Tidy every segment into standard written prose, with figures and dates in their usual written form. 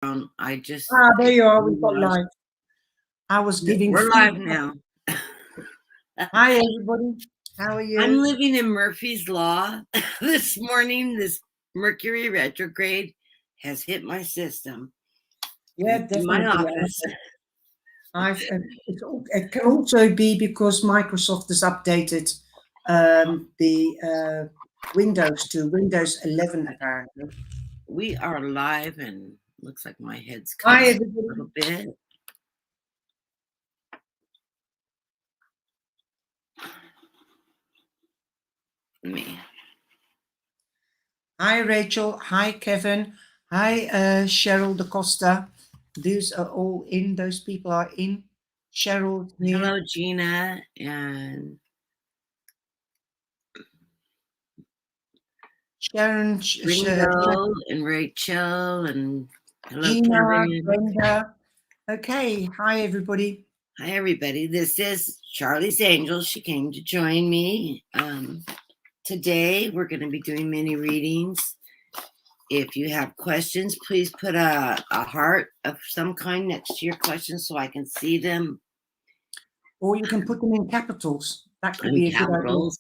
I just There you are. We've got live. I was giving. We're live now. Hi, everybody. How are you? I'm living in Murphy's Law. This morning, this Mercury retrograde has hit my system. Yeah, It's definitely. in my office. It can also be because Microsoft has updated the Windows to Windows 11, apparently. We are live, and looks like my head's Hi, coming everybody. a little bit. Me. Hi, Rachel. Hi, Kevin. Hi, Cheryl DaCosta. These are all in. Those people are in. Cheryl here. Hello, Gina, and Sharon, Ringo, and Rachel, and hello, Gina, Kevin. Brenda. Okay, hi everybody. Hi everybody. This is Charlie's Angel. She came to join me. Today we're going to be doing mini readings. If you have questions, please put a heart of some kind next to your questions so I can see them. Or you can put them in capitals. That could be a good idea.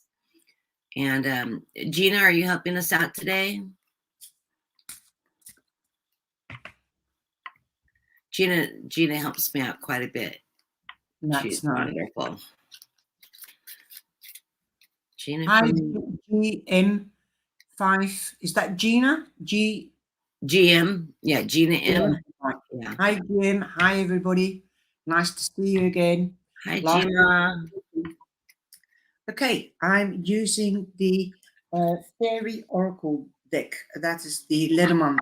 And Gina, are you helping us out today? Gina helps me out quite a bit. She's wonderful. Gina Hi, from GM5. Is that Gina? GM. Yeah, Gina M. Yeah. Hi, GM. Hi, everybody. Nice to see you again. Hi, Gina. Okay, I'm using the Fairy Oracle deck. That is the Letterman.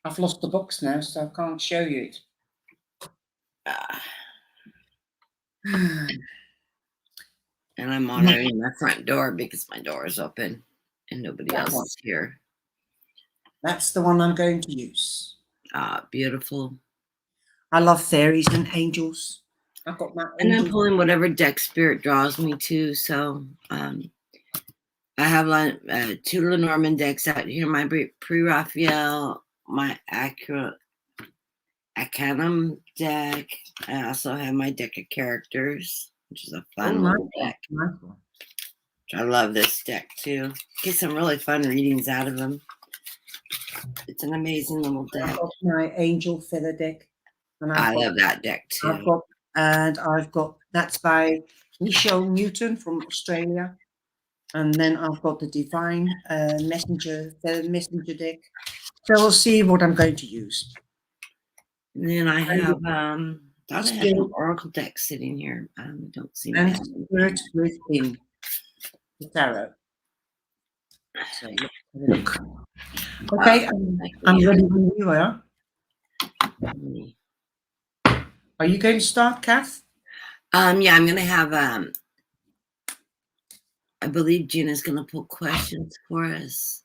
I've lost the box now, so I can't show you it. And I'm honoring my front door because my door is open and nobody else is here. That's the one I'm going to use. Beautiful. I love fairies and angels. I've got my and I'm pulling whatever deck spirit draws me to. So I have two Lenormand decks out here. My Pre-Raphael, my Arcanum deck. I also have my deck of characters, which is a fun little deck. I love this deck too. Get some really fun readings out of them. It's an amazing little deck. I've got my Angel Feather deck. And I love that deck too. I've got that's by Michelle Newton from Australia. And then I've got the Divine Messenger deck. So we'll see what I'm going to use. And then I have I have an Oracle deck sitting here. Don't see my Spirit within the tarot. So look. Okay, I'm ready when you are. Are you going to start, Kath? Yeah, I'm going to have I believe Gina's going to pull questions for us.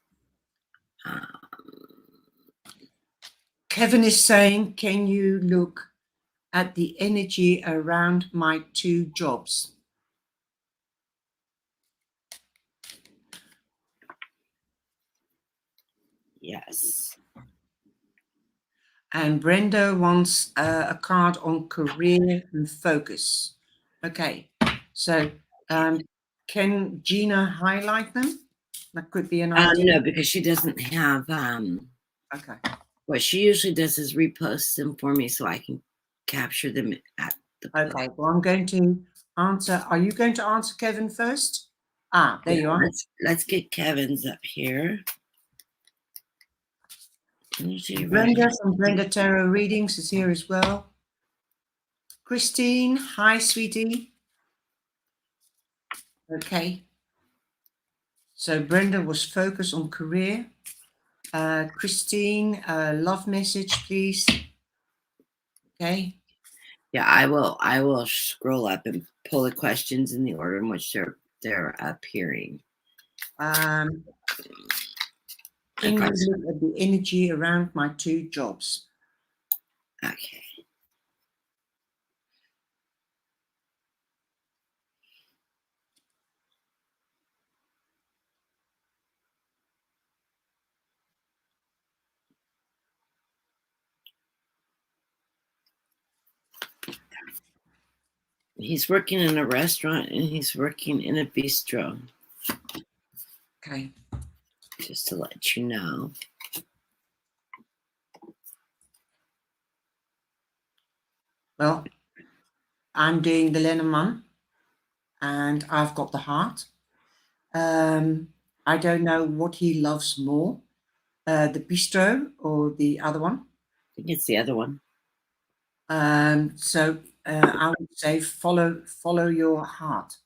Kevin is saying, can you look at the energy around my two jobs? Yes. And Brenda wants a card on career and focus. Okay, so can Gina highlight them? That could be an idea. No, because she doesn't have. Okay. What she usually does is repost them for me so I can capture them at the. Okay. Well, I'm going to answer. Are you going to answer Kevin first? There you are. Let's get Kevin's up here. Brenda from Brenda Tarot Readings is here as well. Christine, hi, sweetie. Okay. So Brenda was focused on career. Christine, love message, please. Okay. Yeah, I will scroll up and pull the questions in the order in which they're appearing. Can you look at the energy around my two jobs? Okay. He's working in a restaurant and he's working in a bistro. Okay. Just to let you know. Well, I'm doing the Lenormand and I've got the heart. I don't know what he loves more, the bistro or the other one. I think it's the other one. So I would say follow your heart.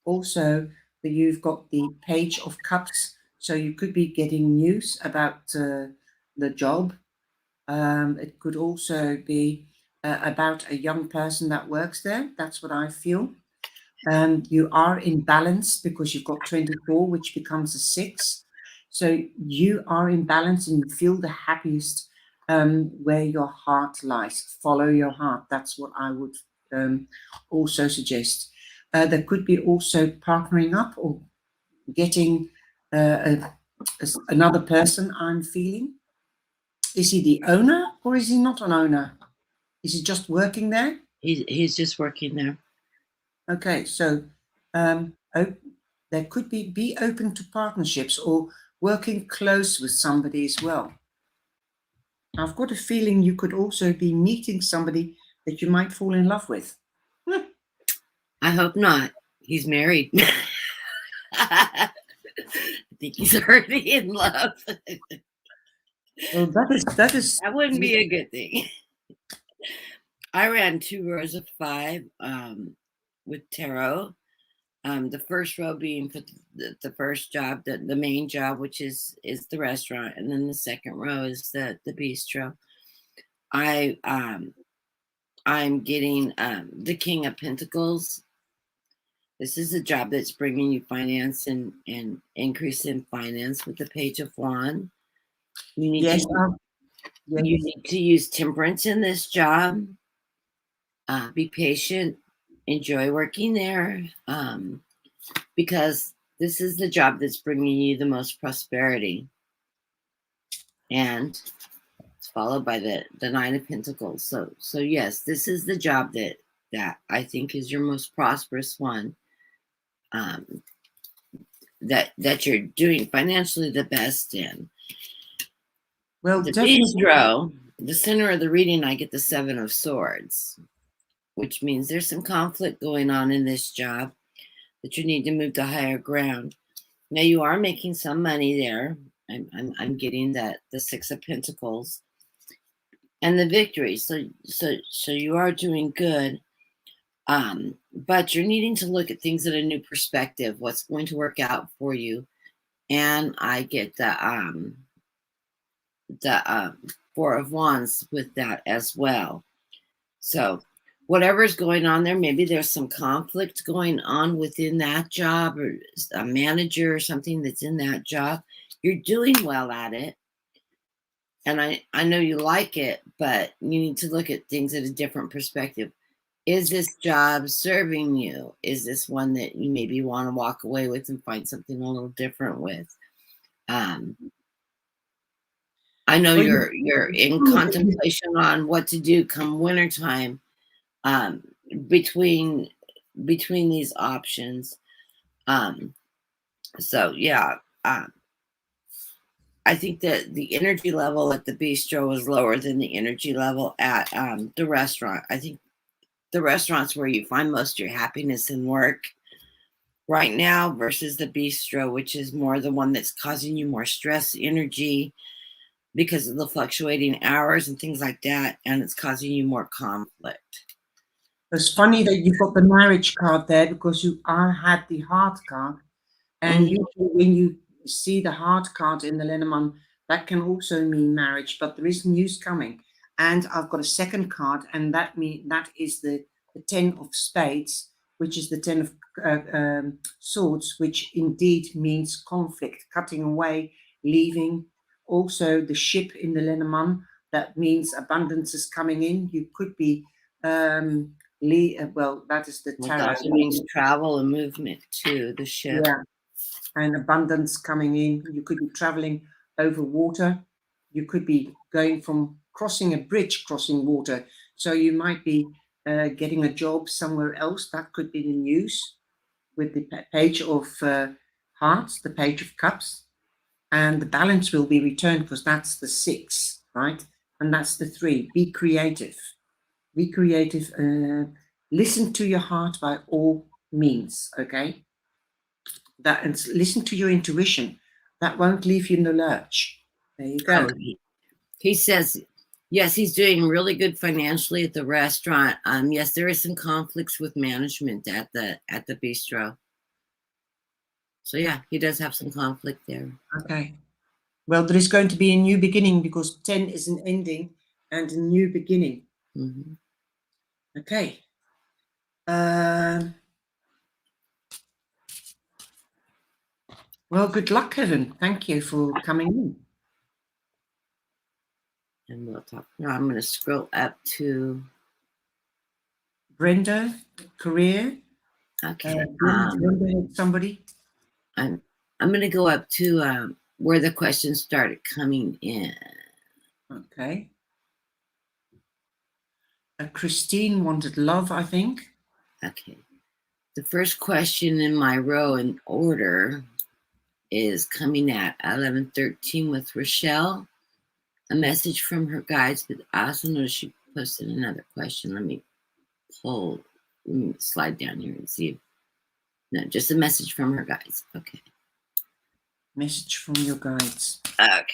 Also, you've got the Page of Cups, so you could be getting news about the job. It could also be about a young person that works there. That's what I feel. You are in balance because you've got 24, which becomes a 6. So you are in balance and you feel the happiest where your heart lies. Follow your heart. That's what I would also suggest. There could be also partnering up or getting another person, I'm feeling. Is he the owner or is he not an owner? Is he just working there? He's just working there. Okay, so there could be open to partnerships or working close with somebody as well. I've got a feeling you could also be meeting somebody that you might fall in love with. I hope not. He's married. I think he's already in love. Well, That wouldn't be a good thing. I ran 2 rows of 5 with tarot. The first row being for the first job, the main job, which is the restaurant, and then the second row is the bistro. I'm getting the King of Pentacles. This is a job that's bringing you finance and increase in finance with the Page of Wand. You need yes, you need to use temperance in this job. Be patient. Enjoy working there. Because this is the job that's bringing you the most prosperity. And it's followed by the 9 of Pentacles. So yes, this is the job that I think is your most prosperous one. That you're doing financially the best in. well, The definitely. bistro, the center of the reading, I get the 7 of Swords, which means there's some conflict going on in this job that you need to move to higher ground. Now you are making some money there. I'm getting that the 6 of Pentacles and the victory. So you are doing good. But you're needing to look at things at a new perspective. What's going to work out for you? And I get the 4 of Wands with that as well. So whatever's going on there, maybe there's some conflict going on within that job or a manager or something that's in that job. You're doing well at it. And I know you like it, but you need to look at things at a different perspective. Is this job serving you? Is this one that you maybe want to walk away with and find something a little different with? I know you're in contemplation on what to do come wintertime between these options. So yeah, I think that the energy level at the bistro is lower than the energy level at the restaurant. I think the restaurant's where you find most of your happiness in work right now versus the bistro, which is more the one that's causing you more stress, energy because of the fluctuating hours and things like that, and it's causing you more conflict. It's funny that you've got the marriage card there because you had the heart card. And usually when you see the heart card in the Lenormand, that can also mean marriage, but there is news coming. And I've got a second card, and that is the 10 of Spades, which is the 10 of Swords, which indeed means conflict, cutting away, leaving. Also, the ship in the Lenormand, that means abundance is coming in. You could be well, that is the tarot. It also means travel and movement too, the ship. Yeah, and abundance coming in. You could be traveling over water. You could be going from crossing a bridge, crossing water. So you might be getting a job somewhere else. That could be the news with the page of hearts, the page of cups, and the balance will be returned because that's the 6, right? And that's the 3. Be creative. Be creative. Listen to your heart by all means, okay? That, and listen to your intuition. That won't leave you in the lurch. There you go. Oh, he says, yes, he's doing really good financially at the restaurant. Yes, there is some conflicts with management at the bistro. So yeah, he does have some conflict there. Okay. Well, there is going to be a new beginning because 10 is an ending and a new beginning. Mm-hmm. Okay. Well, good luck, Kevin. Thank you for coming in. And we'll talk. Now I'm going to scroll up to Brenda, career. okay. Brenda, somebody. I'm going to go up to where the questions started coming in. Okay. Christine wanted love, I think. Okay. The first question in my row in order is coming at 11:13 with Rochelle. A message from her guides, but I also noticed she posted another question. Let me slide down here and see if, no, just a message from her guides. Okay. Message from your guides. Okay.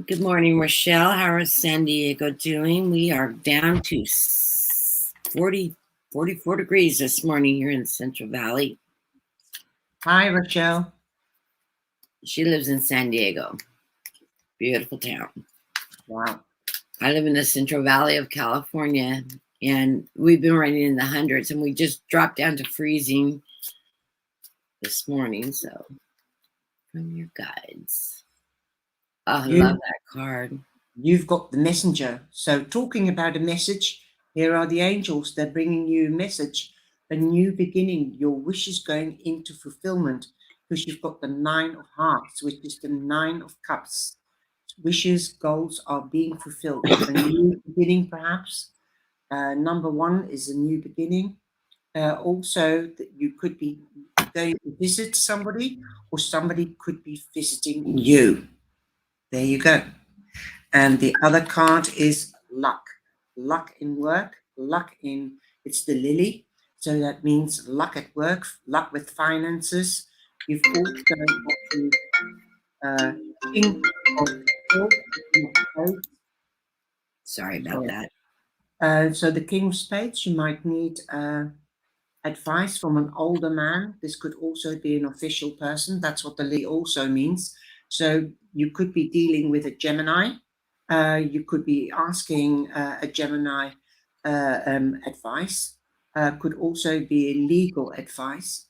Good morning, Rochelle. How is San Diego doing? We are down to 44 degrees this morning here in the Central Valley. Hi, Rochelle. She lives in San Diego. Beautiful town. Wow. I live in the Central Valley of California, and we've been running in the hundreds, and we just dropped down to freezing this morning. So, from your guides. Oh, I love that card. You've got the messenger. So, talking about a message, here are the angels. They're bringing you a message, a new beginning. Your wish is going into fulfillment because you've got the 9 of hearts, which is the 9 of cups. Wishes, goals are being fulfilled. A new beginning, perhaps. Number 1 is a new beginning. Also, that you could be going to visit somebody, or somebody could be visiting you. There you go. And the other card is luck. Luck in work, luck in, it's the lily. So that means luck at work, luck with finances. You've also got the king of spades. Sorry about that. So the king of spades, you might need advice from an older man. This could also be an official person. That's what the lily also means. So you could be dealing with a Gemini. You could be asking a Gemini advice. Could also be legal advice.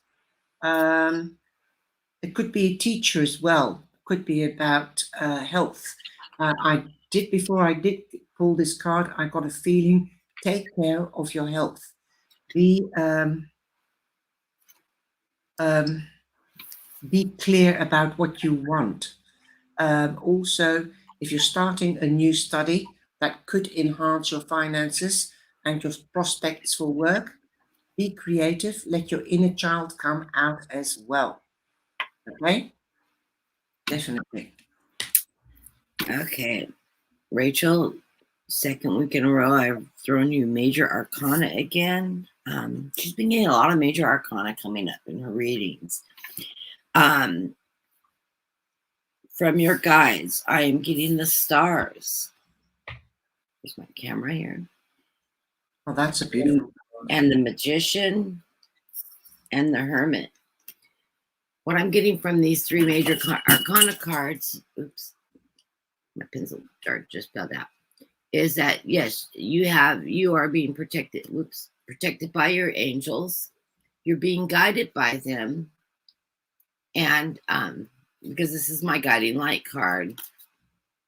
It could be a teacher as well. Could be about health. Before I did pull this card, I got a feeling, take care of your health. Be clear about what you want. Also, if you're starting a new study, that could enhance your finances and your prospects for work. Be creative. Let your inner child come out as well. Okay? Definitely. Okay. Rachel, second week in a row, I've thrown you Major Arcana again. She's been getting a lot of Major Arcana coming up in her readings. From your guides, I am getting the stars. There's my camera here. Oh, that's a beautiful one. And the Magician and the Hermit. What I'm getting from these 3 Major Arcana cards, oops, my pencil dart just fell out, is that yes, you are being protected. Protected by your angels. You're being guided by them, and because this is my guiding light card,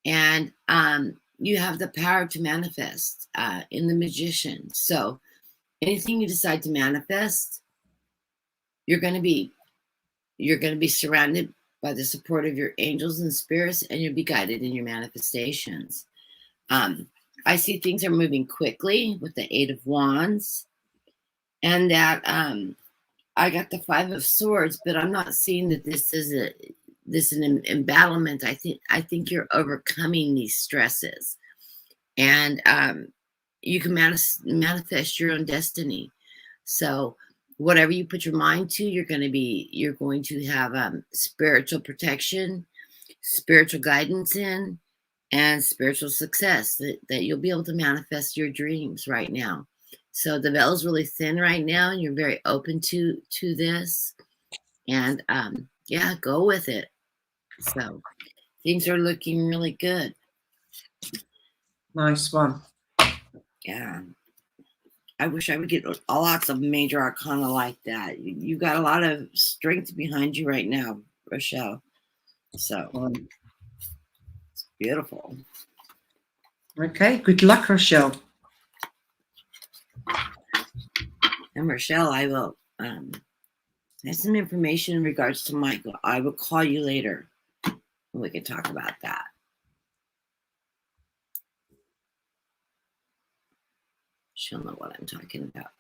and you have the power to manifest in the Magician. So anything you decide to manifest, you're going to be surrounded by the support of your angels and spirits, and you'll be guided in your manifestations. I see things are moving quickly with the Eight of Wands, and that I got the Five of Swords, but I'm not seeing that this is an embattlement. I think you're overcoming these stresses, and you can manifest your own destiny. So whatever you put your mind to, you're going to have spiritual protection, spiritual guidance in, and spiritual success that you'll be able to manifest your dreams right now. So the veil is really thin right now, and you're very open to this. And yeah, go with it. So things are looking really good. Nice one. Yeah. I wish I would get lots of major arcana like that. You got a lot of strength behind you right now, Rochelle. So it's beautiful. Okay, good luck, Rochelle. And Rochelle, I will have some information in regards to Michael. I will call you later and we can talk about that. She'll know what I'm talking about.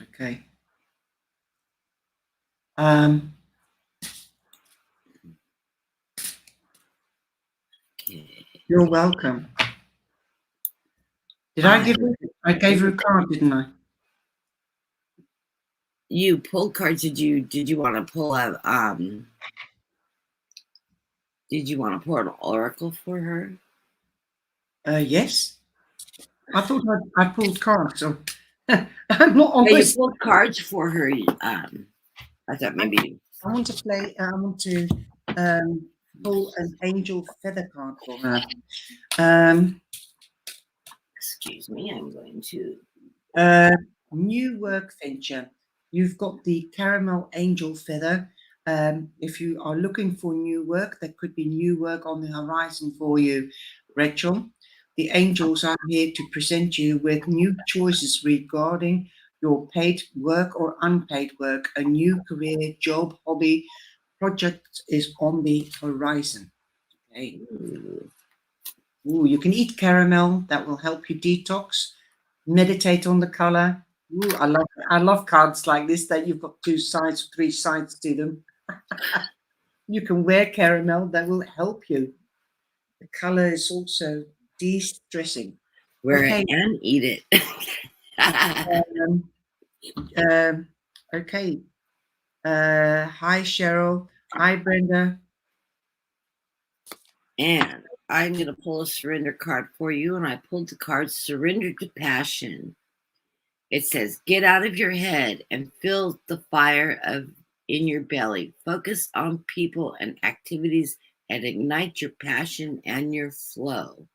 Okay. Okay. You're welcome. Did I give her? I gave her a card, didn't I? You pulled cards. Did you want to pull a did you want to pull an oracle for her? Yes. I thought I pulled cards, so I'm not on Yeah, you this. pulled cards for her. I thought maybe I want to play. I want to pull an angel feather card for her. Excuse me, I'm going to. New work venture. You've got the caramel angel feather. If you are looking for new work, there could be new work on the horizon for you, Rachel. The angels are here to present you with new choices regarding your paid work or unpaid work. A new career, job, hobby, project is on the horizon. Okay. Ooh, you can eat caramel. That will help you detox. Meditate on the color. Ooh, I love cards like this that you've got 2 sides, 3 sides to them. You can wear caramel. That will help you. The color is also de-stressing. Wear Okay. it and eat it. Okay. Hi, Cheryl. Hi, Brenda. And I'm going to pull a surrender card for you. And I pulled the card Surrender to Passion. It says, get out of your head and feel the fire in your belly. Focus on people and activities and ignite your passion and your flow.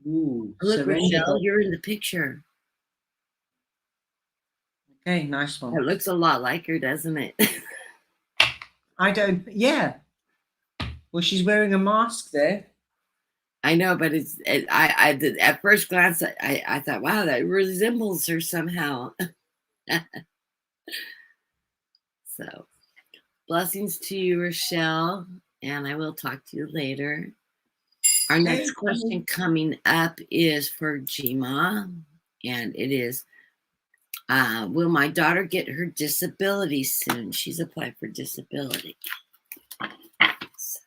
Ooh, Look, surrender. Rochelle, you're in the picture. Okay, nice one. It looks a lot like her, doesn't it? Yeah. Well, she's wearing a mask there. I know, but I did at first glance, I thought, wow, that resembles her somehow. So, blessings to you, Rochelle, and I will talk to you later. Our next question coming up is for Jima, and it is, will my daughter get her disability soon? She's applied for disability. So,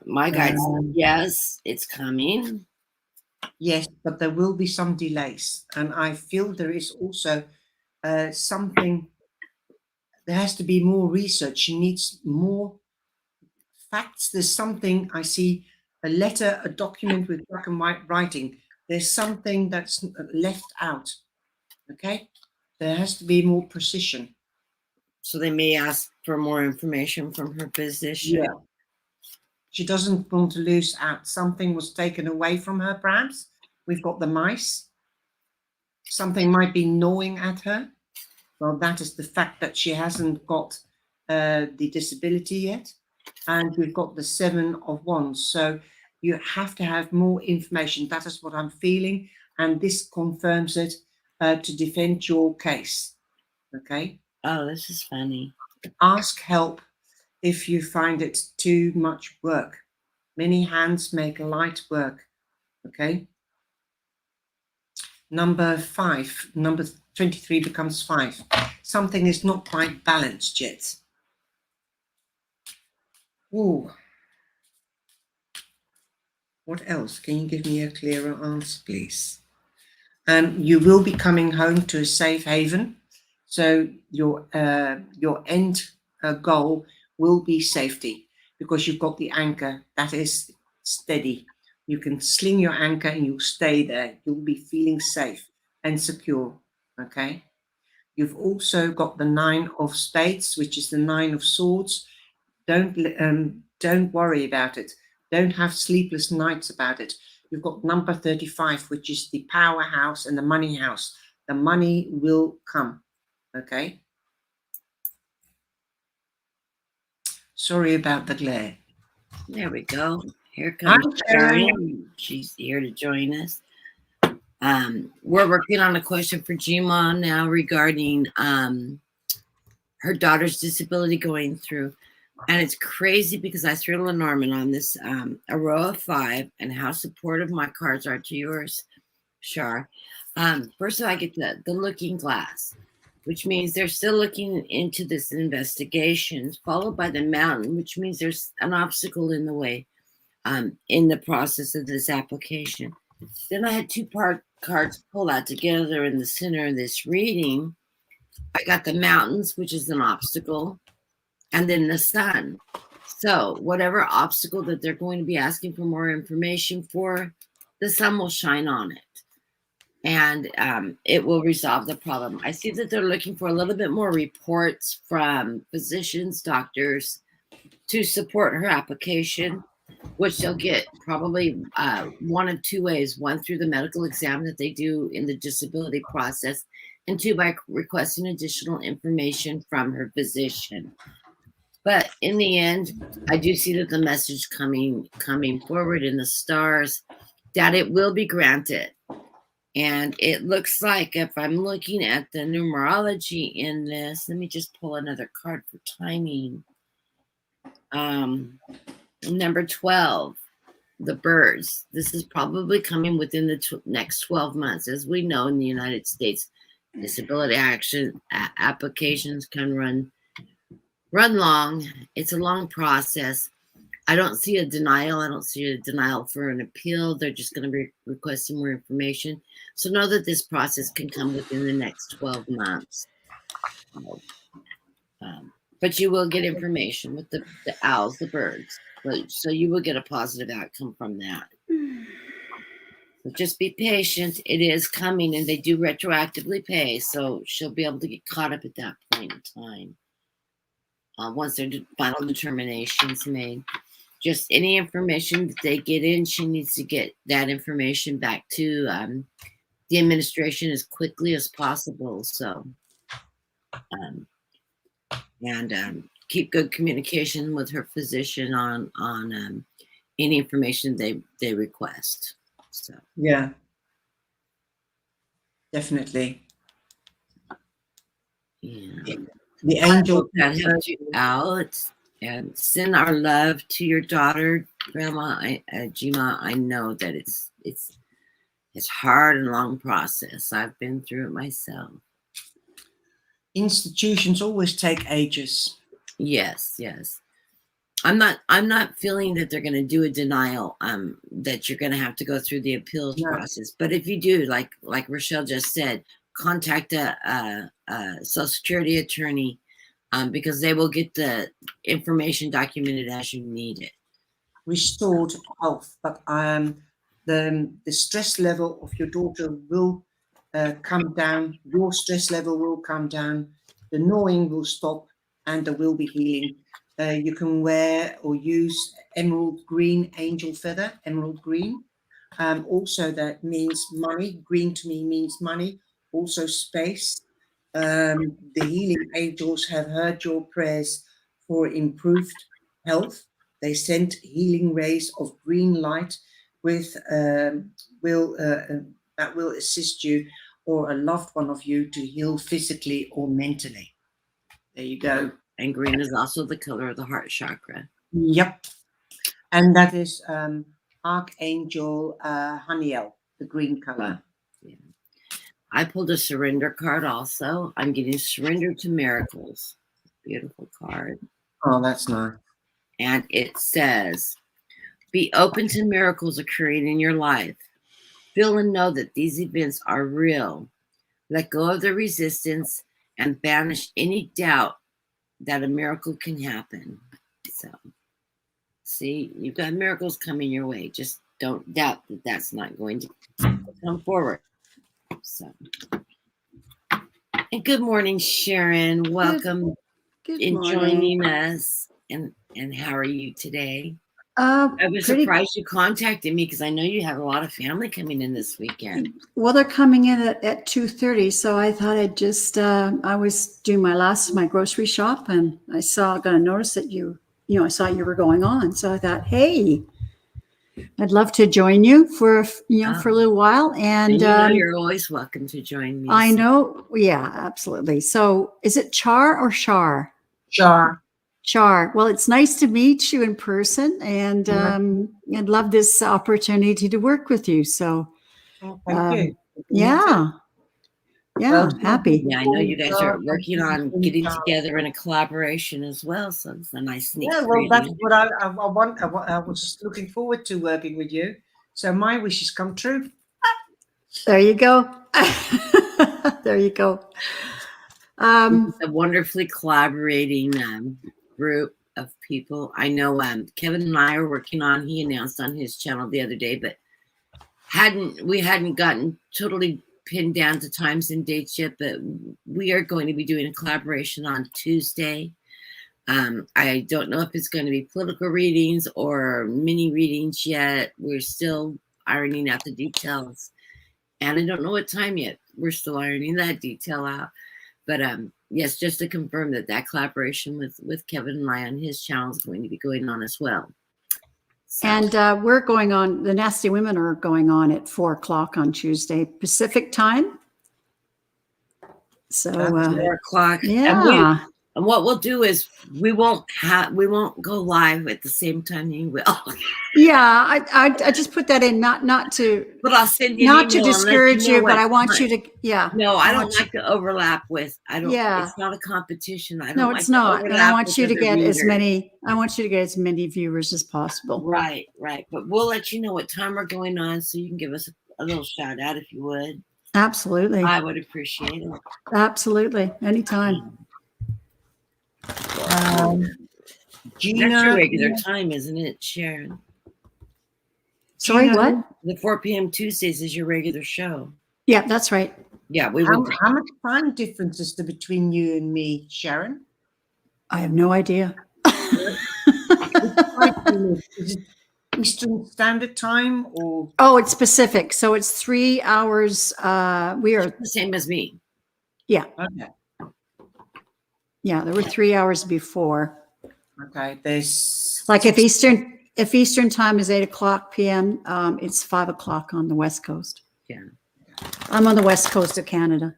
my guide said, yes, it's coming. Yes, but there will be some delays. And I feel there is also something, there has to be more research. She needs more facts. There's something, I see a letter, a document with black and white writing. There's something that's left out. Okay. There has to be more precision. So they may ask for more information from her physician. Yeah. She doesn't want to lose out. Something was taken away from her, perhaps. We've got the mice. Something might be gnawing at her. Well, that is the fact that she hasn't got the disability yet. And we've got the 7 of Wands. So you have to have more information. That is what I'm feeling. And this confirms it to defend your case. Okay. Oh, this is funny. Ask help if you find it too much work. Many hands make light work. Okay. Number 5, number 23 becomes 5. Something is not quite balanced yet. Ooh. What else? Can you give me a clearer answer, please? You will be coming home to a safe haven. So your end goal will be safety, because you've got the anchor that is steady. You can sling your anchor and you'll stay there. You'll be feeling safe and secure. Okay. You've also got the 9 of spades, which is the 9 of swords. Don't worry about it. Don't have sleepless nights about it. You've got number 35, which is the powerhouse and the money house. The money will come. Okay. Sorry about the glare. There we go. Here comes Sharon. She's here to join us. We're working on a question for Jima now regarding her daughter's disability going through. And it's crazy because I threw Lenormand on this a row of 5, and how supportive my cards are to yours, Char. First of all, I get the looking glass, which means they're still looking into this investigation, followed by the mountain, which means there's an obstacle in the way in the process of this application. Then I had 2 cards pulled out together in the center of this reading. I got the mountains, which is an obstacle, and then the sun. So whatever obstacle that they're going to be asking for more information for, the sun will shine on it, and it will resolve the problem. I see that they're looking for a little bit more reports from physicians, doctors, to support her application, which they'll get probably 1 of 2 ways. 1, through the medical exam that they do in the disability process, and 2, by requesting additional information from her physician. But in the end, I do see that the message coming forward in the stars, that it will be granted. And it looks like, if I'm looking at the numerology in this, let me just pull another card for timing. Number 12, the birds. This is probably coming within the next 12 months. As we know, in the United States, disability action applications can run long. It's a long process. I don't see a denial. I don't see a denial for an appeal. They're just going to be requesting more information. So know that this process can come within the next 12 months. But you will get information with the owls, the birds. So you will get a positive outcome from that. So just be patient. It is coming, and they do retroactively pay. So she'll be able to get caught up at that point in time. Once their final determination's made. Just any information that they get in, she needs to get that information back to the administration as quickly as possible. So, keep good communication with her physician on any information they request. So yeah, definitely. Yeah. The angel that helped you out, and send our love to your daughter, Grandma Jima. I know that it's hard and long process. I've been through it myself. Institutions always take ages. Yes. I'm not feeling that they're going to do a denial. That you're going to have to go through the appeals process. But if you do, like Rochelle just said, contact a Social Security attorney, because they will get the information documented as you need it. Restored health, but the stress level of your daughter will come down. Your stress level will come down. The gnawing will stop, and there will be healing. You can wear or use emerald green angel feather, emerald green. Also, that means money. Green to me means money. Also, space. The healing angels have heard your prayers for improved health. They sent healing rays of green light with that will assist you or a loved one of you to heal physically or mentally. There you go. And green is also the color of the heart chakra. Yep. And that is Archangel Haniel, the green color. Yeah. I pulled a surrender card also. I'm getting surrender to miracles. Beautiful card. Oh, that's nice. And it says, be open to miracles occurring in your life. Feel and know that these events are real. Let go of the resistance and banish any doubt that a miracle can happen. So, see, you've got miracles coming your way. Just don't doubt that that's not going to come forward. So, and good morning, Sharon. Welcome Good in morning. joining us. And how are you today? I was surprised you contacted me because I know you have a lot of family coming in this weekend. Well, they're coming in at 2:30, so I thought I'd just I was doing my grocery shop, and I got a notice that I saw you were going on, so I thought, hey, I'd love to join you for for a little while, and you're always welcome to join me. I know, yeah, absolutely. So, is it Char or Shar? Char. Char. Well, it's nice to meet you in person, and I'd love this opportunity to work with you. So, Thank you. yeah, Well, happy. Yeah, I know you guys are working on getting together in a collaboration as well, so it's a nice sneak Yeah, well, preview. that's what I want. I was looking forward to working with you. So my wishes come true. There you go. There you go. It's a wonderfully collaborating group of people. I know Kevin and I are working on. He announced on his channel the other day, but we hadn't gotten totally pinned down to times and dates yet. But we are going to be doing a collaboration on Tuesday. I don't know if it's going to be political readings or mini readings yet. We're still ironing out the details, and I don't know what time yet. We're still ironing that detail out. But yes, just to confirm that collaboration with Kevin and I on his channel is going to be going on as well. So. And we're going on. The Nasty Women are going on at 4:00 on Tuesday Pacific time. So 4:00. Yeah. And what we'll do is we won't go live at the same time you will. Yeah, I just put that in not to. But I'll send you not to discourage you, but I want you to. Yeah. No, I don't like to overlap with. I don't. Yeah. It's not a competition. I don't. No, like it's not. And I want you to get readers. I want you to get as many viewers as possible. Right. But we'll let you know what time we're going on, so you can give us a little shout out if you would. Absolutely. I would appreciate it. Absolutely. Anytime. Gina, That's your regular time, isn't it, Sharon? Sorry, Gina, what? The 4 p.m. Tuesdays is your regular show. Yeah, that's right. Yeah, we how, will. how much time difference is there between you and me, Sharon? I have no idea. Is it Eastern Standard Time or? Oh, it's Pacific. So it's 3 hours. We are The same as me. Yeah. Okay. Yeah, there were 3 hours before. Okay. There's Like if Eastern time is 8:00 p.m., it's 5:00 on the West Coast. Yeah. I'm on the West Coast of Canada.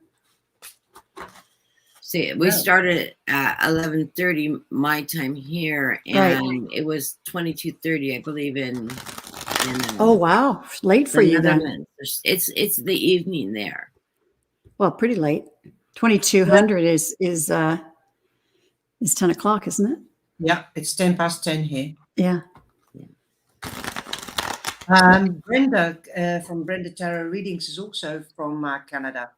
See, we started at 11:30 my time here, and Right. it was 22:30, I believe, in Oh wow, late for the you then. Netherlands. It's the evening there. Well, pretty late. 2200 is 10 o'clock, isn't it? Yeah, it's 10:10 here. Yeah. Brenda from Brenda Tarot Readings is also from Canada.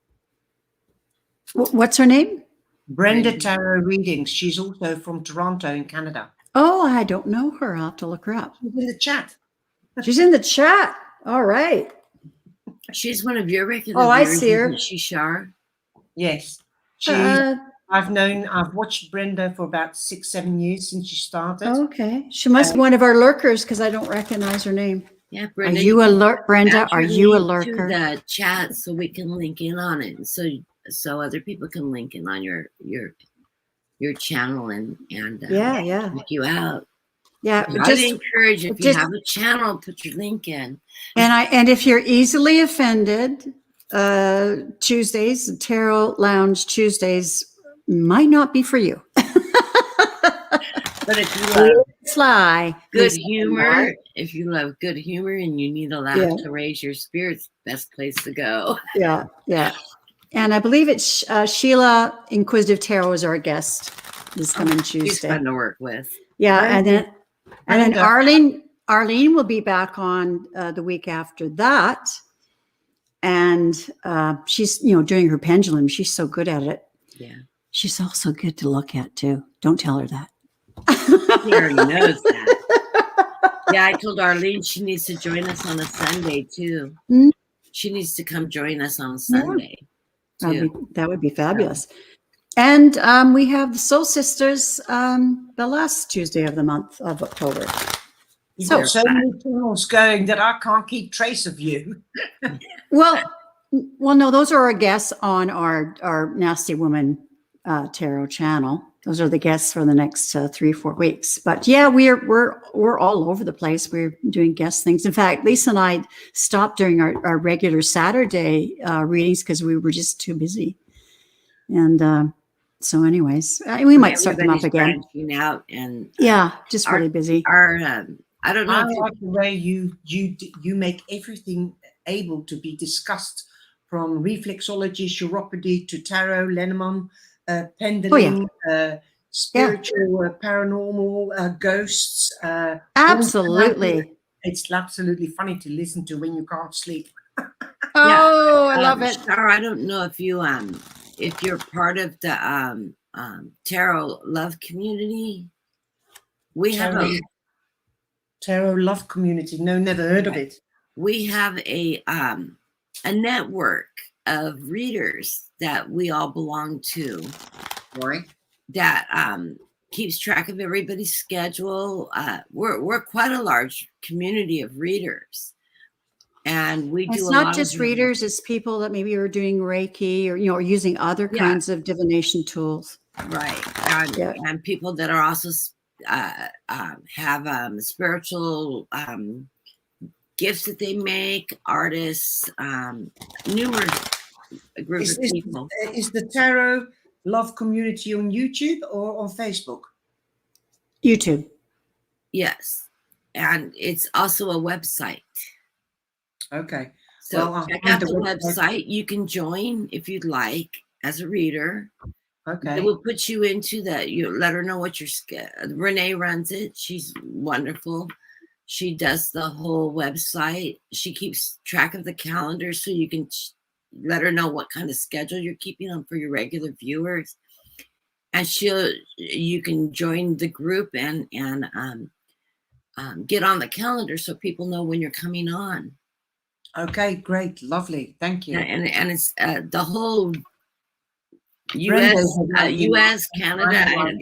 What's her name? Brenda Tarot Readings. She's also from Toronto in Canada. Oh, I don't know her. I'll have to look her up. She's in the chat. She's in the chat. All right. She's one of your regular. Oh, I viewers, see her. isn't she, Shar? Yes. I've watched Brenda for about 6-7 years since she started. Okay. She must be one of our lurkers because I don't recognize her name. Yeah, Are Brenda. you a lurk, Brenda? add Are your you a link to lurker? the chat so we can link in on it, so other people can link in on your channel and Yeah. check you out. Yeah. I would encourage if you have a channel, put your link in. And if you're easily offended, Tuesdays, Tarot Lounge Tuesdays might not be for you. But if you Sly. Good Lisa humor. If you love good humor and you need a laugh Yeah. to raise your spirits, best place to go. Yeah, yeah. And I believe it's Sheila Inquisitive Tarot is our guest this coming She's Tuesday. fun to work with. Yeah, Brenda. and then Brenda. Arlene will be back on the week after that, and she's doing her pendulum. She's so good at it. Yeah. She's also good to look at too. Don't tell her that. She already knows that. Yeah, I told Arlene she needs to join us on a Sunday too. Mm. She needs to come join us on Sunday. That would be fabulous. And we have the Soul Sisters the last Tuesday of the month of October. You've got so many channels going that I can't keep trace of you. Well, no, those are our guests on our Nasty Woman Tarot channel. Those are the guests for the next 3 or 4 weeks. But yeah, we're all over the place. We're doing guest things. In fact, Lisa and I stopped during our regular Saturday readings because we were just too busy. And so, anyways, we might start them up again. Out and just really busy. I don't know. I like the way you make everything able to be discussed, from reflexology, chiropody to tarot, Lenormand, pendulum, spiritual, paranormal, ghosts. Absolutely. It's absolutely funny to listen to when you can't sleep. I love it. Charle, I don't know if you're part of the tarot love community. We have a tarot love community. No, never heard of it. We have a network of readers that we all belong to. Right. That keeps track of everybody's schedule. We're quite a large community of readers, and we do. It's not just readers; it's people that maybe are doing Reiki or using other kinds of divination tools. Right, and people that are also have spiritual gifts that they make, artists, numerous groups of people. Is the tarot love community on YouTube or on Facebook? YouTube. Yes, and it's also a website. Okay. So check out the website. You can join if you'd like as a reader. Okay. It will put you into that. You let her know what your Renee runs it. She's wonderful. She does the whole website. She keeps track of the calendar, so you can let her know what kind of schedule you're keeping on for your regular viewers. And you can join the group and get on the calendar so people know when you're coming on. Okay, great, lovely, thank you. And it's the whole U.S., Canada.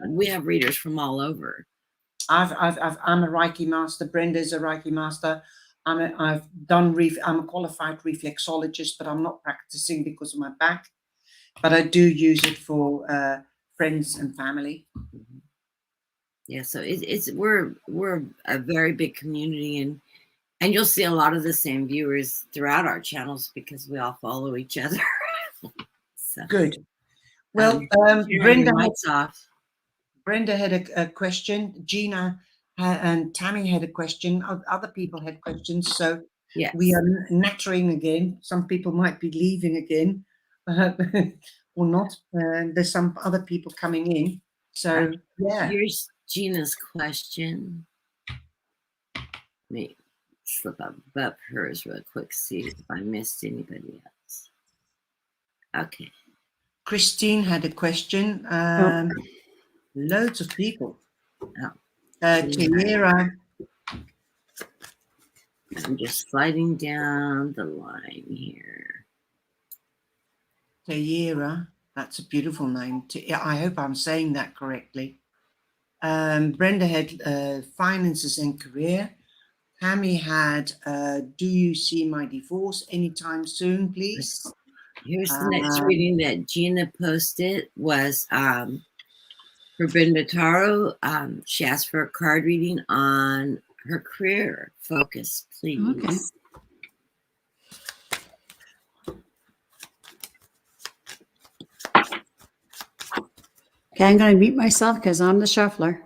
We have readers from all over. I'm a Reiki master. Brenda's a Reiki master. I'm a qualified reflexologist, but I'm not practicing because of my back. But I do use it for friends and family. Yeah, so we're a very big community, and you'll see a lot of the same viewers throughout our channels because we all follow each other. So, good. Well, Brenda had a question. Gina and Tammy had a question. Other people had questions. So yes. We are nattering again. Some people might be leaving again or not. There's some other people coming in. So, yeah. Here's Gina's question. Let me slip above hers real quick, see if I missed anybody else. Okay. Christine had a question. Loads of people. Tiara. I'm just sliding down the line here. Tiara, that's a beautiful name. I hope I'm saying that correctly. Brenda had finances and career. Tammy had, do you see my divorce anytime soon, please? Here's the next reading that Gina posted was for Brenda Taro. She asked for a card reading on her career focus, please. Okay. Okay, I'm going to mute myself because I'm the shuffler.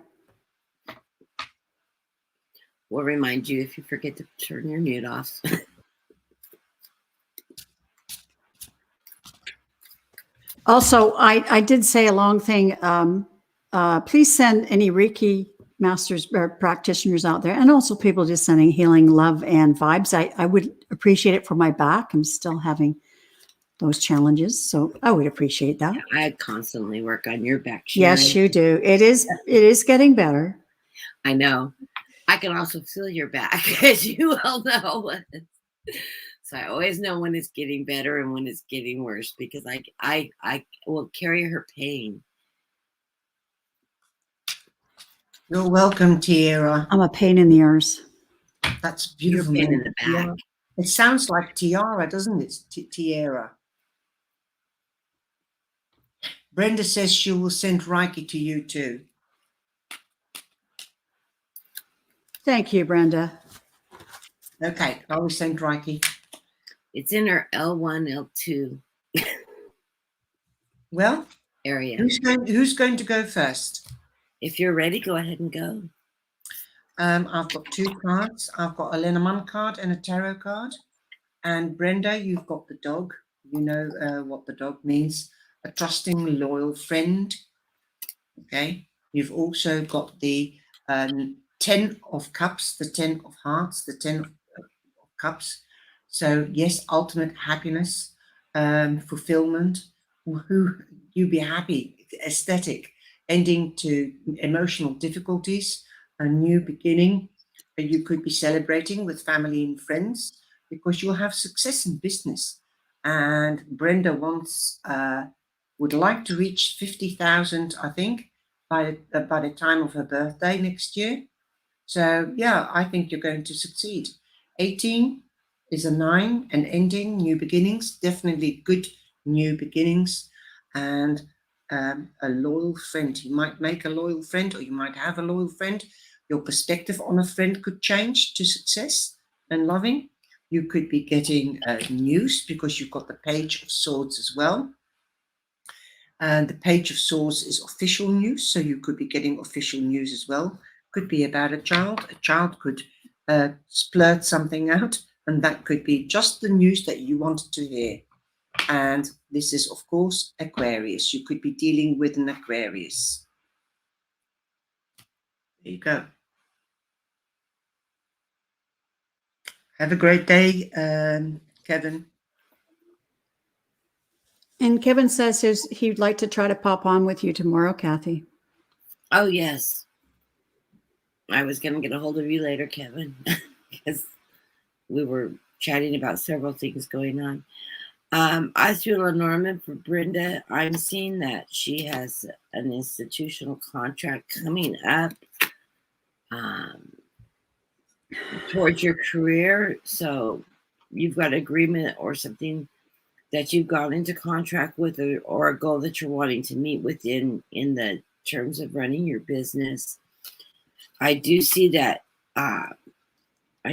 we'll remind you if you forget to turn your mute off. Also, I did say a long thing. Please send any Reiki masters or practitioners out there, and also people just sending healing, love, and vibes. I would appreciate it for my back. I'm still having those challenges, so I would appreciate that. I constantly work on your back, Sharon. Yes, you do. It is getting better. I know. I can also feel your back, as you all know. So I always know when it's getting better and when it's getting worse, because I will carry her pain. You're welcome, Tiara. I'm a pain in the ears. That's beautiful. Your pain in the back. Tiara. It sounds like tiara, doesn't it? Tiara. Brenda says she will send Reiki to you too. Thank you, Brenda. Okay, I will send Reiki. It's in her L1, L2 Well, area. who's going to go first? If you're ready, go ahead and go. I've got 2 cards. I've got a Lenormand card and a tarot card. And Brenda, you've got the dog. You know what the dog means. A trusting, loyal friend. Okay. You've also got the 10 of cups, the 10 of hearts, the 10 of cups. So yes, ultimate happiness, fulfillment. Who you be happy, aesthetic, ending to emotional difficulties, a new beginning. You could be celebrating with family and friends because you'll have success in business. And Brenda would like to reach 50,000, I think, by the time of her birthday next year. So yeah, I think you're going to succeed. 18 is a 9, an ending, new beginnings, definitely good new beginnings, and a loyal friend. You might make a loyal friend, or you might have a loyal friend. Your perspective on a friend could change to success and loving. You could be getting news because you've got the Page of Swords as well. And the Page of Swords is official news, so you could be getting official news as well. Could be about a child. A child could splurt something out, and that could be just the news that you wanted to hear. And this is, of course, Aquarius. You could be dealing with an Aquarius. There you go. Have a great day, Kevin. And Kevin says he'd like to try to pop on with you tomorrow, Kathy. Oh, yes. I was going to get a hold of you later, Kevin, because we were chatting about several things going on. I threw Lenormand for Brenda. I'm seeing that she has an institutional contract coming up towards your career. So you've got agreement or something that you've gone into contract with, or a goal that you're wanting to meet within in the terms of running your business. I do see that I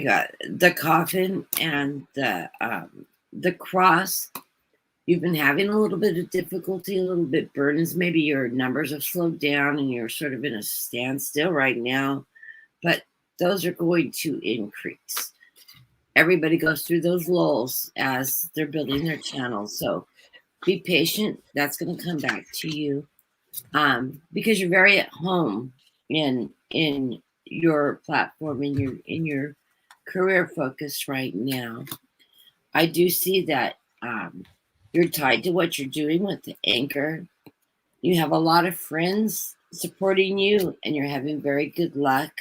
got the coffin and the cross. You've been having a little bit of difficulty, a little bit burdens. Maybe your numbers have slowed down and you're sort of in a standstill right now, but those are going to increase. Everybody goes through those lulls as they're building their channels. So be patient. That's going to come back to you because you're very at home in your platform, in your career focus right now. I do see that you're tied to what you're doing with the anchor. You have a lot of friends supporting you, and you're having very good luck.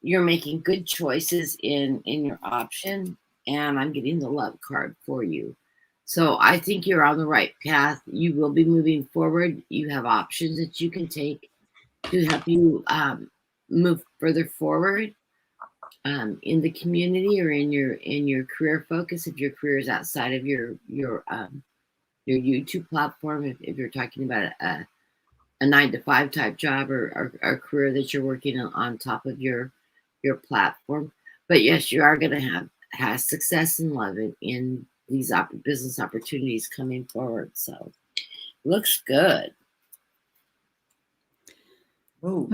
You're making good choices in your option, and I'm getting the love card for you. So I think you're on the right path. You will be moving forward. You have options that you can take to help you move further forward in the community or in your career focus. If your career is outside of your YouTube platform, if you're talking about a 9-to-5 type job or a career that you're working on top of your platform. But yes, you are going to have success and love in these business opportunities coming forward. So looks good. Oh,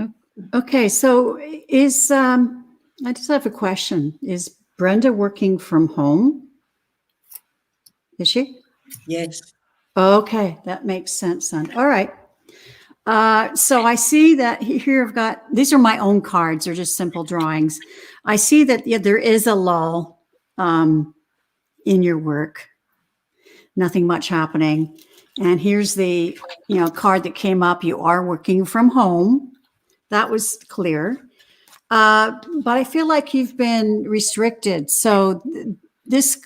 Okay, so I just have a question. Is Brenda working from home? Is she? Yes. Okay, that makes sense then. All right. So I see that here I've got, these are my own cards. They're just simple drawings. I see that there is a lull in your work. Nothing much happening. And here's the, card that came up. You are working from home. That was clear. But I feel like you've been restricted. So this,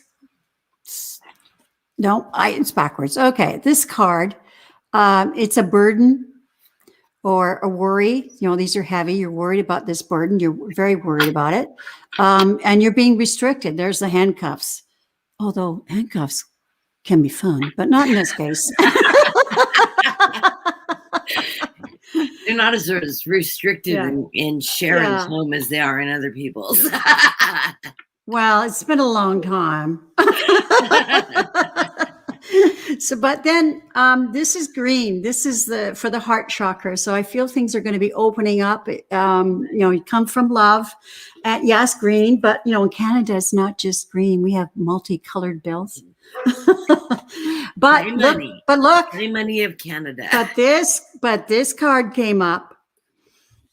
no, it's backwards. Okay, this card, it's a burden or a worry. These are heavy. You're worried about this burden. You're very worried about it. And you're being restricted. There's the handcuffs. Although handcuffs can be fun, but not in this case. They're not as restricted Yeah. in Sharon's Yeah. home as they are in other people's. Well, it's been a long time. So, but then this is green. This is for the heart chakra. So I feel things are going to be opening up. You come from love. Yes, green, but in Canada, it's not just green. We have multicolored bills. But Free look, money. Free money of Canada. But this card came up,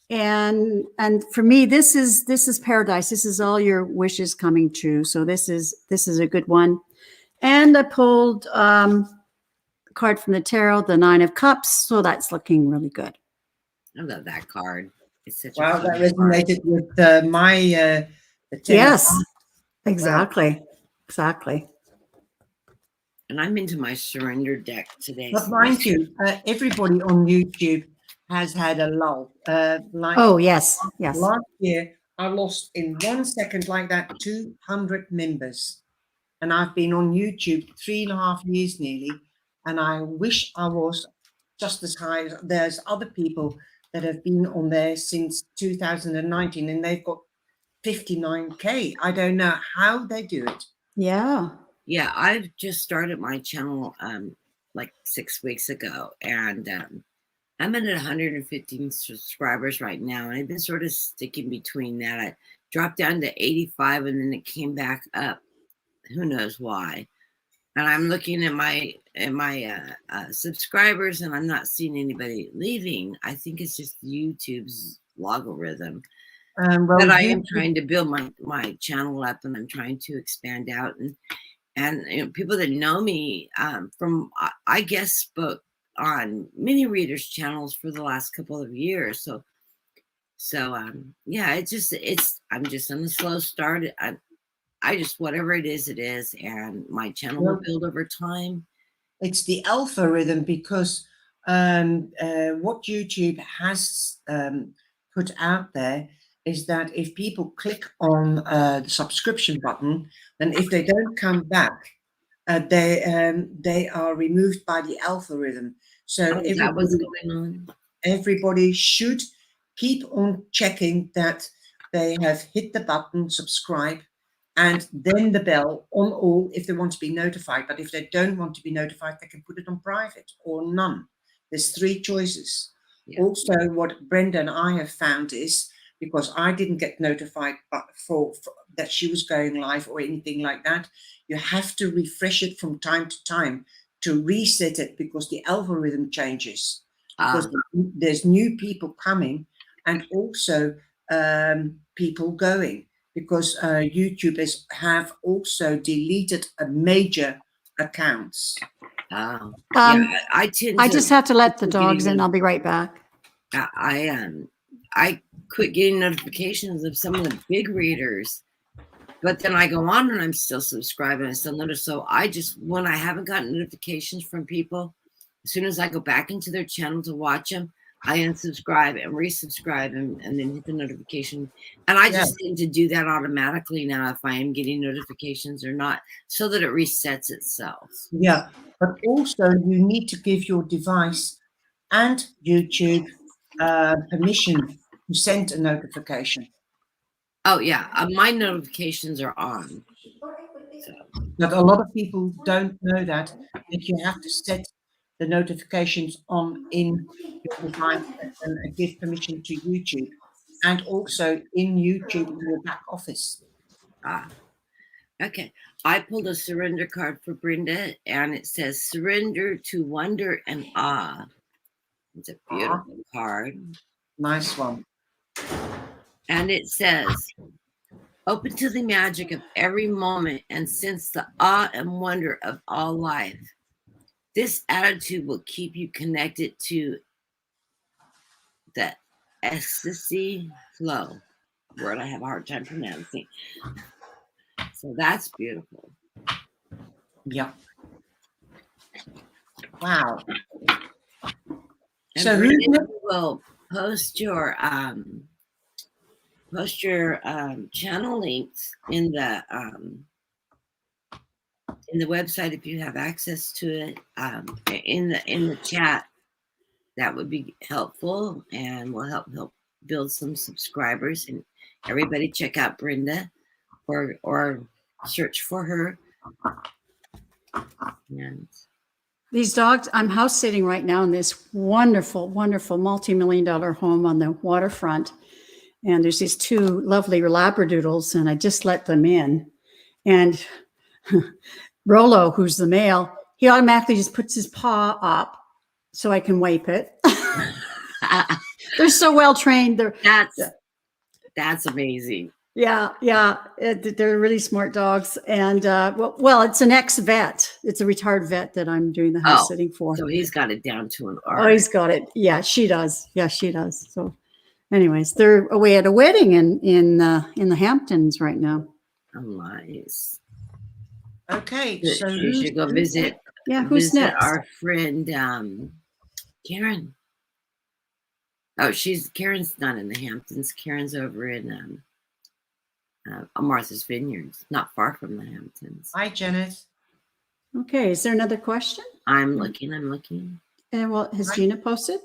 and for me, this is paradise. This is all your wishes coming true. So this is a good one. And I pulled a card from the tarot, the Nine of Cups. So that's looking really good. I love that card. It's such Wow, a that fun card. resonated with my the 10 Yes, Wow. exactly. And I'm into my surrender deck today. But mind you, everybody on YouTube has had a lull. Oh, yes. Last year, I lost in 1 second like that 200 members. And I've been on YouTube 3.5 years nearly. And I wish I was just as high. There's other people that have been on there since 2019 and they've got 59K. I don't know how they do it. Yeah. Yeah, I've just started my channel like 6 weeks ago, and I'm at 115 subscribers right now, and I've been sort of sticking between that. I dropped down to 85, and then it came back up. Who knows why? And I'm looking at my subscribers, and I'm not seeing anybody leaving. I think it's just YouTube's logarithm. But I am trying to build my channel up, and I'm trying to expand out, and people that know me from I guest spoke on many readers channels for the last couple of years. So yeah, I'm just on the slow start. I just, whatever it is, and my channel will build over time. It's the algorithm because what YouTube has put out there is that if people click on the subscription button, then if they don't come back, they are removed by the algorithm. So Is that what's going on? Everybody should keep on checking that they have hit the button subscribe and then the bell on all if they want to be notified. But if they don't want to be notified, they can put it on private or none. There's 3 choices. Yeah. Also, what Brenda and I have found is, because I didn't get notified for that she was going live or anything like that, you have to refresh it from time to time to reset it because the algorithm changes. Because there's new people coming and also people going, because YouTubers have also deleted a major accounts. Yeah, I just have to let the dogs in. I'll be right back. I quit getting notifications of some of the big readers, but then I go on and I'm still subscribing. I still notice. So when I haven't gotten notifications from people, as soon as I go back into their channel to watch them, I unsubscribe and resubscribe and then hit the notification. And I just tend to do that automatically now if I am getting notifications or not, so that it resets itself. Yeah, but also you need to give your device and YouTube permission to send a notification. Oh, yeah. My notifications are on. So. But a lot of people don't know that you have to set the notifications on in your device and give permission to YouTube, and also in YouTube in your back office. Okay. I pulled a surrender card for Brenda, and it says surrender to wonder and awe. It's a beautiful card. Nice one. And it says, open to the magic of every moment and sense the awe and wonder of all life. This attitude will keep you connected to the ecstasy flow, word I have a hard time pronouncing. So that's beautiful. Yeah. Wow. And So Brenda will post your channel links in the website if you have access to it. In the chat, that would be helpful, and will help build some subscribers. And everybody check out Brenda, or search for her. And These dogs, I'm house sitting right now in this wonderful, wonderful multi-million-dollar home on the waterfront. And there's these two lovely Labradoodles, and I just let them in. And Rolo, who's the male, he automatically just puts his paw up so I can wipe it. They're so well trained. That's amazing. Yeah. They're really smart dogs. And well, it's an ex-vet. It's a retired vet that I'm doing the house sitting for. So he's got it down to an art. Oh, he's got it. Yeah, she does. So anyways, they're away at a wedding in the Hamptons right now. Oh, nice. Okay, so you should go visit. Yeah, who's visit next? Our friend Karen. Oh, Karen's not in the Hamptons. Karen's over in Martha's Vineyards, not far from the Hamptons. Hi, Janet. Okay, is there another question? I'm looking. And well, has Gina posted?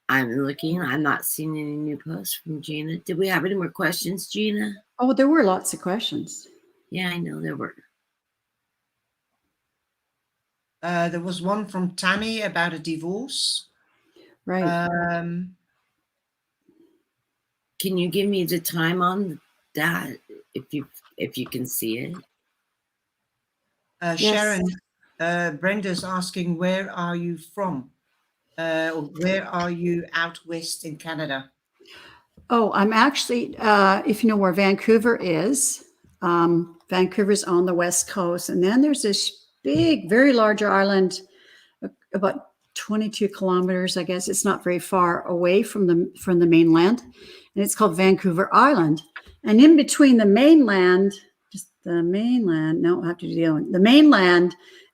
I'm looking. I'm not seeing any new posts from Gina. Did we have any more questions, Gina? Oh, there were lots of questions. Yeah, I know there were. There was one from Tammy about a divorce. Right. Can you give me the time on that if you can see it? Yes. Sharon, Brenda's asking, where are you from? Or where are you out west in Canada? Oh, I'm actually, if you know where Vancouver is, Vancouver's on the west coast. And then there's this big, very large island, about 22 kilometers, I guess. It's not very far away from the mainland. And it's called Vancouver Island. And in between the mainland, the mainland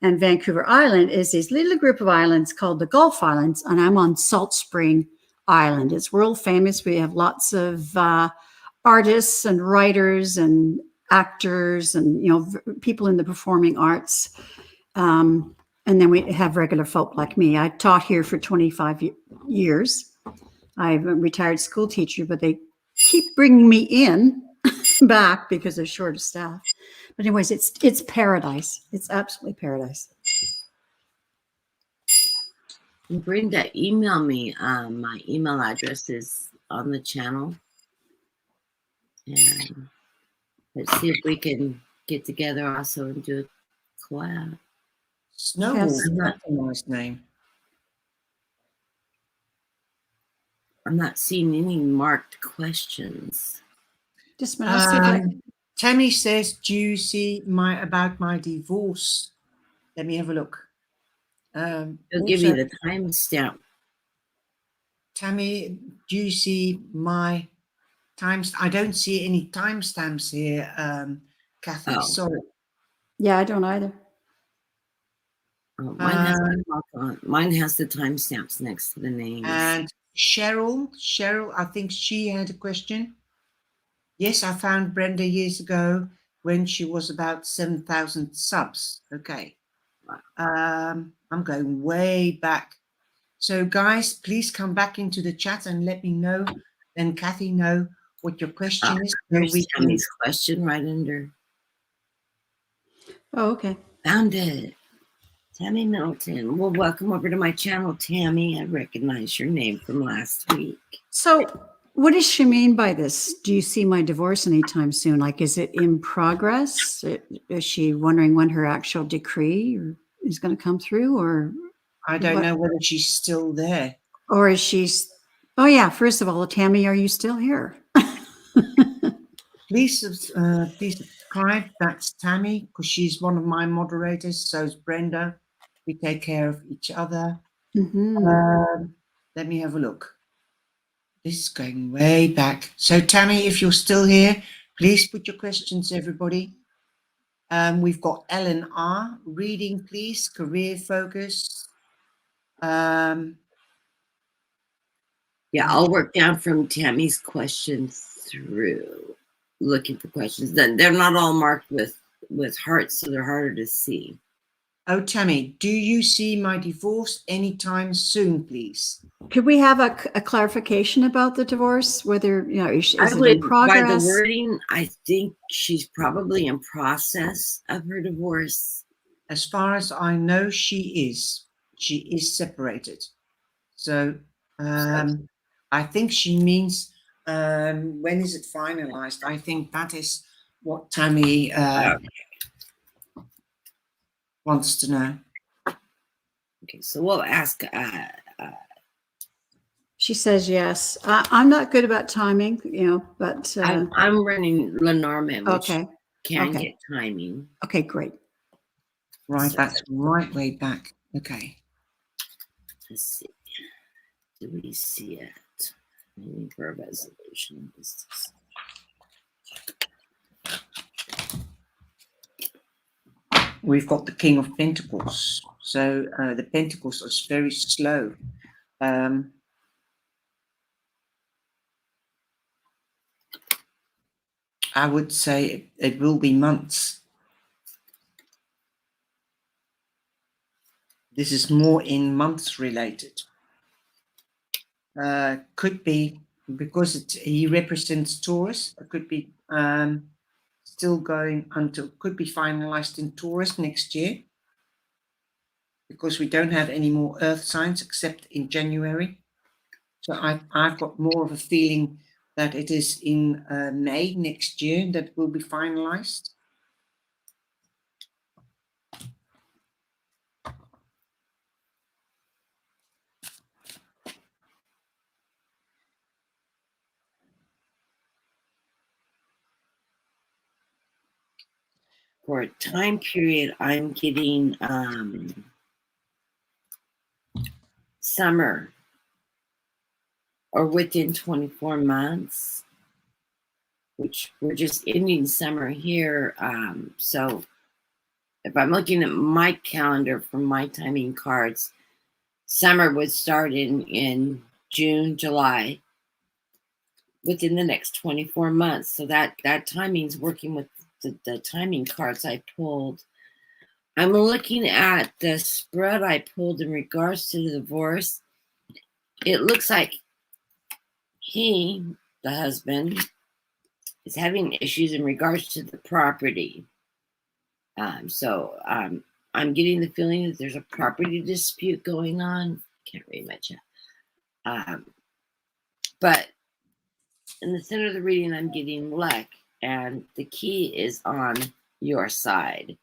and Vancouver Island is this little group of islands called the Gulf Islands. And I'm on Salt Spring Island. It's world famous. We have lots of artists and writers and actors and, people in the performing arts. And then we have regular folk like me. I taught here for 25 years. I'm a retired school teacher, but they keep bringing me in back because they're short of staff. But anyways, it's paradise. It's absolutely paradise. Brenda, email me. My email address is on the channel. And let's see if we can get together also and do a collab. Snowball, Yes. that's a nice name. I'm not seeing any marked questions. Just a minute, I'll see if I Tammy says, do you see about my divorce? Let me have a look. It'll give you the timestamp. Tammy, do you see my times? I don't see any timestamps here, Kathy. Oh. Sorry. Yeah, I don't either. Oh, mine has the timestamps next to the names. And Cheryl, I think she had a question. Yes, I found Brenda years ago when she was about 7,000 subs. Okay. I'm going way back. So guys, please come back into the chat and let me know, and Kathy know what your question is. Here's Tammy's question right under. Oh, okay. Found it. Tammy Middleton. Well, welcome over to my channel, Tammy. I recognize your name from last week. So, what does she mean by this? Do you see my divorce anytime soon? Like, is it in progress? Is she wondering when her actual decree is going to come through, or I don't what? know whether she's still there. Or is she? Oh yeah. First of all, Tammy, are you still here? Please subscribe. That's Tammy, because she's one of my moderators. So is Brenda. We take care of each other. Mm-hmm. Let me have a look. This is going way back. So Tammy, if you're still here, please put your questions, everybody. We've got Ellen R. Reading, please. Career focus. Yeah, I'll work down from Tammy's questions through looking for questions. Then they're not all marked with hearts, so they're harder to see. Oh, Tammy, do you see my divorce anytime soon, please? Could we have a clarification about the divorce? Whether is it in By the progress? wording, I think she's probably in process of her divorce. As far as I know, she is separated. So I think she means when is it finalized? I think that is what Tammy wants to know. Okay, so we'll ask. She says yes. I'm not good about timing, but I'm running Lenormand, which okay. can get timing. Okay, great. Right, So that's right way back. Okay. Let's see. Do we see it? Waiting for a resolution. We've got the King of Pentacles. So the Pentacles is very slow. I would say it will be months. This is more in months related. Could be because he represents Taurus. It could be still going until, could be finalized in Taurus next year, because we don't have any more earth signs except in January. So I've got more of a feeling that it is in May next year that will be finalized. For a time period, I'm getting summer or within 24 months, which we're just ending summer here. So if I'm looking at my calendar from my timing cards, summer would start in June, July, within the next 24 months. So that timing's working with the timing cards I pulled. I'm looking at the spread I pulled in regards to the divorce. It looks like he, the husband, is having issues in regards to the property. So I'm getting the feeling that there's a property dispute going on. Can't read my chat. But in the center of the reading, I'm getting luck, and the key is on your side.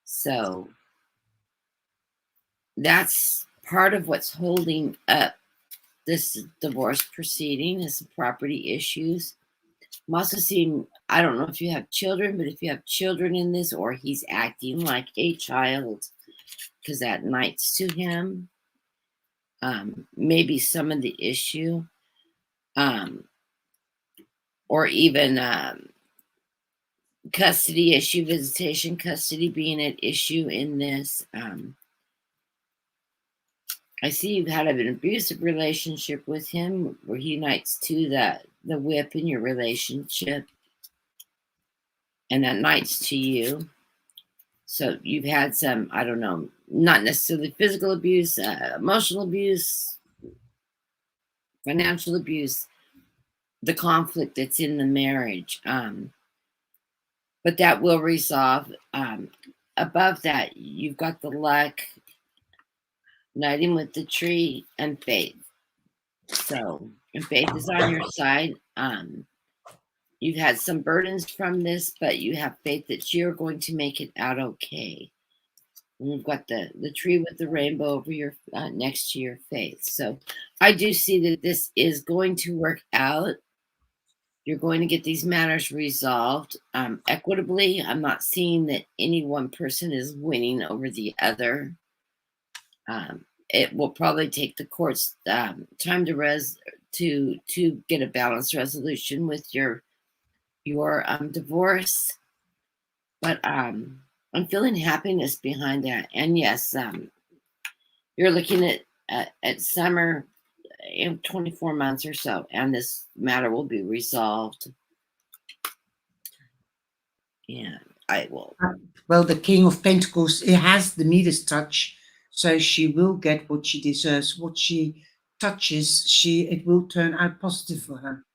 So that's part of what's holding up this divorce proceeding is the property issues. I'm also seeing, I don't know if you have children, but if you have children in this, or he's acting like a child, because that knights to him, maybe some of the issue, or even custody issue, visitation custody being an issue in this. I see you've had an abusive relationship with him, where he knights to the whip in your relationship, and that knights to you. So you've had some, I don't know, not necessarily physical abuse, emotional abuse, financial abuse, the conflict that's in the marriage. But that will resolve. above that, you've got the luck, uniting with the tree, and faith. So, and faith is on your side. You've had some burdens from this, but you have faith that you're going to make it out okay. And you've got the tree with the rainbow over your next to your faith. So I do see that this is going to work out. You're going to get these matters resolved equitably. I'm not seeing that any one person is winning over the other. It will probably take the courts time to get a balanced resolution with your divorce, but I'm feeling happiness behind that. And yes, you're looking at summer in 24 months or so, and this matter will be resolved. And I will. Well, the King of Pentacles, it has the Midas touch, so she will get what she deserves. What she touches, it will turn out positive for her.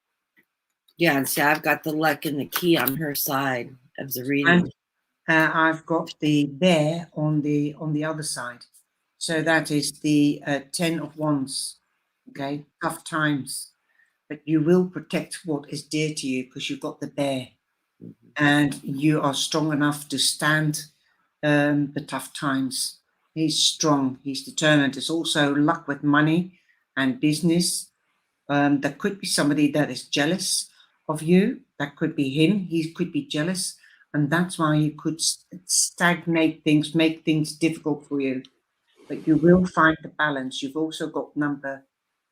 Yeah, and see, I've got the luck and the key on her side of the reading. And I've got the bear on the other side. So that is the 10 of Wands. Okay, tough times. But you will protect what is dear to you because you've got the bear. And you are strong enough to stand the tough times. He's strong. He's determined. There's also luck with money and business. There could be somebody that is jealous of you. That could be him. He could be jealous. And that's why you could stagnate things, make things difficult for you. But you will find the balance. You've also got number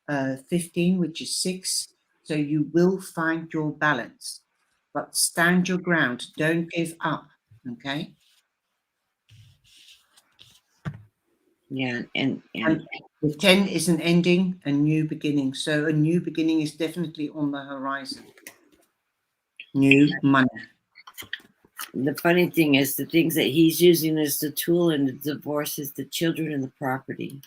15, which is 6. So you will find your balance. But stand your ground. Don't give up. Okay? Yeah, and the 10 is an ending, a new beginning. So a new beginning is definitely on the horizon. New money. the funny thing is, the things that he's using as the tool in the divorce is the children and the property.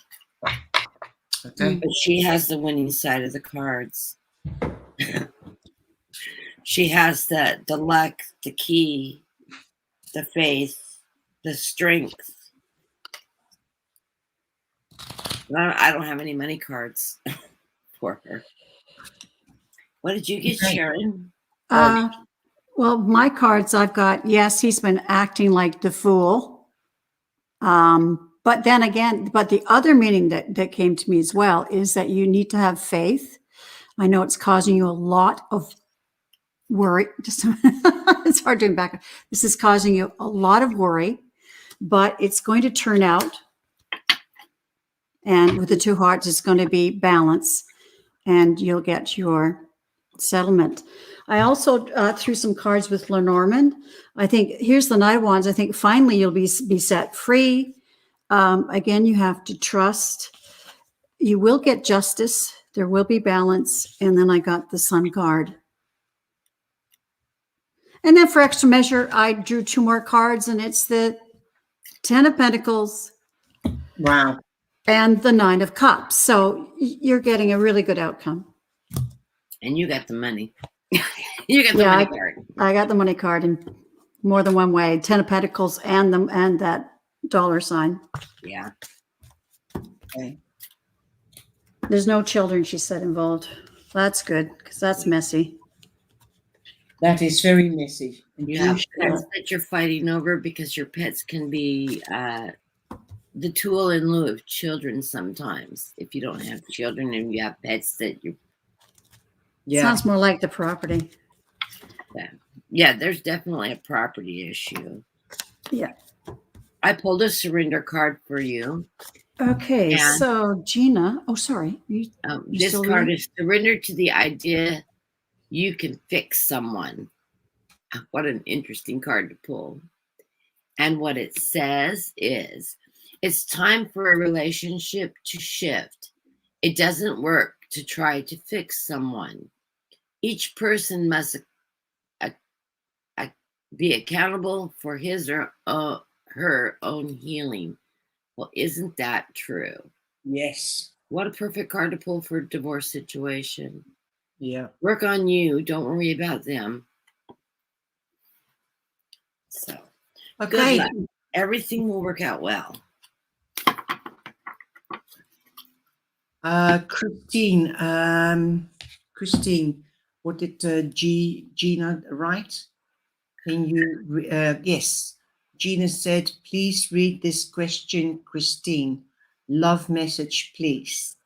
Okay. But she has the winning side of the cards. She has the luck, the key, the faith, the strength. I don't have any money cards for her. What did you get, Sharon? Well, my cards I've got, yes, he's been acting like the fool. But then again, but the other meaning that came to me as well is that you need to have faith. I know it's causing you a lot of worry. Just it's hard doing back. This is causing you a lot of worry, but it's going to turn out. And with the 2 hearts, it's going to be balance, and you'll get your settlement. I also threw some cards with Lenormand. I think here's the Knight of Wands. I think finally you'll be set free. Again, you have to trust. You will get justice. There will be balance. And then I got the Sun card. And then for extra measure, I drew 2 more cards, and it's the 10 of Pentacles. Wow. And the 9 of Cups. So you're getting a really good outcome. And you got the money. You got the money card. I got the money card in more than one way. 10 of Pentacles and that $sign. Yeah. Okay. There's no children, she said, involved. That's good, because that's messy. That is very messy. And You have pets that you're fighting over because your pets can be the tool in lieu of children sometimes. If you don't have children and you have pets that you... Yeah. Sounds more like the property. Yeah, there's definitely a property issue. Yeah. I pulled a surrender card for you. Okay, And, so Gina, oh, sorry. This card is surrender to the idea you can fix someone. What an interesting card to pull. And what it says is, it's time for a relationship to shift. It doesn't work to try to fix someone. Each person must be accountable for his or her own healing. Well, isn't that true? Yes. What a perfect card to pull for a divorce situation. Yeah. Work on you. Don't worry about them. So, Okay. everything will work out well. Christine, what did Gina write? Can you, yes, Gina said, please read this question, Christine. Love message, please.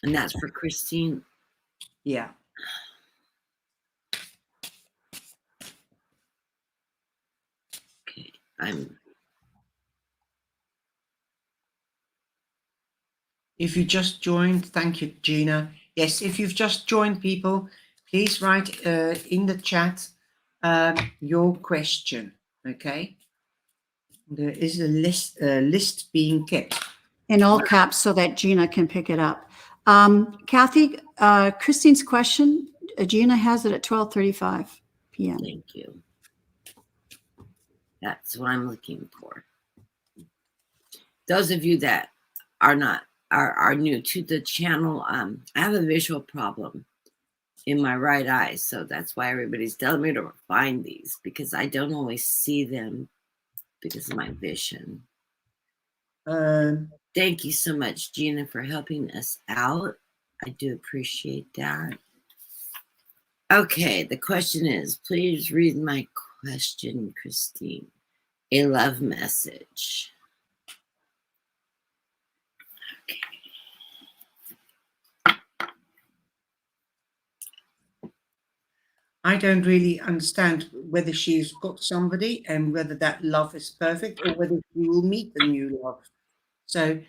And that's for Christine. Yeah. Okay, If you just joined, thank you, Gina. Yes, if you've just joined, people, please write in the chat your question, okay? There is a list being kept. In all caps so that Gina can pick it up. Kathy, Christine's question, Gina has it at 12:35 p.m. Thank you. That's what I'm looking for. Those of you that are new to the channel, I have a visual problem in my right eye, so that's why everybody's telling me to find these, because I don't always see them because of my vision. Thank you so much, Gina, for helping us out. I do appreciate that. Okay, the question is, please read my question, Christine. A love message. Okay. I don't really understand whether she's got somebody and whether that love is perfect or whether you will meet a new love. So,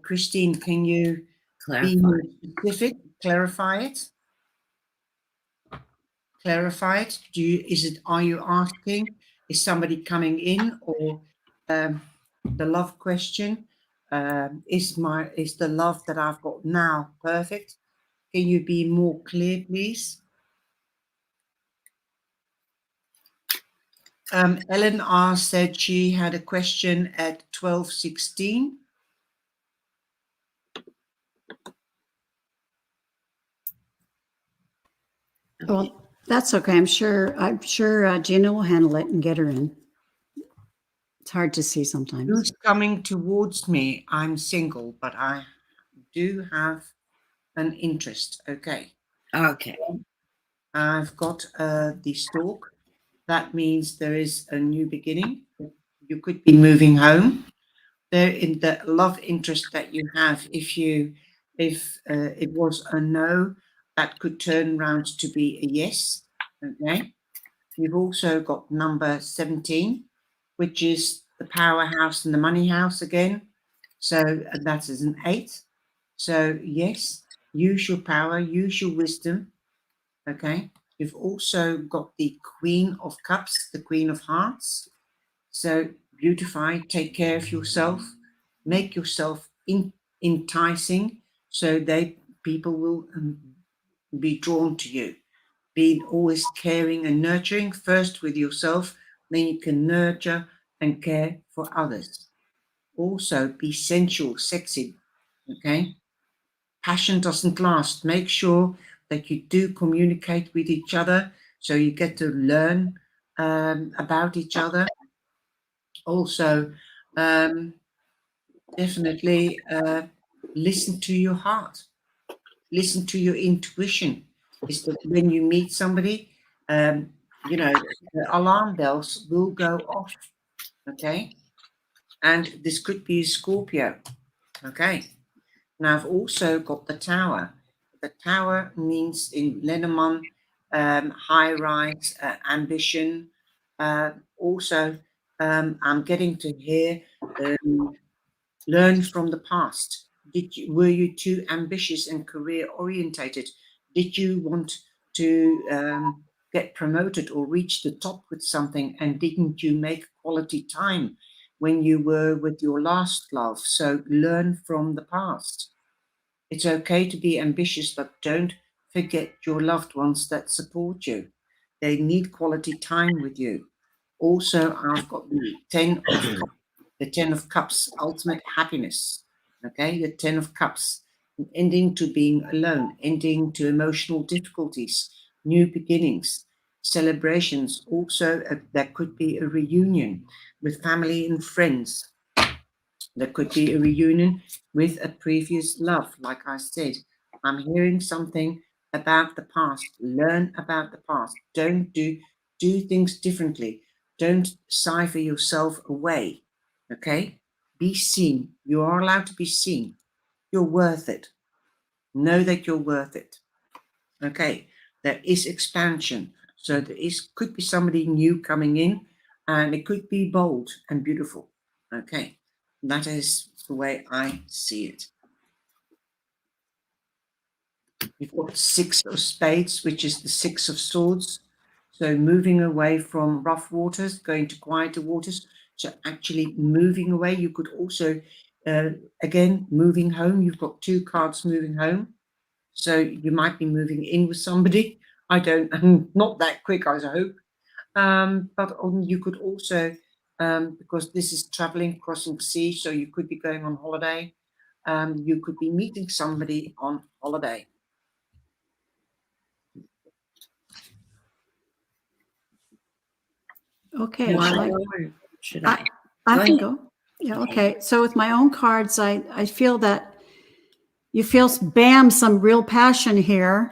Christine, can you be more specific, clarify it? Clarify it. Are you asking, is somebody coming in, or the love question, is the love that I've got now perfect? Can you be more clear, please? Ellen R said she had a question at 12:16. Well, that's okay. I'm sure Gina will handle it and get her in. It's hard to see sometimes. Who's coming towards me? I'm single, but I do have an interest. Okay. Okay. I've got the stork. That means there is a new beginning. You could be moving home. There in the love interest that you have, if it was a no, that could turn around to be a yes. Okay. You've also got number 17, which is the powerhouse and the money house again. So that is an 8. So yes, use your power, use your wisdom. Okay. You've also got the Queen of Cups, the Queen of Hearts. So beautify, take care of yourself, make yourself enticing, so people will be drawn to you. Be always caring and nurturing, first with yourself, then you can nurture and care for others. Also, be sensual, sexy, okay? Passion doesn't last. Make sure that you do communicate with each other so you get to learn about each other. Also, definitely listen to your heart, listen to your intuition. Is that when you meet somebody, the alarm bells will go off, okay? And this could be Scorpio, okay? Now I've also got the Tower. The Tower means in Lenormand, high rise, ambition. Also, I'm getting to hear learn from the past. Were you too ambitious and career orientated? Did you want to get promoted or reach the top with something, and didn't you make quality time when you were with your last love? So learn from the past. It's okay to be ambitious, but don't forget your loved ones that support you. They need quality time with you. Also, I've got the 10 of Cups, the 10 of Cups, ultimate happiness. Okay, the 10 of Cups, ending to being alone, ending to emotional difficulties, new beginnings. celebrations. Also, there could be a reunion with family and friends. There could be a reunion with a previous love. Like I said, I'm hearing something about the past. Learn about the past. Don't do things differently. Don't cipher yourself away. Okay? Be seen. You are allowed to be seen. You're worth it. Know that you're worth it. Okay? There is expansion. So could be somebody new coming in, and it could be bold and beautiful. Okay? That is the way I see it. You've got 6 of spades, which is the 6 of swords. So moving away from rough waters, going to quieter waters. So actually moving away. You could also, again, moving home. You've got 2 cards moving home. So you might be moving in with somebody. I'm not that quick, I hope. But you could also, because this is traveling, crossing sea, so you could be going on holiday. You could be meeting somebody on holiday. Okay. You wanna shall I- go or should I? I Go can ahead. go. Yeah. Okay. So with my own cards, I feel that you feel, bam, some real passion here.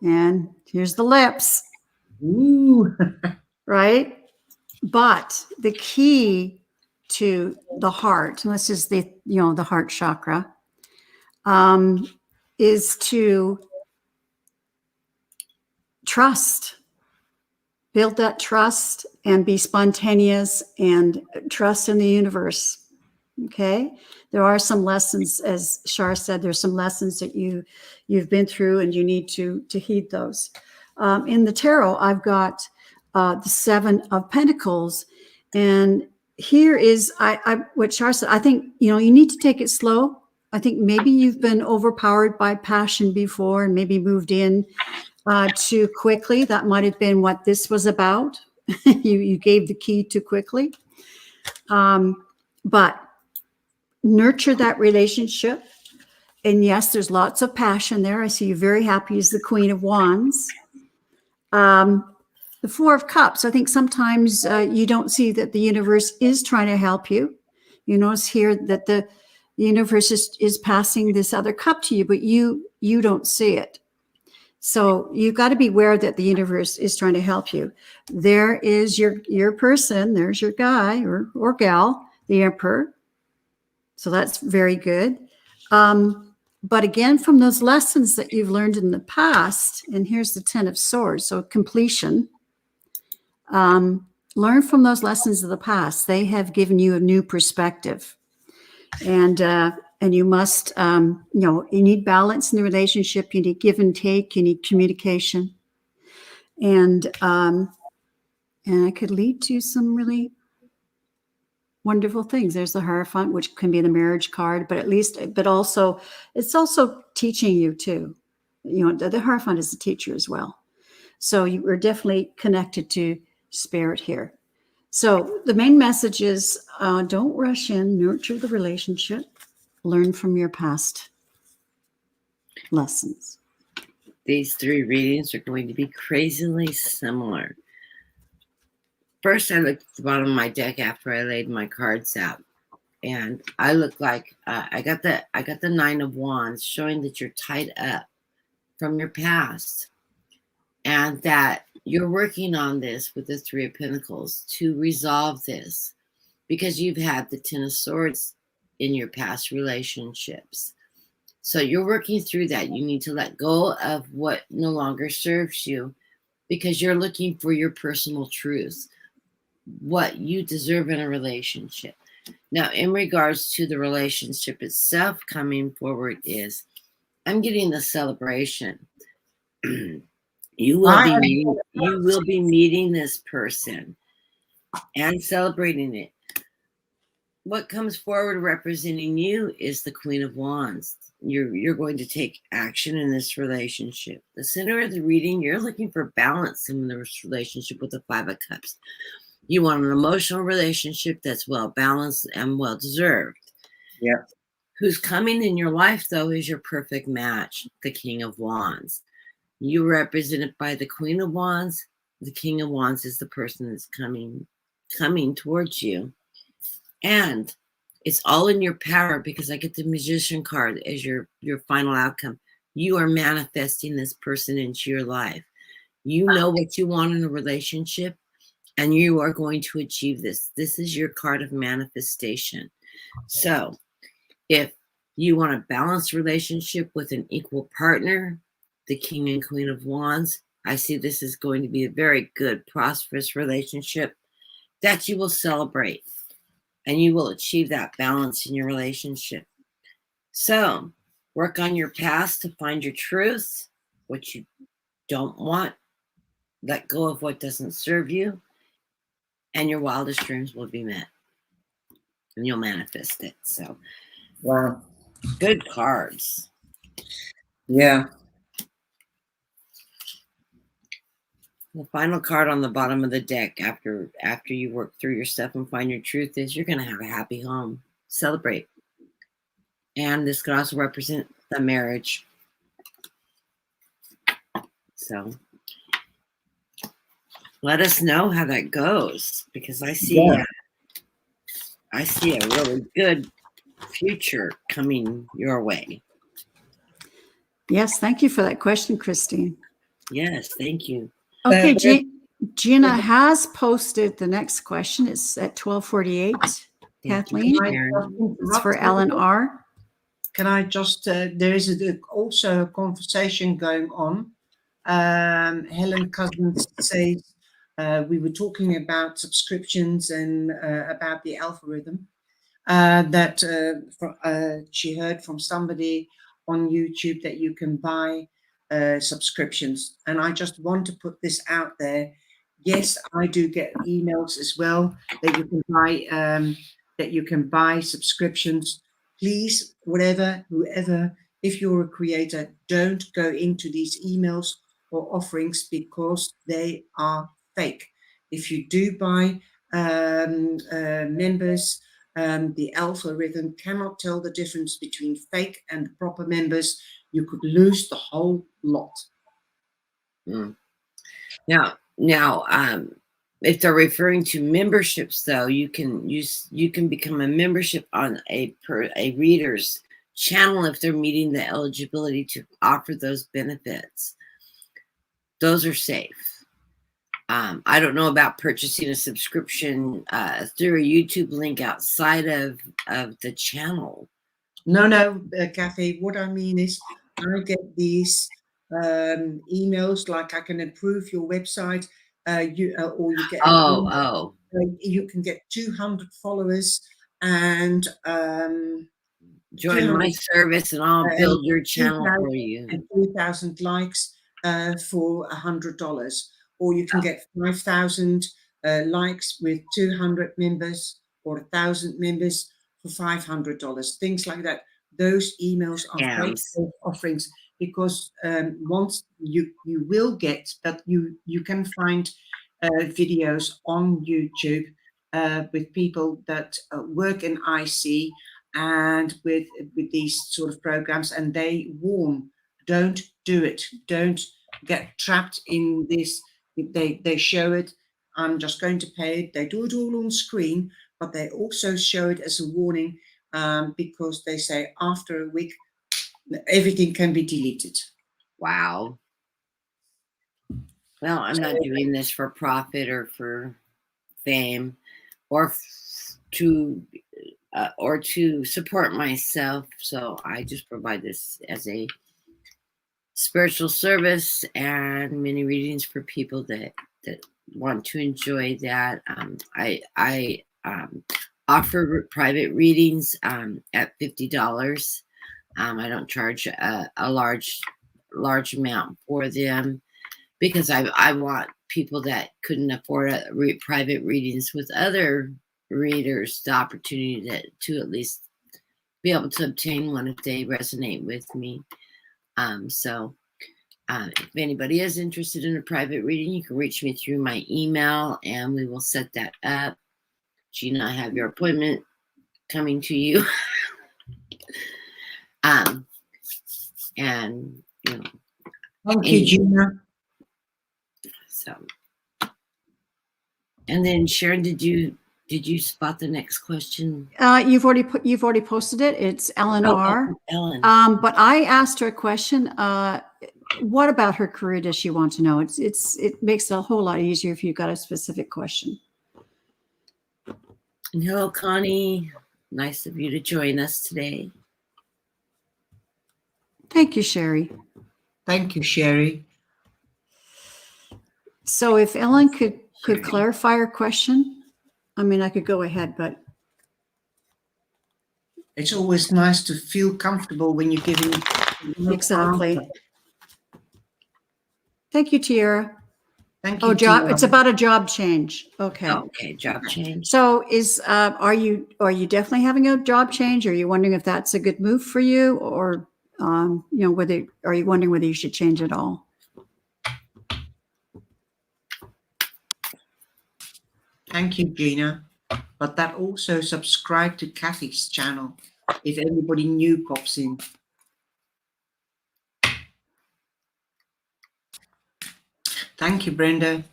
And here's the lips, Ooh. right? But the key to the heart, and this is the heart chakra, is to trust. Build that trust and be spontaneous and trust in the universe. Okay. There are some lessons, as Charle said, there's some lessons that you've been through and you need to heed those. In the tarot, I've got the 7 of Pentacles. And here is what Charle said. I think, you need to take it slow. I think maybe you've been overpowered by passion before and maybe moved in too quickly. That might have been what this was about. you gave the key too quickly. But nurture that relationship. And yes, there's lots of passion there. I see you very happy as the Queen of Wands. The 4 of Cups. I think sometimes you don't see that the universe is trying to help you. You notice here that the universe is passing this other cup to you, but you don't see it. So you've got to be aware that the universe is trying to help you. There is your person. There's your guy or gal, the Emperor. So that's very good. But again, from those lessons that you've learned in the past, and here's the 10 of Swords, so completion. Learn from those lessons of the past. They have given you a new perspective. And you must, you need balance in the relationship. You need give and take. You need communication. And it could lead to some really wonderful things. There's the Hierophant, which can be the marriage card, but it's also teaching you too. The Hierophant is a teacher as well. So you are definitely connected to spirit here. So the main message is don't rush in, nurture the relationship, learn from your past lessons. These 3 readings are going to be crazily similar. First, I looked at the bottom of my deck after I laid my cards out, and I look like I got the 9 of Wands, showing that you're tied up from your past, and that you're working on this with the 3 of Pentacles to resolve this, because you've had the 10 of Swords in your past relationships. So you're working through that. You need to let go of what no longer serves you, because you're looking for your personal truth, what you deserve in a relationship. Now, in regards to the relationship itself coming forward, I'm getting the celebration. You will be meeting this person and celebrating it. What comes forward representing you is the Queen of Wands. You're going to take action in this relationship. The center of the reading, you're looking for balance in this relationship with the 5 of Cups. You want an emotional relationship that's well balanced and well deserved. Yeah. Who's coming in your life, though, is your perfect match, the King of Wands. You represented by the Queen of Wands the King of Wands is the person that's coming towards you. And it's all in your power, because I get the Magician card as your final outcome. You are manifesting this person into your life. You know what you want in a relationship, and you are going to achieve this. This is your card of manifestation. So if you want a balanced relationship with an equal partner, the King and Queen of Wands, I see this is going to be a very good, prosperous relationship that you will celebrate, and you will achieve that balance in your relationship. So work on your past to find your truth, what you don't want. Let go of what doesn't serve you, and your wildest dreams will be met, and you'll manifest it. So, Wow. good cards. Yeah. The final card on the bottom of the deck, after you work through your stuff and find your truth, is you're going to have a happy home. Celebrate. And this could also represent the marriage. So let us know how that goes, because I see a really good future coming your way. Yes, thank you for that question, Christine. Yes, thank you. Okay, Gina has posted the next question. It's at 12:48. Kathleen, it's for Ellen R. Can I just, there is also a conversation going on. Helen Cousins says, we were talking about subscriptions and about the algorithm that she heard from somebody on YouTube that you can buy subscriptions. And I just want to put this out there. Yes, I do get emails as well that you can buy subscriptions. Please, whoever, if you're a creator, don't go into these emails or offerings, because they are fake. If you do buy members, the algorithm cannot tell the difference between fake and proper members. You could lose the whole lot. Now, if they're referring to memberships, though, you can become a membership on a reader's channel if they're meeting the eligibility to offer those benefits. Those are safe. I don't know about purchasing a subscription through a YouTube link outside of the channel. No, Kathy, what I mean is I get these emails like, I can improve your website, or you get you can get 200 followers and join my service, and I'll build your channel for you. And 2,000 likes for $100, or you can get 5,000 likes with 200 members, or 1,000 members for $500. Things like that. Those emails are great offerings, because once you will get, but you can find videos on YouTube with people that work in IC and with these sort of programs, and they warn, don't do it. Don't get trapped in this. They show it, I'm just going to pay it. They do it all on screen, but they also show it as a warning, because they say after a week, everything can be deleted. Wow. Well, I'm not doing this for profit or for fame, or to support myself. So I just provide this as a spiritual service and many readings for people that want to enjoy that. I offer private readings at $50. I don't charge a large amount for them, because I want people that couldn't afford private readings with other readers the opportunity to at least be able to obtain one if they resonate with me. So if anybody is interested in a private reading, you can reach me through my email, and we will set that up. Gina, I have your appointment coming to you. And thank you, Gina. So And then Sharon, did you spot the next question? You've already posted it. It's Ellen R. Ellen. But I asked her a question. What about her career does she want to know? It makes it a whole lot easier if you've got a specific question. Hello, Connie. Nice of you to join us today. Thank you, Sherry. Thank you, Sherry. So if Ellen could clarify her question, I mean, I could go ahead, but It's always nice to feel comfortable when you're giving. exactly. Thank you, Tiara. Thank you. Oh, job. Tiara. It's about a job change. Okay. Okay, job change. So are you definitely having a job change? Are you wondering if that's a good move for you, or are you wondering whether you should change at all? Thank you, Gina. But that also subscribe to Kathy's channel if anybody new pops in. Thank you, Brenda.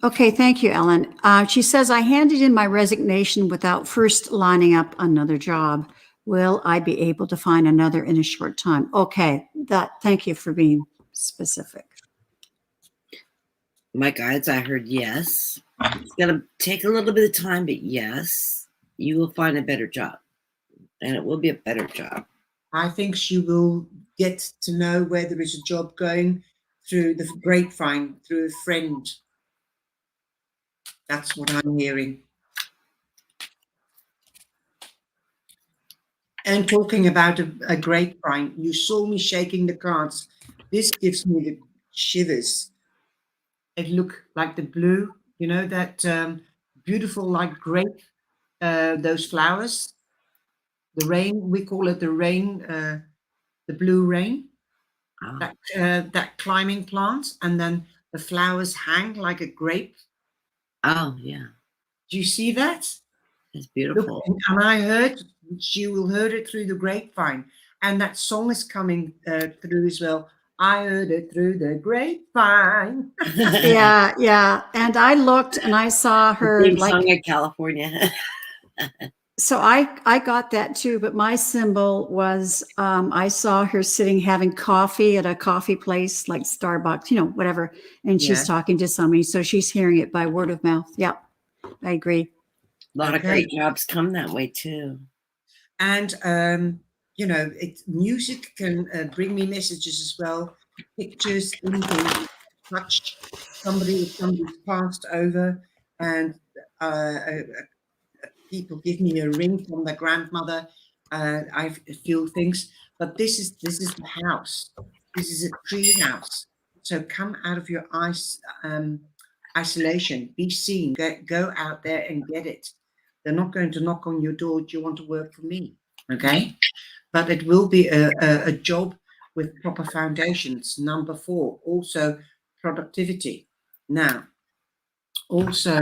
Okay, thank you, Ellen. She says, I handed in my resignation without first lining up another job. Will I be able to find another in a short time? Okay, thank you for being specific. My guides, I heard yes. It's going to take a little bit of time, but yes, you will find a better job. And it will be a better job. I think she will get to know where there is a job going through the grapevine, through a friend. That's what I'm hearing. And talking about a grapevine, you saw me shaking the cards. This gives me the shivers. It look like the blue, you know, that beautiful like grape, those flowers. The rain, we call it the rain, the blue rain. Oh. That climbing plant, and then the flowers hang like a grape. Oh, yeah. Do you see that? It's beautiful. Look, and I heard, you will heard it through the grapevine, and that song is coming through as well. I heard it through the grapevine. Yeah. And I looked and I saw her Same song in California. So I got that too, but my symbol was I saw her sitting having coffee at a coffee place like Starbucks, whatever, and she's talking to somebody, so she's hearing it by word of mouth. Yeah, I agree. A lot of great jobs come that way too. And music can bring me messages as well, pictures, anything, touch somebody's passed over, and people give me a ring from their grandmother. I feel things, but this is the house. This is a tree house. So come out of your isolation. Be seen. Go out there and get it. They're not going to knock on your door. Do you want to work for me? Okay, but it will be a job with proper foundations. Number 4, also productivity. Now. Also,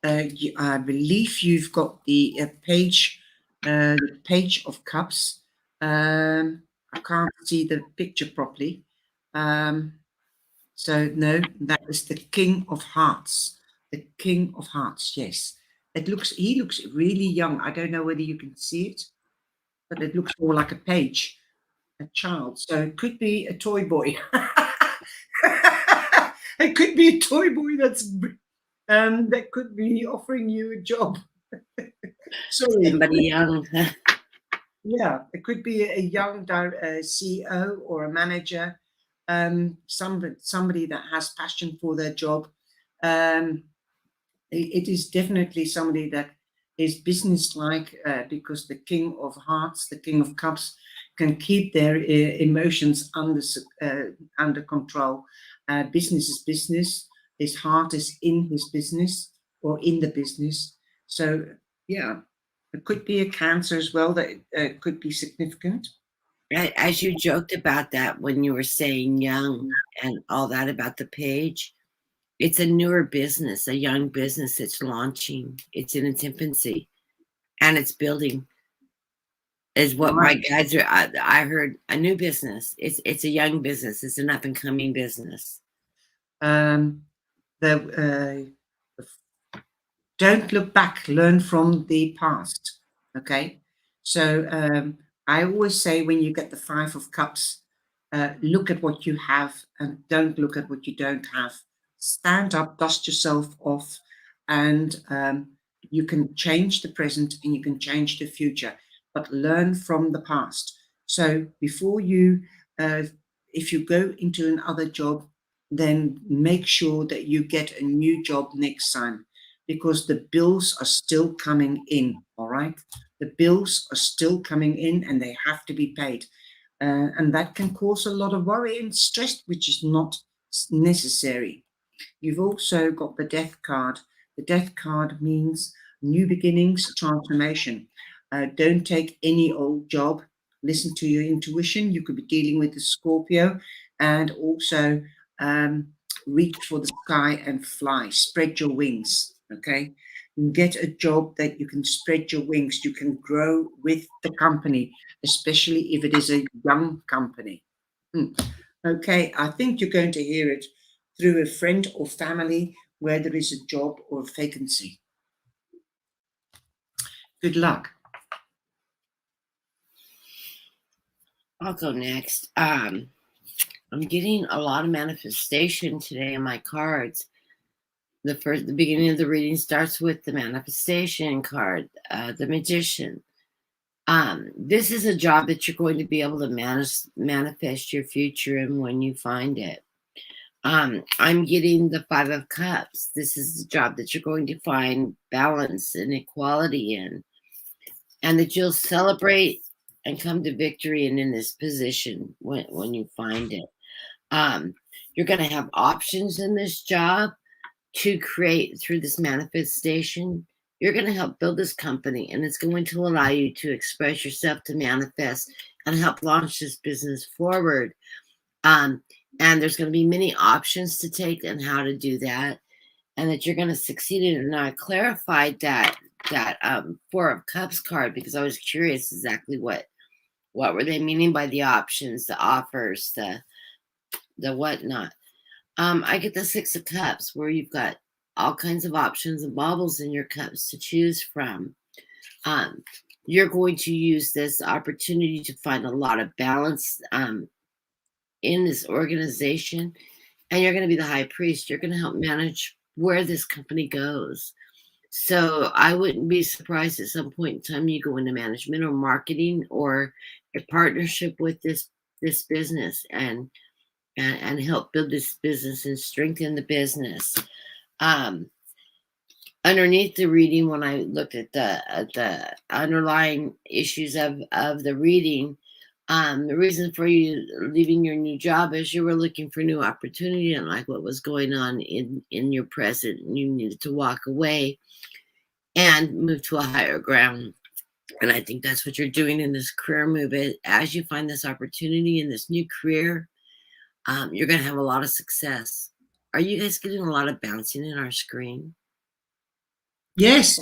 I believe you've got the page of cups. I can't see the picture properly. So no, that is the King of Hearts. The King of Hearts, yes. He looks really young. I don't know whether you can see it, but it looks more like a page, a child. So it could be a toy boy. It could be a toy boy that could be offering you a job. Sorry. Somebody young. Yeah, it could be a young CEO or a manager, somebody that has passion for their job. It is definitely somebody that is business-like because the King of Hearts, the King of Cups, can keep their emotions under control. Business is business. His heart is in his business or in the business. So, yeah, it could be a Cancer as well that could be significant. As you joked about that when you were saying young and all that about the page, it's a newer business, a young business that's launching. It's in its infancy and it's building. Is what my guides are. I heard a new business. It's a young business. It's an up and coming business. the don't look back, learn from the past. Okay. So I always say when you get the 5 of Cups, look at what you have and don't look at what you don't have. Stand up, dust yourself off, and you can change the present and you can change the future, but learn from the past. So before you, if you go into another job, then make sure that you get a new job next time, because the bills are still coming in. All right. The bills are still coming in and they have to be paid. And that can cause a lot of worry and stress, which is not necessary. You've also got the Death card. The Death card means new beginnings, transformation. Don't take any old job. Listen to your intuition. You could be dealing with the Scorpio, and also reach for the sky and fly. Spread your wings. Okay. Get a job that you can spread your wings. You can grow with the company, especially if it is a young company. Okay, I think you're going to hear it through a friend or family where there is a job or a vacancy. Good luck. I'll go next. I'm getting a lot of manifestation today in my cards. The beginning of the reading starts with the manifestation card, the Magician. This is a job that you're going to be able to manifest your future in when you find it. I'm getting the 5 of Cups. This is a job that you're going to find balance and equality in, and that you'll celebrate and come to victory and in this position when you find it. You're going to have options in this job to create through this manifestation. You're going to help build this company, and it's going to allow you to express yourself, to manifest, and help launch this business forward. And there's going to be many options to take and how to do that, and that you're going to succeed in it. And I clarified that 4 of Cups card because I was curious exactly what were they meaning by the options, the offers, the whatnot. I get the 6 of Cups, where you've got all kinds of options and baubles in your cups to choose from. You're going to use this opportunity to find a lot of balance in this organization, and you're going to be the high priest. You're going to help manage where this company goes. So I wouldn't be surprised at some point in time you go into management or marketing or a partnership with this business and help build this business and strengthen the business. Underneath the reading, when I looked at the underlying issues of the reading, the reason for you leaving your new job is you were looking for new opportunity and like what was going on in your present, and you needed to walk away and move to a higher ground. And I think that's what you're doing in this career move. As you find this opportunity in this new career, you're going to have a lot of success. Are you guys getting a lot of bouncing in our screen? Yes,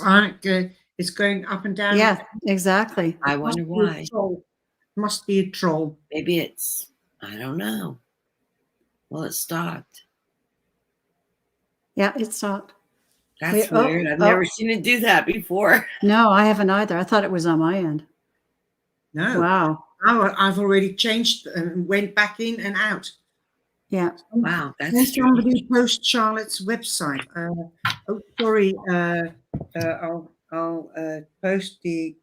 it's going up and down. Yeah, exactly. I wonder why. Must be a troll. Maybe it's, I don't know. Well, it stopped. Yeah, it stopped. That's weird. I've never seen it do that before. No, I haven't either. I thought it was on my end. No. Wow. I've already changed and went back in and out. Yeah. Wow. Can somebody post Charlotte's website? Oh, sorry. I'll post the.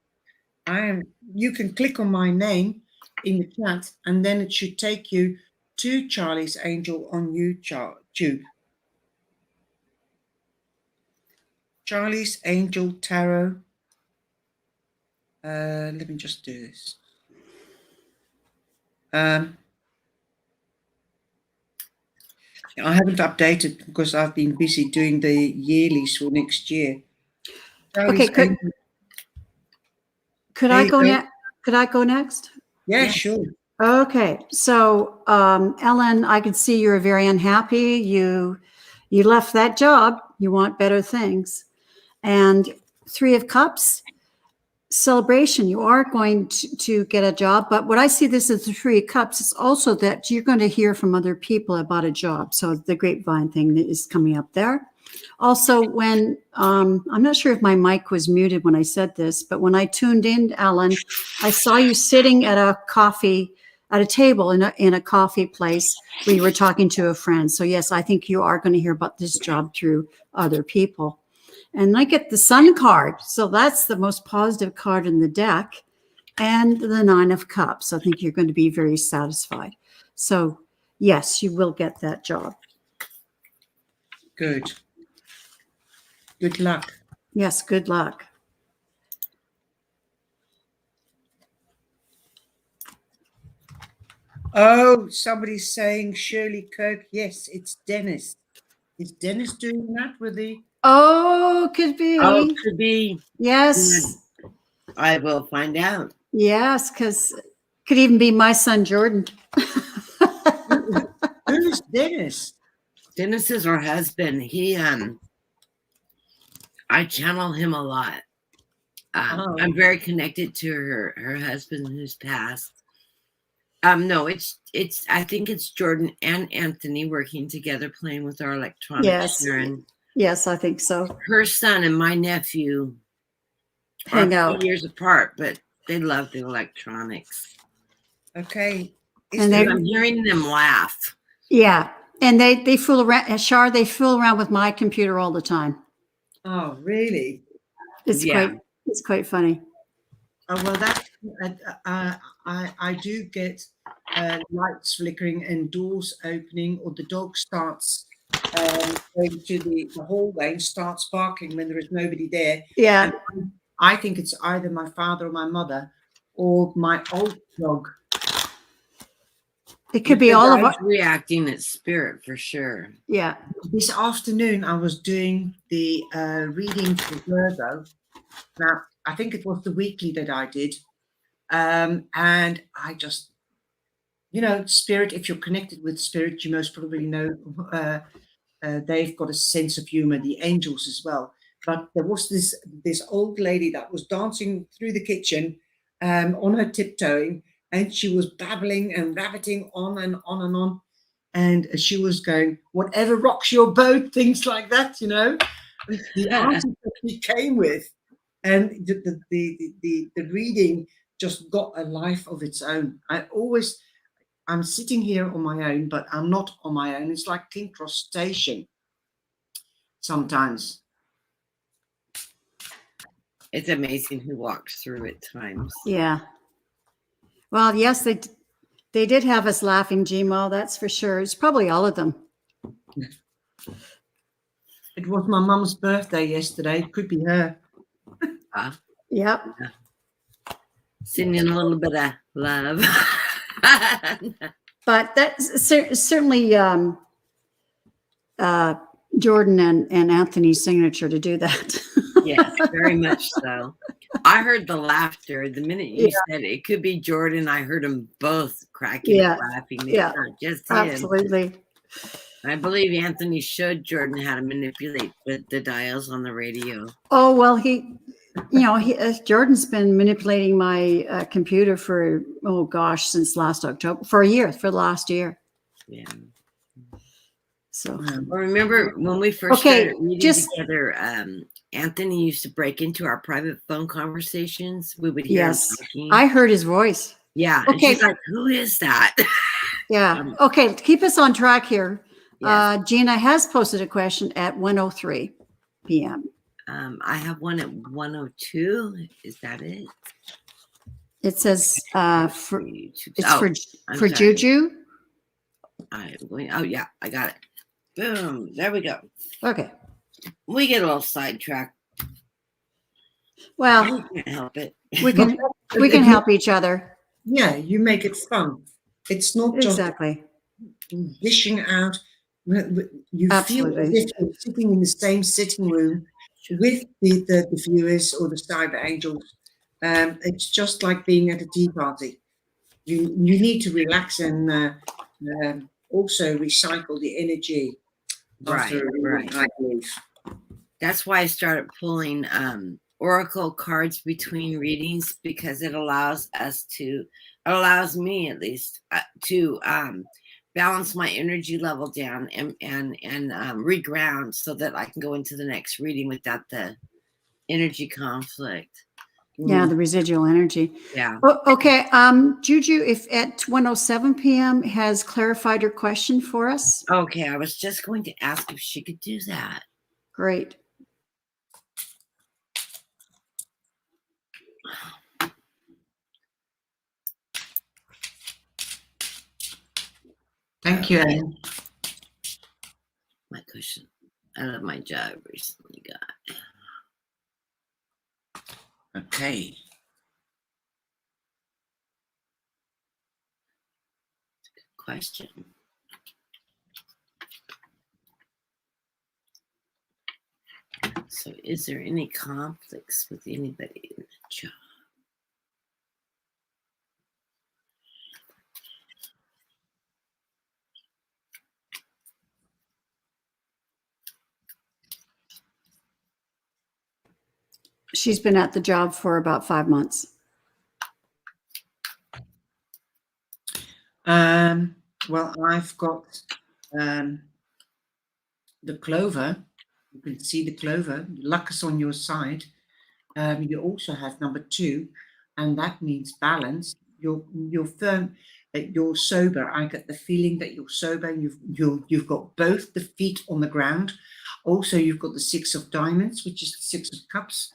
You can click on my name in the chat, and then it should take you to Charlie's Angel on YouTube. Charlie's Angel Tarot. Let me just do this. I haven't updated because I've been busy doing the yearlies for next year. Okay, could I go next? Could I go next? Yeah, sure. Okay, so Ellen, I can see you're very unhappy. You left that job. You want better things. And 3 of Cups, celebration. You are going to get a job, but what I see this as the Three of Cups, it's also that you're going to hear from other people about a job. So the grapevine thing that is coming up there. Also, when I'm not sure if my mic was muted when I said this, but when I tuned in, Alan, I saw you sitting at a table in a coffee place where you were talking to a friend. So yes, I think you are going to hear about this job through other people. And I get the Sun card. So that's the most positive card in the deck, and the Nine of Cups. I think you're going to be very satisfied. So yes, you will get that job. Good. Good luck. Yes, good luck. Oh, somebody's saying Shirley Kirk. Yes, it's Dennis. Is Dennis doing that with the? Oh, could be. Oh, could be. Yes. I will find out. Yes, because could even be my son Jordan. Who's Dennis? Dennis is her husband. He I channel him a lot. Oh. I'm very connected to her husband who's passed. No, it's I think it's Jordan and Anthony working together playing with our electronics. Yes. And Yes, I think so. her son and my nephew Hang are a out. few years apart, but they love the electronics. Okay. And I'm hearing them laugh. Yeah. And they fool around, Char, they fool around with my computer all the time. Oh, really? It's quite funny. Oh, well, that I do get lights flickering and doors opening, or the dog starts going to the hallway and starts barking when there is nobody there. Yeah. And I think it's either my father or my mother or my old dog. It could be all of us. Reacting at spirit for sure. Yeah. This afternoon, I was doing the reading for Virgo. Now, I think it was the weekly that I did. And I just, spirit, if you're connected with spirit, you most probably know they've got a sense of humor, the angels as well. But there was this old lady that was dancing through the kitchen on her tiptoeing, and she was babbling and rabbiting on and on and on. And she was going, whatever rocks your boat, things like that, The answer that she came with, and the reading just got a life of its own. I'm sitting here on my own, but I'm not on my own. It's like King Cross Station sometimes. It's amazing who walks through at times. Yeah. Well, yes, they did have us laughing, Gmo, that's for sure. It's probably all of them. It was my mum's birthday yesterday. It could be her. Yep. Sending a little bit of love. But that's certainly Jordan and Anthony's signature to do that. Yes, very much so. I heard the laughter the minute you said it could be Jordan. I heard them both cracking and laughing. It's not just him. Absolutely. I believe Anthony showed Jordan how to manipulate the dials on the radio. Oh, well, Jordan's been manipulating my computer for, since last October, for the last year. Yeah. So well, remember when we first started reading together, Anthony used to break into our private phone conversations. We would hear him talking. I heard his voice. Yeah. Okay. And she's like, who is that? Yeah. Okay. Keep us on track here. Yes. Gina has posted a question at 1:03 p.m. I have one at 1:02. Is that it? It says for sorry. Juju. Oh yeah, I got it. Boom. There we go. Okay. We get a little sidetracked. Well, we can't help it. We can help each other. Yeah, you make it fun. It's not just dishing out. You feel as if you're sitting in the same sitting room with the viewers or the cyber angels. It's just like being at a tea party. You need to relax and also recycle the energy. Right. That's why I started pulling oracle cards between readings because it allows me at least to balance my energy level down and reground so that I can go into the next reading without the energy conflict. Yeah, the residual energy. Yeah. Okay. Juju, if at 1:07 p.m. has clarified her question for us. Okay, I was just going to ask if she could do that. Great. Thank you, Ellen. My question. I love my job recently got. Okay. Question. So is there any conflicts with anybody in the job? She's been at the job for about 5 months. Well, I've got the clover. You can see the clover. Luck is on your side. You also have number 2, and that means balance. You're firm, you're sober. I get the feeling that you're sober. You've got both the feet on the ground. Also, you've got the 6 of diamonds, which is the 6 of cups.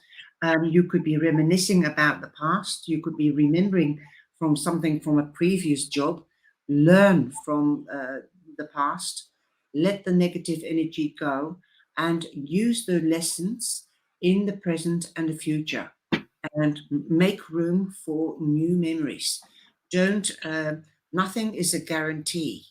You could be reminiscing about the past. You could be remembering from something from a previous job. Learn from the past. Let the negative energy go and use the lessons in the present and the future, and make room for new memories. Don't, nothing is a guarantee.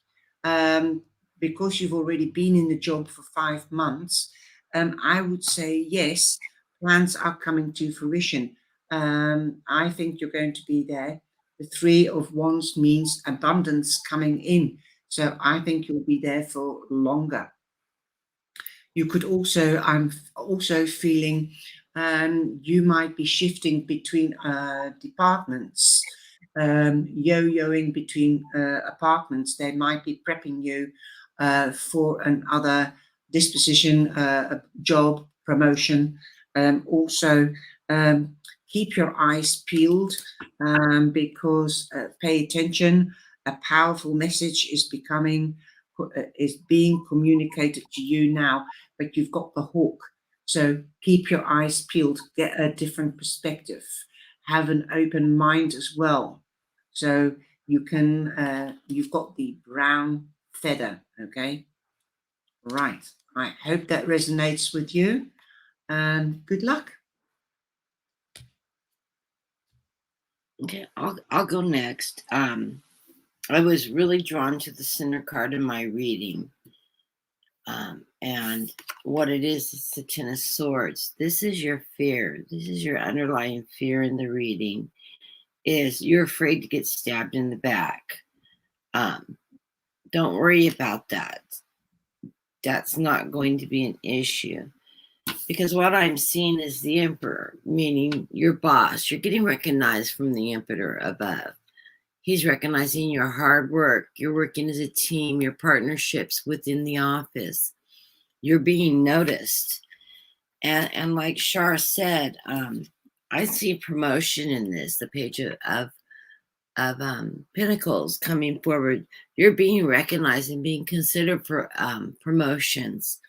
Because you've already been in the job for 5 months, I would say yes, plans are coming to fruition. I think you're going to be there. The 3 of Wands means abundance coming in. So I think you'll be there for longer. You could also, I'm also feeling you might be shifting between departments, yo-yoing between apartments. They might be prepping you for another disposition, a job, promotion. Also, keep your eyes peeled because pay attention. A powerful message is being communicated to you now, but you've got the hook. So keep your eyes peeled, get a different perspective, have an open mind as well. So you can, you've got the brown feather, okay? Right, I hope that resonates with you, and good luck. Okay, I'll go next. I was really drawn to the center card in my reading. And what it is the 10 of Swords. This is your fear. This is your underlying fear in the reading, is you're afraid to get stabbed in the back. Don't worry about that. That's not going to be an issue. Because what I'm seeing is the Emperor, meaning your boss. You're getting recognized from the Emperor above. He's recognizing your hard work. You're working as a team, your partnerships within the office. You're being noticed. And like Charle said, I see promotion in this, the Page of Pentacles coming forward. You're being recognized and being considered for promotions.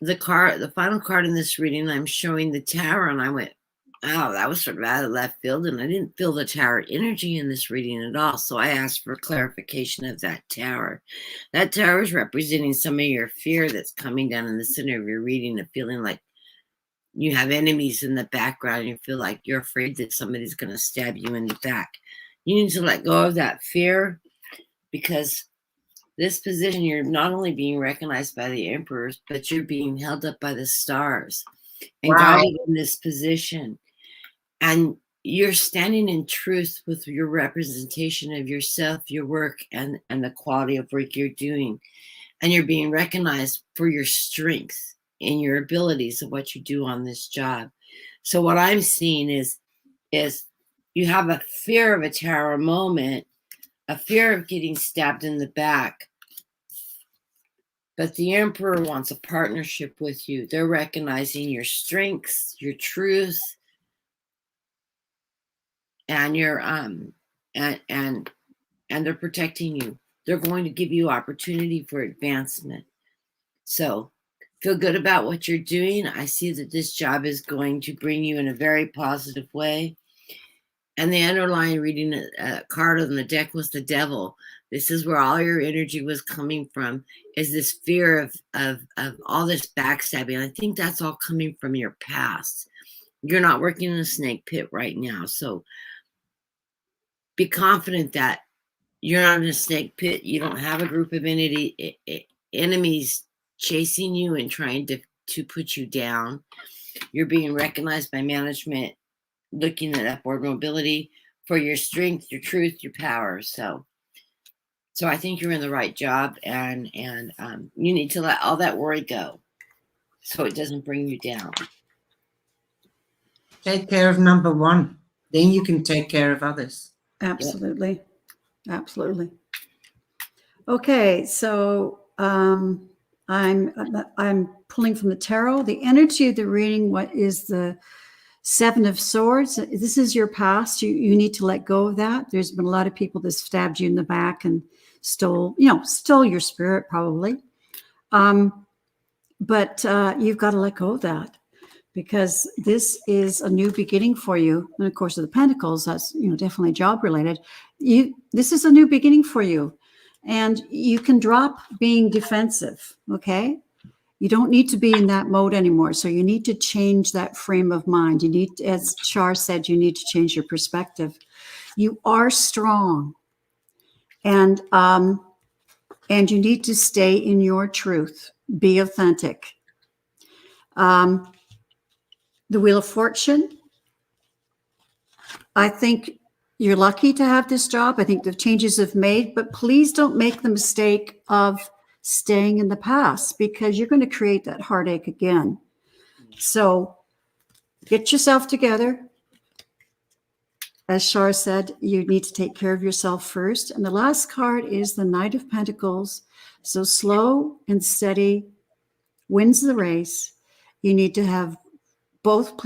The final card in this reading, I'm showing the Tower, and I went, wow, that was sort of out of left field, and I didn't feel the Tower energy in this reading at all. So I asked for clarification of that Tower. That Tower is representing some of your fear that's coming down in the center of your reading, of feeling like you have enemies in the background, and you feel like you're afraid that somebody's going to stab you in the back. You need to let go of that fear, because this position, you're not only being recognized by the emperors, but you're being held up by the stars and guided in this position. And you're standing in truth with your representation of yourself, your work, and the quality of work you're doing. And you're being recognized for your strength in your abilities of what you do on this job. So what I'm seeing is you have a fear of a tower moment, a fear of getting stabbed in the back. But the Emperor wants a partnership with you. They're recognizing your strengths, your truth, and your and they're protecting you. They're going to give you opportunity for advancement. So feel good about what you're doing. I see that this job is going to bring you in a very positive way. And the underlying reading card on the deck was the Devil. This is where all your energy was coming from, is this fear of all this backstabbing. I think that's all coming from your past. You're not working in a snake pit right now. So be confident that you're not in a snake pit. You don't have a group of enemies chasing you and trying to put you down. You're being recognized by management, looking at upward mobility for your strength, your truth, your power. So I think you're in the right job, and you need to let all that worry go so it doesn't bring you down. Take care of number one, then you can take care of others. Absolutely. Yep. Absolutely. Okay, so I'm pulling from the tarot. The energy of the reading, what is the Seven of Swords? This is your past. You need to let go of that. There's been a lot of people that stabbed you in the back and stole your spirit probably. But you've got to let go of that, because this is a new beginning for you. And of course, the Pentacles, that's definitely job related. This is a new beginning for you, and you can drop being defensive. Okay, you don't need to be in that mode anymore. So you need to change that frame of mind. You need, as Charle said, you need to change your perspective. You are strong, and you need to stay in your truth. Be authentic. The Wheel of Fortune. I think you're lucky to have this job. I think the changes have made, but please don't make the mistake of staying in the past, because you're going to create that heartache again. So get yourself together. As Charle said, you need to take care of yourself first. And the last card is the Knight of Pentacles. So slow and steady wins the race. You need to have both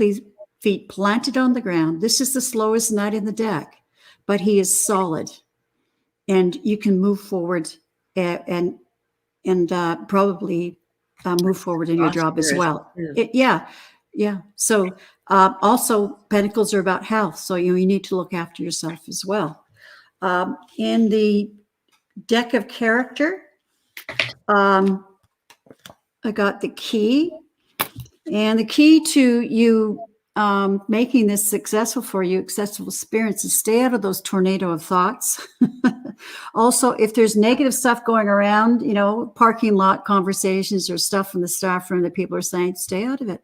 feet planted on the ground. This is the slowest knight in the deck, but he is solid, and you can move forward and probably move forward in your job as well. Yeah. So also, Pentacles are about health, so you need to look after yourself as well. In the deck of character, I got the key, and the key to you making this successful for you, successful experience, is stay out of those tornado of thoughts. Also, if there's negative stuff going around, parking lot conversations or stuff in the staff room that people are saying, stay out of it.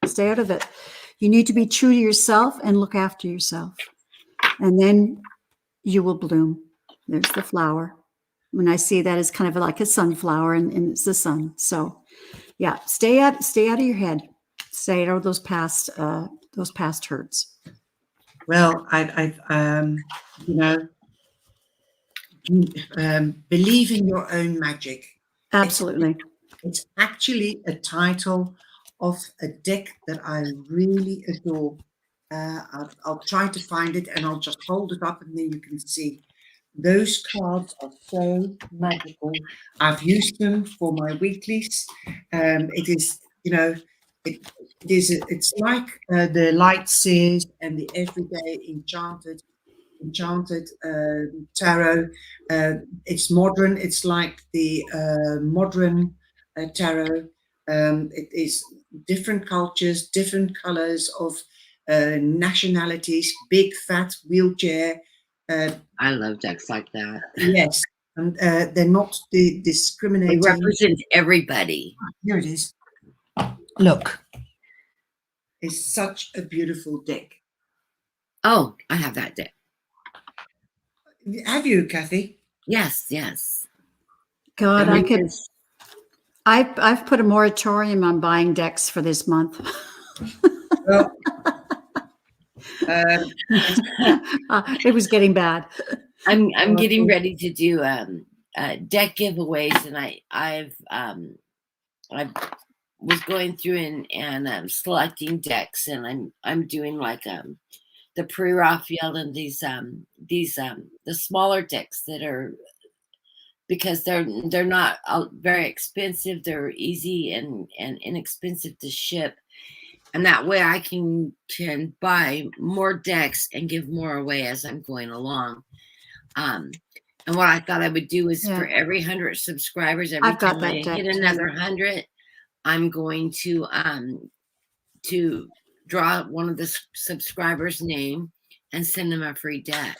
Stay out of it. You need to be true to yourself and look after yourself. And then you will bloom. There's the flower. When I see that, it's kind of like a sunflower, and it's the sun. So yeah, stay out of your head. Stay out of those past hurts. Well, believe in your own magic. Absolutely. It's actually a title of a deck that I really adore. I'll try to find it, and I'll just hold it up, and then you can see. Those cards are so magical. I've used them for my weeklies. It is, it's like the Light Seers and the Everyday Enchanted tarot. It's modern. It's like the modern tarot. It is different cultures, different colors of nationalities, big fat wheelchair. I love decks like that. Yes, and they're not discriminating. They represent everybody. Here it is. Look, it's such a beautiful deck. Oh, I have that deck. Have you, Kathy? Yes. God, I've put a moratorium on buying decks for this month. Well, um, It was getting bad. I'm getting ready to do deck giveaways, and I was going through and selecting decks, and I'm doing like the pre-Raphael and these the smaller decks that are, because they're not very expensive. They're easy and inexpensive to ship, and that way I can buy more decks and give more away as I'm going along. And what I thought I would do is for every 100 subscribers, every I've got time that I deck hit too. another 100, I'm going to draw one of the subscribers' name and send them a free deck.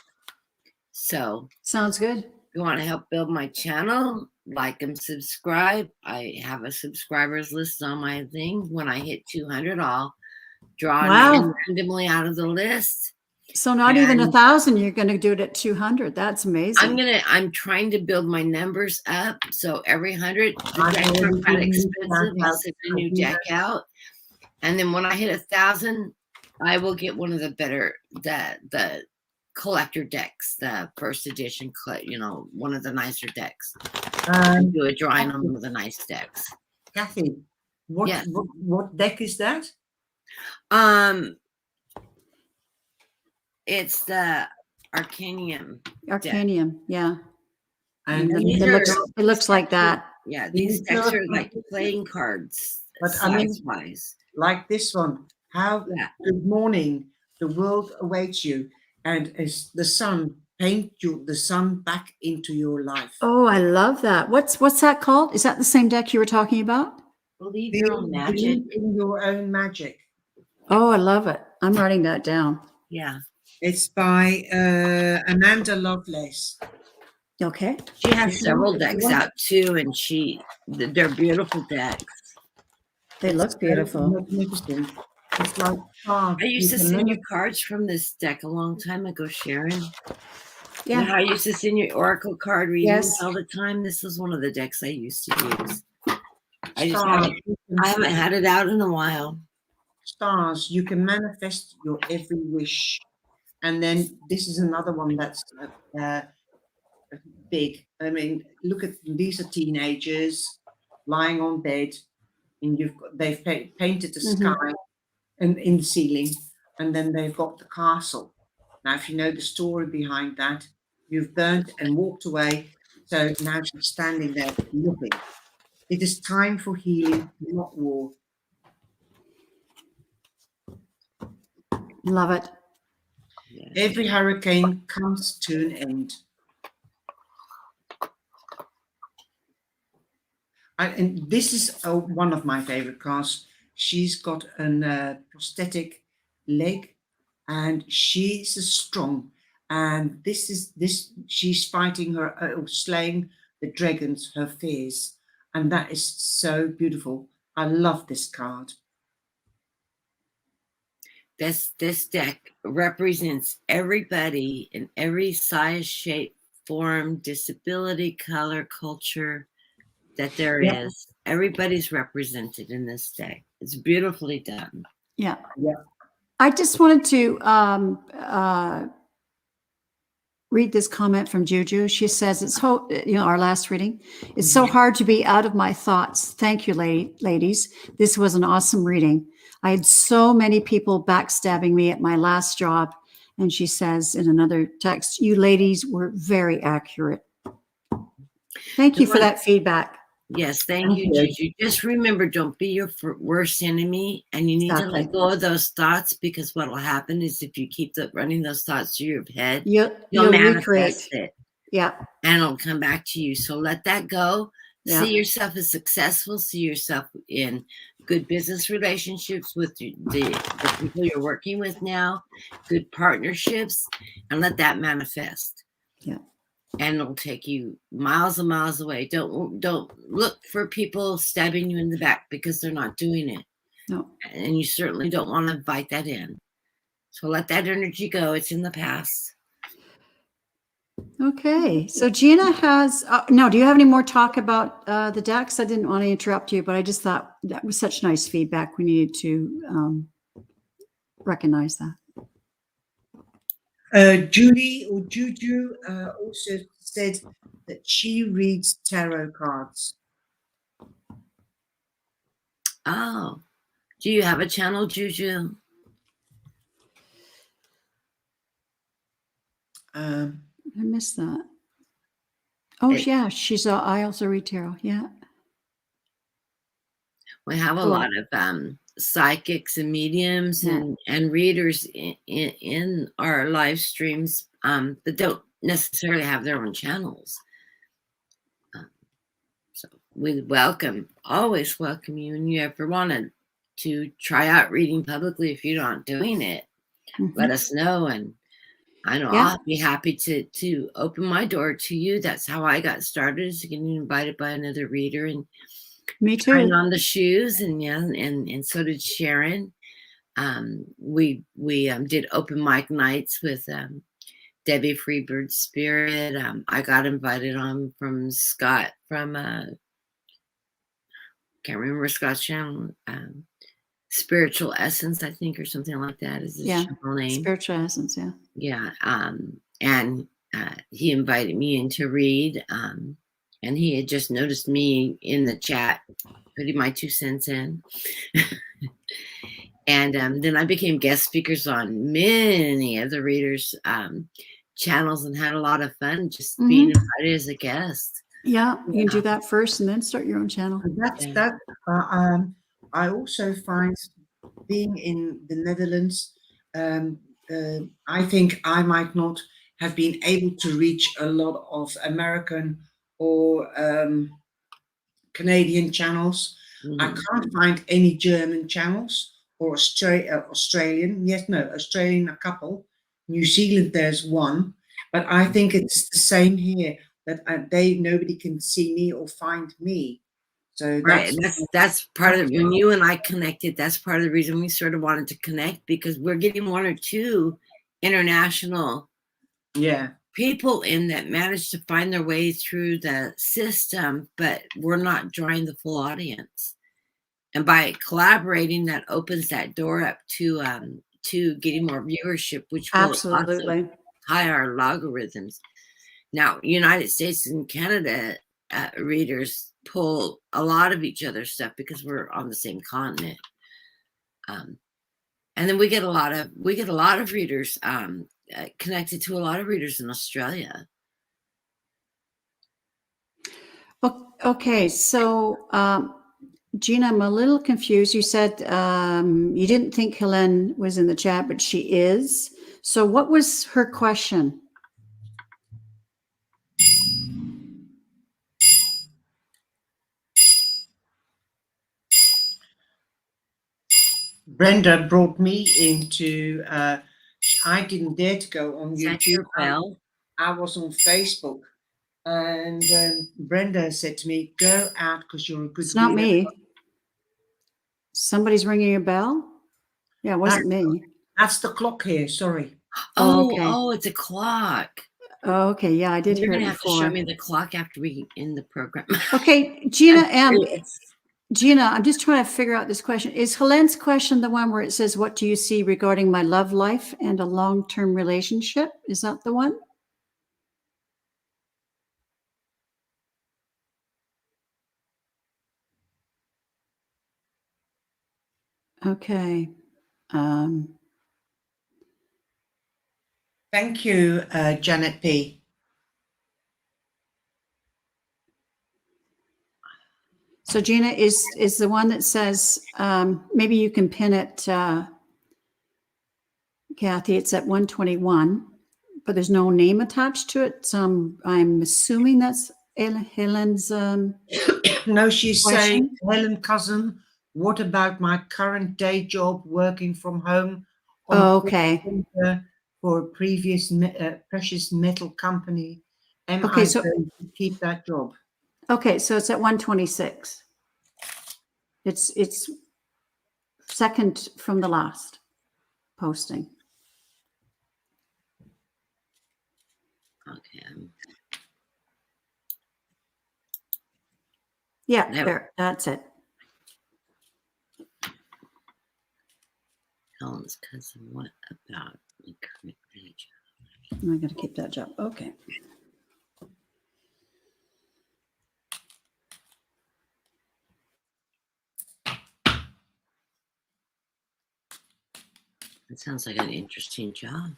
So Sounds good. if you want to help build my channel, like and subscribe. I have a subscribers list on my thing. When I hit 200, I'll draw a name randomly out of the list. So not even 1,000, you're going to do it at 200. That's amazing. I'm trying to build my numbers up. So every 100, the decks are quite expensive. I'll send a new deck out. And then when I hit 1,000, I will get one of the better, the collector decks, the first edition, one of the nicer decks. Do a drawing on one of the nice decks. Kathy, what deck is that? It's the Arcanium. Arcanium, yeah. And it looks like that. Yeah, these decks are like playing cards, but size-wise. Like this one. Good morning. The world awaits you, and as the sun paint the sun back into your life. Oh, I love that. What's that called? Is that the same deck you were talking about? Believe your own magic. Believe in your own magic. Oh, I love it. I'm writing that down. Yeah. It's by Amanda Lovelace. Okay. She has several decks out too, and they're beautiful decks. They look beautiful. Magnificent. It's like I used to send you cards from this deck a long time ago, Sharon. Yeah. You know, I used to send you Oracle card readings all the time. This was one of the decks I used to use. I haven't had it out in a while. Stars, you can manifest your every wish. And then this is another one that's big. I mean, look at these are teenagers lying on bed, and they've painted the sky and in the ceiling, and then they've got the castle. Now, if you know the story behind that, you've burnt and walked away. So now she's standing there looking. It is time for healing, not war. Love it. Every hurricane comes to an end. And this is one of my favorite cards. She's got a prosthetic leg, and she's strong. And she's fighting slaying the dragons, her fears. And that is so beautiful. I love this card. This deck represents everybody in every size, shape, form, disability, color, culture that there is. Everybody's represented in this deck. It's beautifully done. Yeah. I just wanted to read this comment from Juju. She says, "It's our last reading. It's so hard to be out of my thoughts. Thank you, ladies. This was an awesome reading. I had so many people backstabbing me at my last job." And she says in another text, "You ladies were very accurate." Thank you for that feedback. Yes, thank you, Juju. Just remember, don't be your worst enemy, and you need to let go of those thoughts, because what will happen is if you keep running those thoughts through your head, you'll manifest it. Yeah. And it'll come back to you. So let that go. Yeah. See yourself as successful. See yourself in good business relationships with the people you're working with now, good partnerships, and let that manifest. Yeah. And it'll take you miles and miles away. Don't look for people stabbing you in the back, because they're not doing it. No. And you certainly don't want to invite that in. So let that energy go. It's in the past. Okay, so Gina has, no, do you have any more talk about the decks? I didn't want to interrupt you, but I just thought that was such nice feedback. We needed to recognize that. Julie or Juju also said that she reads tarot cards. Oh, do you have a channel, Juju? I missed that. Oh, It- yeah, she's, I also read tarot. Yeah. We have a Cool. lot of psychics and mediums Yeah. and readers in our live streams that don't necessarily have their own channels. So we always welcome you. And you ever wanted to try out reading publicly, if you're not doing it, let us know. And I know Yeah. I'll be happy to open my door to you. That's how I got started, is getting invited by another reader and Me trying too. on the shoes. And yeah, and so did Sharon. We did open mic nights with Debbie Freebird Spirit. I got invited on from Scott from can't remember Scott's channel. Spiritual Essence, I think, or something like that is his Yeah. channel name. Spiritual Essence. Yeah. Yeah. And he invited me in to read. And he had just noticed me in the chat, putting my 2 cents in. And then I became guest speakers on many of the readers' channels and had a lot of fun just being invited as a guest. Yeah. You can do that first and then start your own channel. I also find being in the Netherlands, I think I might not have been able to reach a lot of American or Canadian channels. I can't find any German channels or Australian. Yes, no, Australian a couple. New Zealand there's one, but I think it's the same here, that nobody can see me or find me. So Right, and that's part of it. When you and I connected, that's part of the reason we sort of wanted to connect, because we're getting 1 or 2 international people in that manage to find their way through the system, but we're not drawing the full audience. And by collaborating, that opens that door up to getting more viewership, which will also high our logarithms. Now, United States and Canada readers pull a lot of each other's stuff because we're on the same continent. And then we get a lot of readers connected to a lot of readers in Australia. Okay, so Gina, I'm a little confused. You said you didn't think Helen was in the chat, but she is. So what was her question? Brenda brought me into, I didn't dare to go on YouTube. I was on Facebook, and Brenda said to me, go out because you're a good reader. It's not me. Somebody's ringing a bell? Yeah, it wasn't me. That's the clock here, sorry. Oh, it's a clock. Oh, okay, yeah, I did hear it before. You're going to have to show me the clock after we end the program. Okay, Gina, Gina, I'm just trying to figure out this question. Is Helen's question the one where it says, what do you see regarding my love life and a long-term relationship? Is that the one? Okay. Thank you, Janet P. So Gina, is the one that says, maybe you can pin it, Kathy, it's at 121, but there's no name attached to it. So I'm assuming that's Helen's No, she's question? saying, Helen Cousin, what about my current day job working from home? Okay. For a previous precious metal company. Am I going to keep that job? Okay, so it's at 126. It's second from the last posting. Okay. Yeah, There. there. That's it. Helen's cousin. What about my current page? I got to keep that job. Okay. That sounds like an interesting job.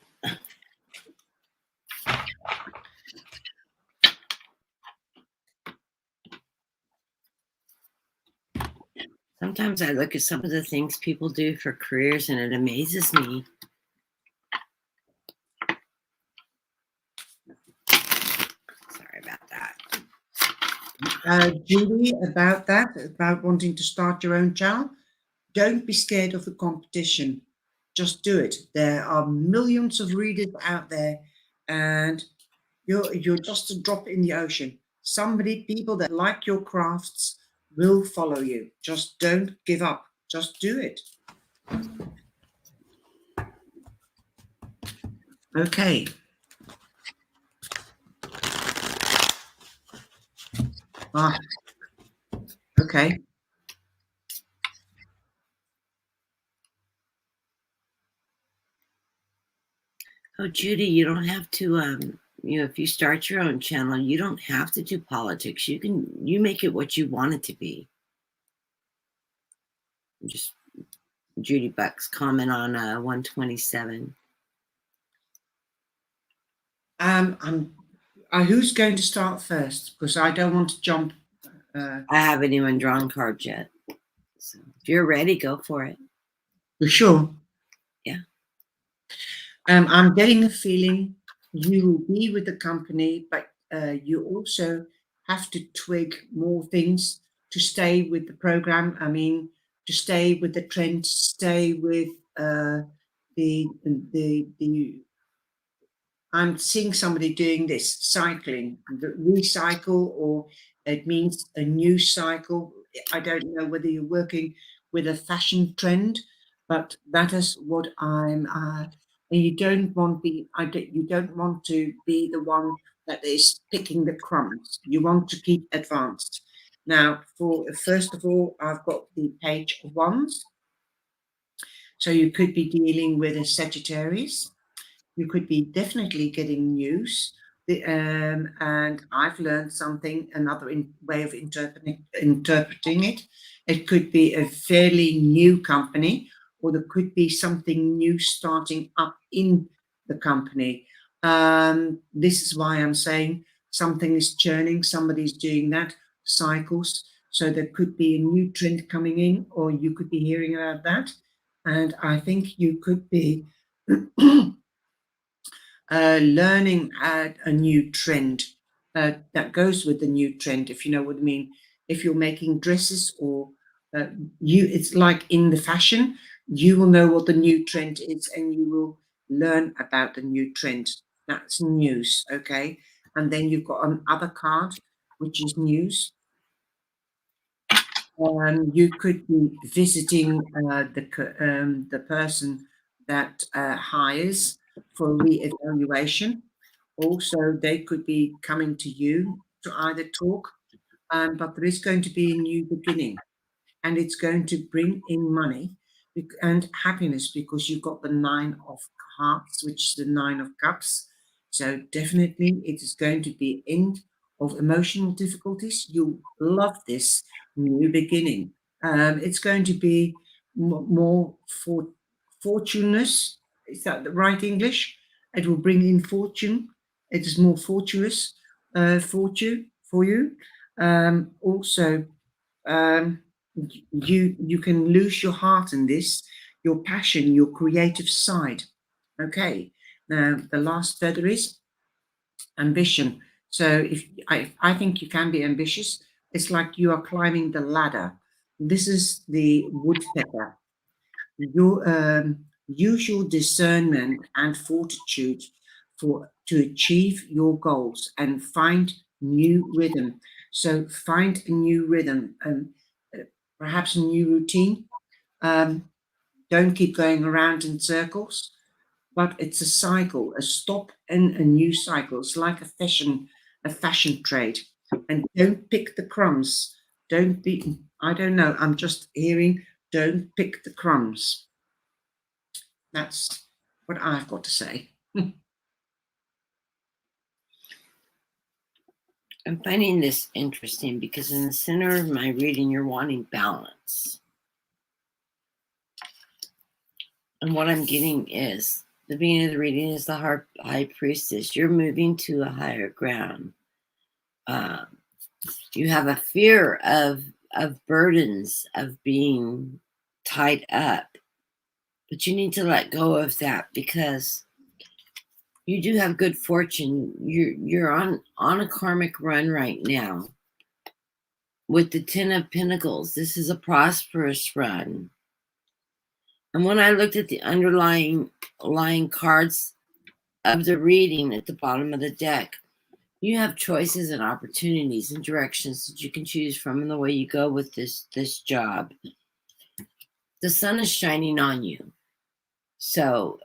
Sometimes I look at some of the things people do for careers and it amazes me. Sorry about that. Julie, about that, about wanting to start your own channel, don't be scared of the competition. Just do it. There are millions of readers out there, and you're just a drop in the ocean. People that like your crafts will follow you. Just don't give up. Just do it. Okay. Okay. Oh, Judy, you don't have to, if you start your own channel, you don't have to do politics. You make it what you want it to be. Just Judy Buck's comment on 127. Who's going to start first? Because I don't want to jump. I haven't even drawn cards yet. So if you're ready, go for it. For sure. Yeah. I'm getting a feeling you will be with the company, but you also have to twig more things to stay with the program. I mean, to stay with the trend, stay with the I'm seeing somebody doing this cycling, the recycle, or it means a new cycle. I don't know whether you're working with a fashion trend, but that is what I'm. And you don't want you don't want to be the one that is picking the crumbs. You want to keep advanced. Now, first of all, I've got the page of wands. So you could be dealing with a Sagittarius. You could be definitely getting news. And I've learned something, another way of interpreting it. It could be a fairly new company, or there could be something new starting up in the company. This is why I'm saying something is churning, somebody's doing that, cycles. So there could be a new trend coming in, or you could be hearing about that. And I think you could be learning a new trend that goes with the new trend, if you know what I mean. If you're making dresses or it's like in the fashion, you will know what the new trend is and you will learn about the new trend. That's news, okay? And then you've got another card, which is news. You could be visiting the person that hires for re-evaluation. Also, they could be coming to you to either talk, but there is going to be a new beginning, and it's going to bring in money and happiness because you've got the 9 of hearts, which is the 9 of cups. So definitely it is going to be end of emotional difficulties. You love this new beginning. It's going to be more fortuneless. Is that the right English? It will bring in fortune. It is more fortuitous fortune for you. Also, you can lose your heart in this, your passion, your creative side. Okay. Now the last feather is ambition. So if I think you can be ambitious, it's like you are climbing the ladder. This is the woodpecker. Your use your discernment and fortitude to achieve your goals and find new rhythm. So find a new rhythm and perhaps a new routine. Don't keep going around in circles. but it's a cycle, a stop and a new cycle. It's like a fashion trade. And don't pick the crumbs. Don't be, I don't know, I'm just hearing, don't pick the crumbs. That's what I've got to say. I'm finding this interesting because in the center of my reading, you're wanting balance. And what I'm getting is the beginning of the reading is the high priestess. You're moving to a higher ground. You have a fear of burdens, of being tied up, but you need to let go of that because you do have good fortune. You're on a karmic run right now with the 10 of Pentacles. This is a prosperous run. And when I looked at the underlying cards of the reading at the bottom of the deck, you have choices and opportunities and directions that you can choose from in the way you go with this job. The sun is shining on you. So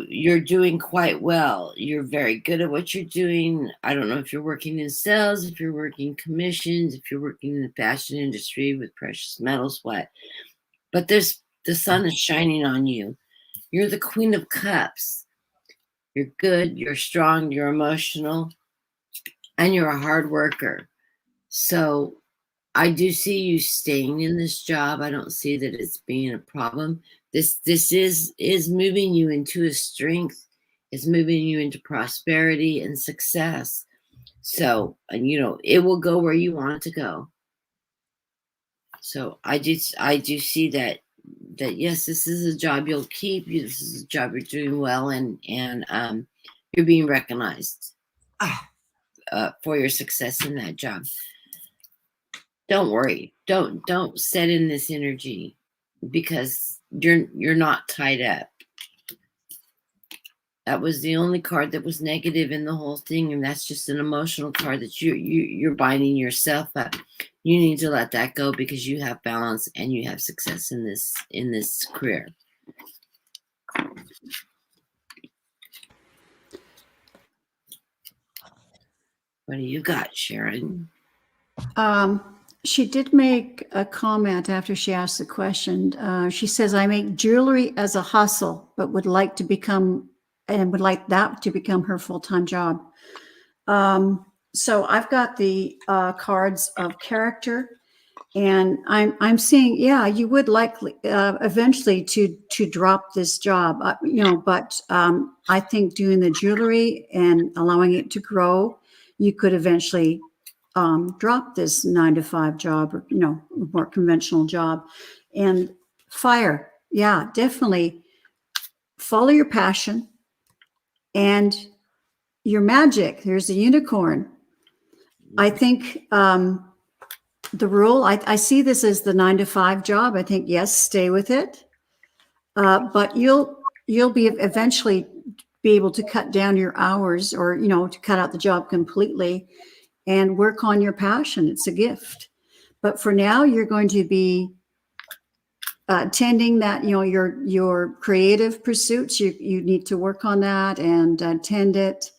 you're doing quite well. You're very good at what you're doing. I don't know if you're working in sales, if you're working commissions, if you're working in the fashion industry with precious metals, what. But the sun is shining on you. You're the Queen of Cups. You're good, you're strong, you're emotional, and you're a hard worker. So I do see you staying in this job. I don't see that it's being a problem. This is moving you into a strength. It's moving you into prosperity and success. So, it will go where you want it to go. So I do see that yes, this is a job you'll keep. This is a job you're doing well, and you're being recognized for your success in that job. Don't worry. Don't set in this energy because you're not tied up. That was the only card that was negative in the whole thing, and that's just an emotional card that you're binding yourself up. You need to let that go because you have balance and you have success in this career. What do you got, Sharon? She did make a comment after she asked the question. She says, I make jewelry as a hustle, but would like that to become her full-time job. So I've got the cards of character, and I'm seeing, yeah, you would likely eventually to drop this job, but I think doing the jewelry and allowing it to grow, you could eventually drop this 9-to-5 job, or more conventional job. And fire, yeah, definitely follow your passion and your magic. There's a unicorn. I think the rule, I see this as the 9-to-5 job. I think, yes, stay with it, but you'll be eventually be able to cut down your hours, or to cut out the job completely and work on your passion. It's a gift. But for now, you're going to be tending that, your creative pursuits. You need to work on that and tend it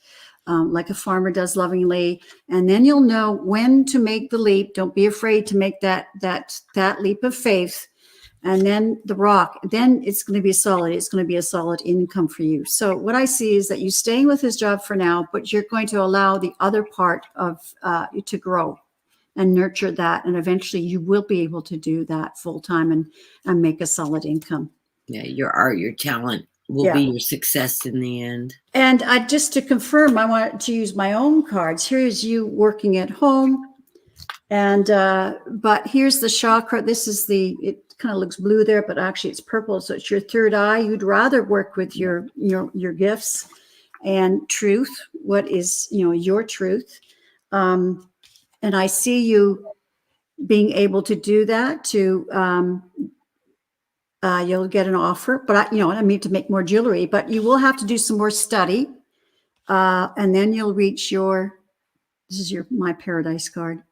like a farmer does lovingly. And then you'll know when to make the leap. Don't be afraid to make that leap of faith. And then the rock, then it's going to be solid. It's going to be a solid income for you. So what I see is that you're staying with this job for now, but you're going to allow the other part of to grow and nurture that. And eventually you will be able to do that full time and make a solid income. Yeah, your art, your talent will be your success in the end. And just to confirm, I want to use my own cards. Here is you working at home. And but here's the chakra. This is it kind of looks blue there, but actually it's purple. So it's your third eye. You'd rather work with your gifts and truth. What is, your truth? And I see you being able to do that you'll get an offer, but I mean to make more jewelry, but you will have to do some more study. And then you'll reach this is my paradise card.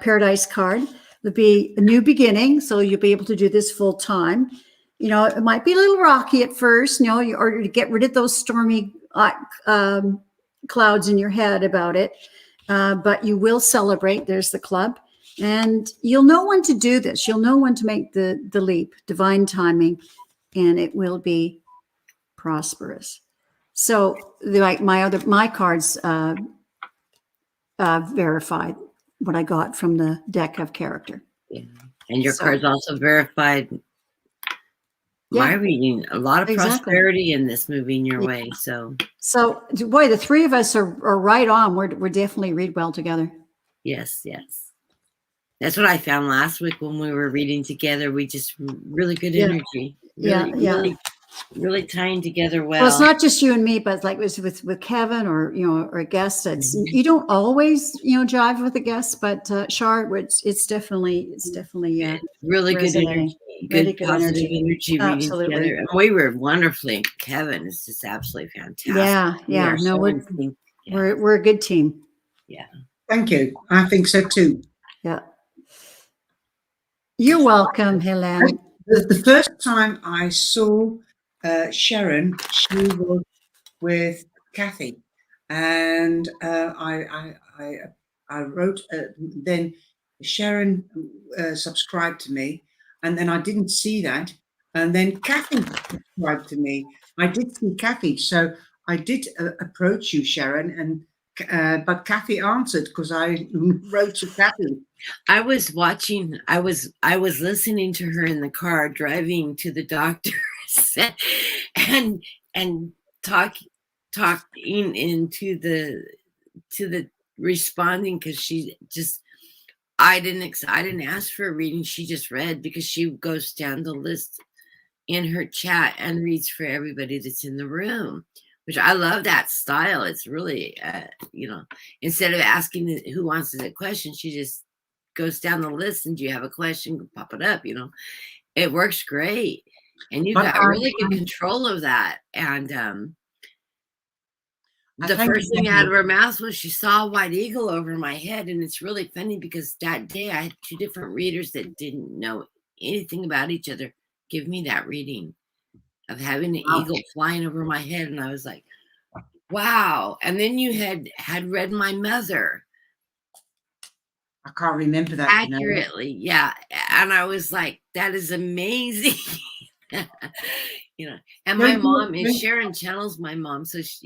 Paradise card would be a new beginning. So you'll be able to do this full time. it might be a little rocky at first, or to get rid of those stormy clouds in your head about it. But you will celebrate. There's the club. And you'll know when to do this. You'll know when to make the leap, divine timing, and it will be prosperous. So like my cards verified what I got from the deck of character. Yeah. And your cards also verified my reading. A lot of prosperity in this moving your way. So boy, the three of us are right on. We're definitely read well together. Yes. That's what I found last week when we were reading together. We just really good energy. Really tying together well. Well, it's not just you and me, but like with Kevin or a guest. It's you don't always jive with a guest, but Charle, it's definitely really good energy, good positive energy reading Absolutely. together, and we were wonderfully. Kevin is just absolutely fantastic. Yeah. No, we're a good team. Yeah. Thank you. I think so too. Yeah. You're welcome, Helen. The first time I saw Sharon, she was with Kathy, and I wrote. Then Sharon subscribed to me, and then I didn't see that, and then Kathy subscribed to me. I did see Kathy, so I did approach you, Sharon, and but Kathy answered because I wrote to Kathy. I was listening to her in the car driving to the doctor's and talking into the responding, because she just I didn't ask for a reading. She just read because she goes down the list in her chat and reads for everybody that's in the room, which I love that style. It's really instead of asking who wants the question, she just goes down the list, and do you have a question, pop it up. It works great, and you got really good control of that. And the first thing out of her mouth was she saw a white eagle over my head. And it's really funny because that day I had two different readers that didn't know anything about each other give me that reading of having an eagle flying over my head, and I was like, wow. And then you had read my mother. I can't remember that accurately. Yeah. And I was like, that is amazing. And my mom is Sharon Channel's my mom. So, it's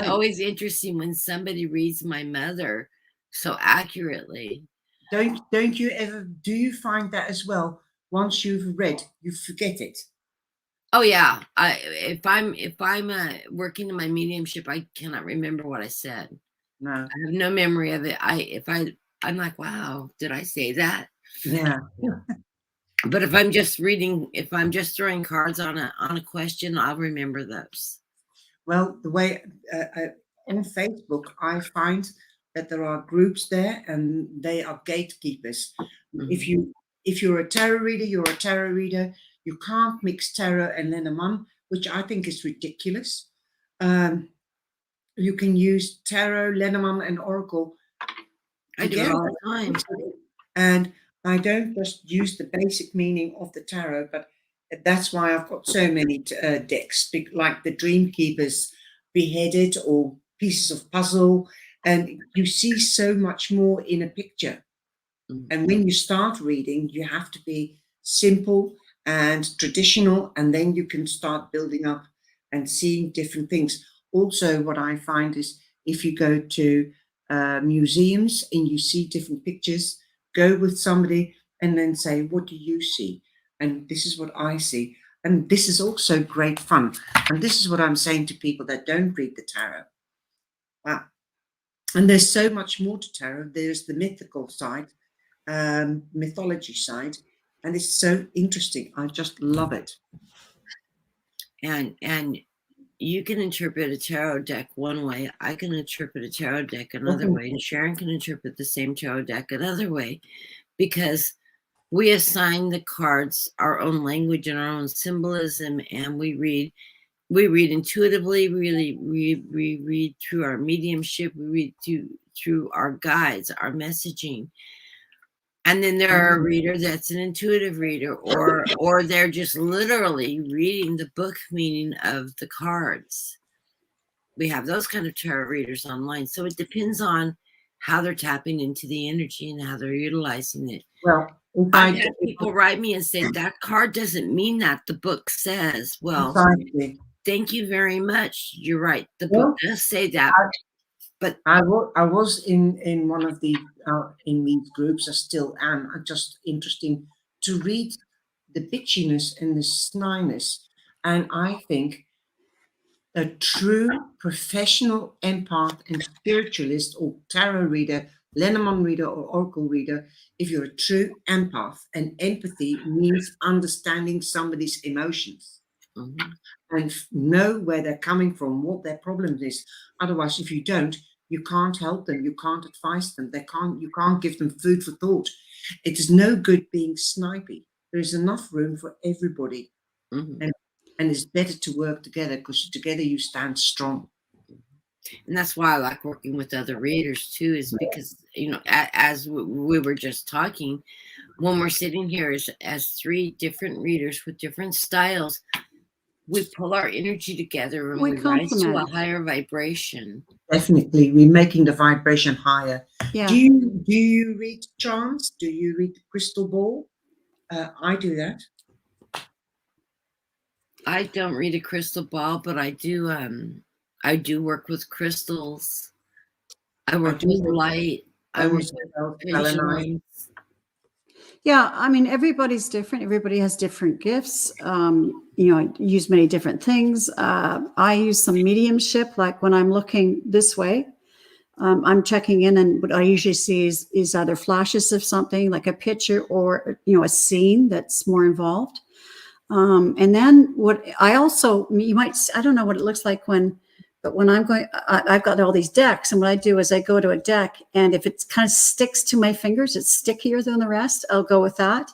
always interesting when somebody reads my mother so accurately. Don't you ever, do you find that as well? Once you've read, you forget it. Oh yeah. If I'm working in my mediumship, I cannot remember what I said. No, I have no memory of it. I'm like, wow, did I say that? Yeah. But if I'm just throwing cards on a question, I'll remember those. Well, the way on Facebook, I find that there are groups there, and they are gatekeepers. Mm-hmm. If you're a tarot reader, you're a tarot reader. You can't mix tarot and Lenormand, which I think is ridiculous. You can use tarot, Lenormand, and Oracle. I do it all the time. And I don't just use the basic meaning of the tarot, but that's why I've got so many decks, like the Dream Keepers, Beheaded, or Pieces of Puzzle. And you see so much more in a picture. Mm-hmm. And when you start reading, you have to be simple and traditional, and then you can start building up and seeing different things. Also, what I find is if you go to museums and you see different pictures, go with somebody and then say, what do you see? And this is what I see. And this is also great fun. And this is what I'm saying to people that don't read the tarot. And there's so much more to tarot. There's the mythical side, mythology side, and it's so interesting. I just love it. And you can interpret a tarot deck one way. I can interpret a tarot deck another way. And Sharon can interpret the same tarot deck another way, because we assign the cards our own language and our own symbolism, and we read intuitively. We read through our mediumship. We read through our guides, our messaging. And then there are a reader that's an intuitive reader, or they're just literally reading the book meaning of the cards. We have those kind of tarot readers online. So it depends on how they're tapping into the energy and how they're utilizing it. Well, if I've I had people write me and say, that card doesn't mean that the book says. Well, precisely. thank you very much. You're right. The Well, book does say that. But I was in one of the in these groups. I still am. Just interesting to read the bitchiness and the snyness, and I think a true professional empath and spiritualist or tarot reader, Lenormand reader or oracle reader, if you're a true empath, and empathy means understanding somebody's emotions and know where they're coming from, what their problem is. Otherwise, if you don't, you can't help them, you can't advise them, you can't give them food for thought. It is no good being snipey. There is enough room for everybody. And it's better to work together, because together you stand strong. And that's why I like working with other readers too, is because, as we were just talking, when we're sitting here as three different readers with different styles, we pull our energy together and we rise to a higher vibration. Definitely, we're making the vibration higher. Yeah. Do you read charms? Do you read the crystal ball? I do that. I don't read a crystal ball, but I do work with crystals. I work with light. I work with visions. Yeah, I mean, everybody's different. Everybody has different gifts. I use many different things. I use some mediumship, like when I'm looking this way, I'm checking in, and what I usually see is either flashes of something, like a picture, or a scene that's more involved. And then what I also, I don't know what it looks like but when I'm going, I've got all these decks, and what I do is I go to a deck, and if it kind of sticks to my fingers, it's stickier than the rest, I'll go with that.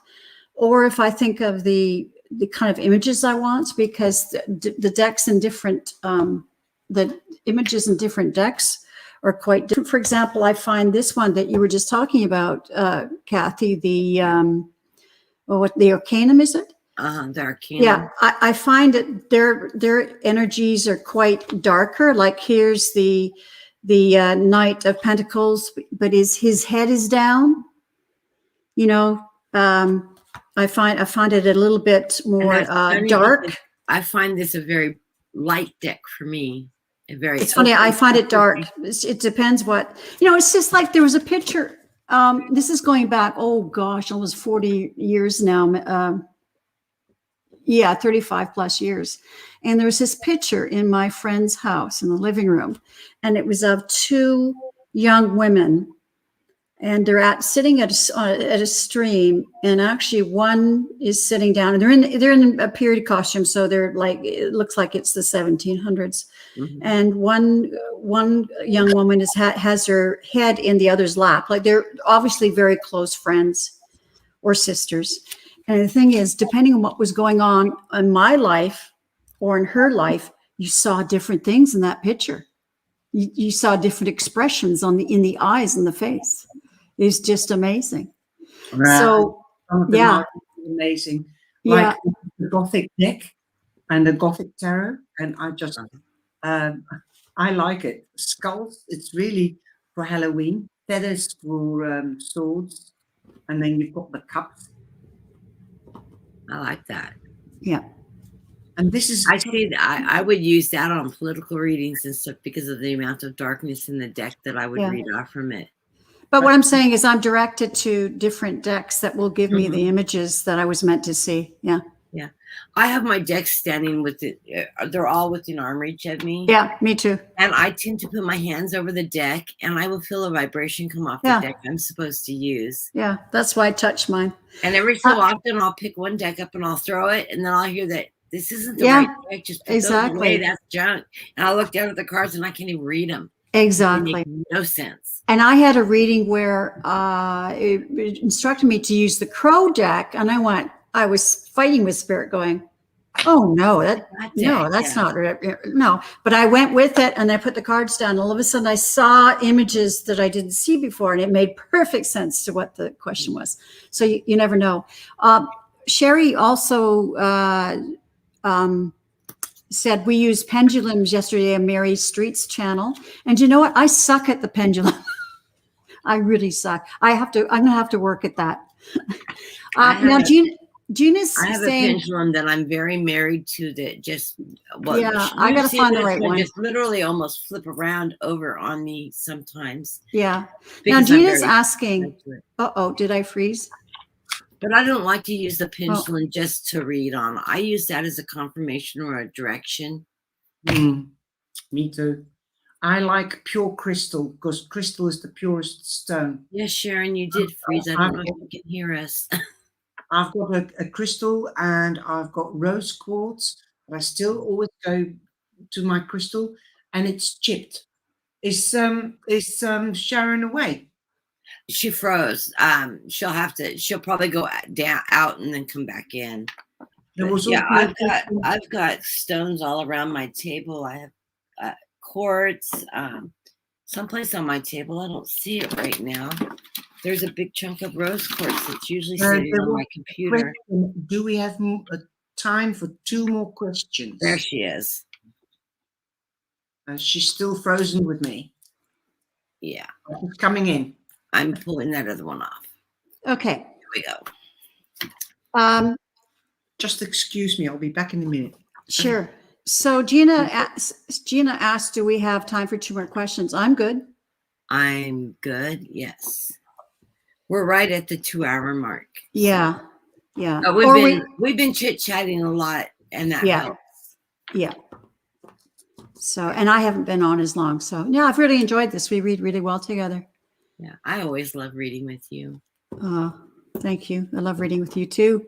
Or if I think of the kind of images I want, because the decks in different, the images in different decks are quite different. For example, I find this one that you were just talking about, Kathy, the Arcanum, is it? The Arcanum. Yeah, I find that their energies are quite darker. Like here's the Knight of Pentacles, but his head is down. I find it a little bit more dark. I find this a very light deck for me. It's funny. I find it dark. It depends what It's just like there was a picture. This is going back. Oh gosh, almost 40 years now. 35 plus years. And there was this picture in my friend's house in the living room, and it was of two young women, and they're sitting at a stream, and actually one is sitting down, and they're in a period costume, so they're like, it looks like it's the 1700s. And one young woman has her head in the other's lap, like they're obviously very close friends or sisters. And the thing is, depending on what was going on in my life or in her life, you saw different things in that picture. You saw different expressions in the eyes and the face. It's just amazing. Right. So, yeah, amazing. Like the Gothic deck and the Gothic tarot, and I just I like it. Skulls, it's really for Halloween. Feathers for swords, and then you've got the cups. I like that. Yeah. And this is, I see that I would use that on political readings and stuff because of the amount of darkness in the deck that I would read off from it. But what I'm saying is I'm directed to different decks that will give me the images that I was meant to see. Yeah. Yeah. I have my decks standing with it. They're all within arm reach of me. Yeah, me too. And I tend to put my hands over the deck, and I will feel a vibration come off the deck I'm supposed to use. Yeah, that's why I touch mine. And every so often I'll pick one deck up and I'll throw it, and then I'll hear that this isn't the right deck. Just put those away. That's junk. And I'll look down at the cards and I can't even read them. Exactly. They make no sense. And I had a reading where it instructed me to use the Crow deck, and I was fighting with spirit going, Oh no, Yeah. that's not no. But I went with it and I put the cards down. All of a sudden, I saw images that I didn't see before, and it made perfect sense to what the question was. So you never know. Sherry also said we used pendulums yesterday on Mary Street's channel, and you know what? I suck at the pendulum. I really suck. I'm gonna have to work at that. Now, Gina's I have a saying, pendulum that I'm very married to that just, well, yeah, I got to find the right one. just literally almost flip around over on me sometimes. Yeah. Now, because Gina's asking, into it. uh-oh, did I freeze? But I don't like to use the pendulum just to read on. I use that as a confirmation or a direction. Me too. I like pure crystal because crystal is the purest stone. Yes, Sharon, you did freeze. I don't know if you can hear us. I've got a crystal and I've got rose quartz, but I still always go to my crystal and it's chipped. Is Sharon away? She froze. She'll probably go down out and then come back in. There was Yeah, also I've got stones all around my table. I have quartz someplace on my table. I don't see it right now. There's a big chunk of rose quartz that's usually sitting on my computer. Do we have time for 2 more questions? There she is. She's still frozen with me. Yeah. It's coming in. I'm pulling that other one off. Okay. Here we go. Just excuse me. I'll be back in a minute. Sure. So Gina asked, do we have time for 2 more questions? I'm good. I'm good. Yes. We're right at the 2-hour mark. Yeah. Yeah. We've been chit-chatting a lot, and that helps. Yeah. So, and I haven't been on as long. So yeah, I've really enjoyed this. We read really well together. Yeah. I always love reading with you. Thank you. I love reading with you too.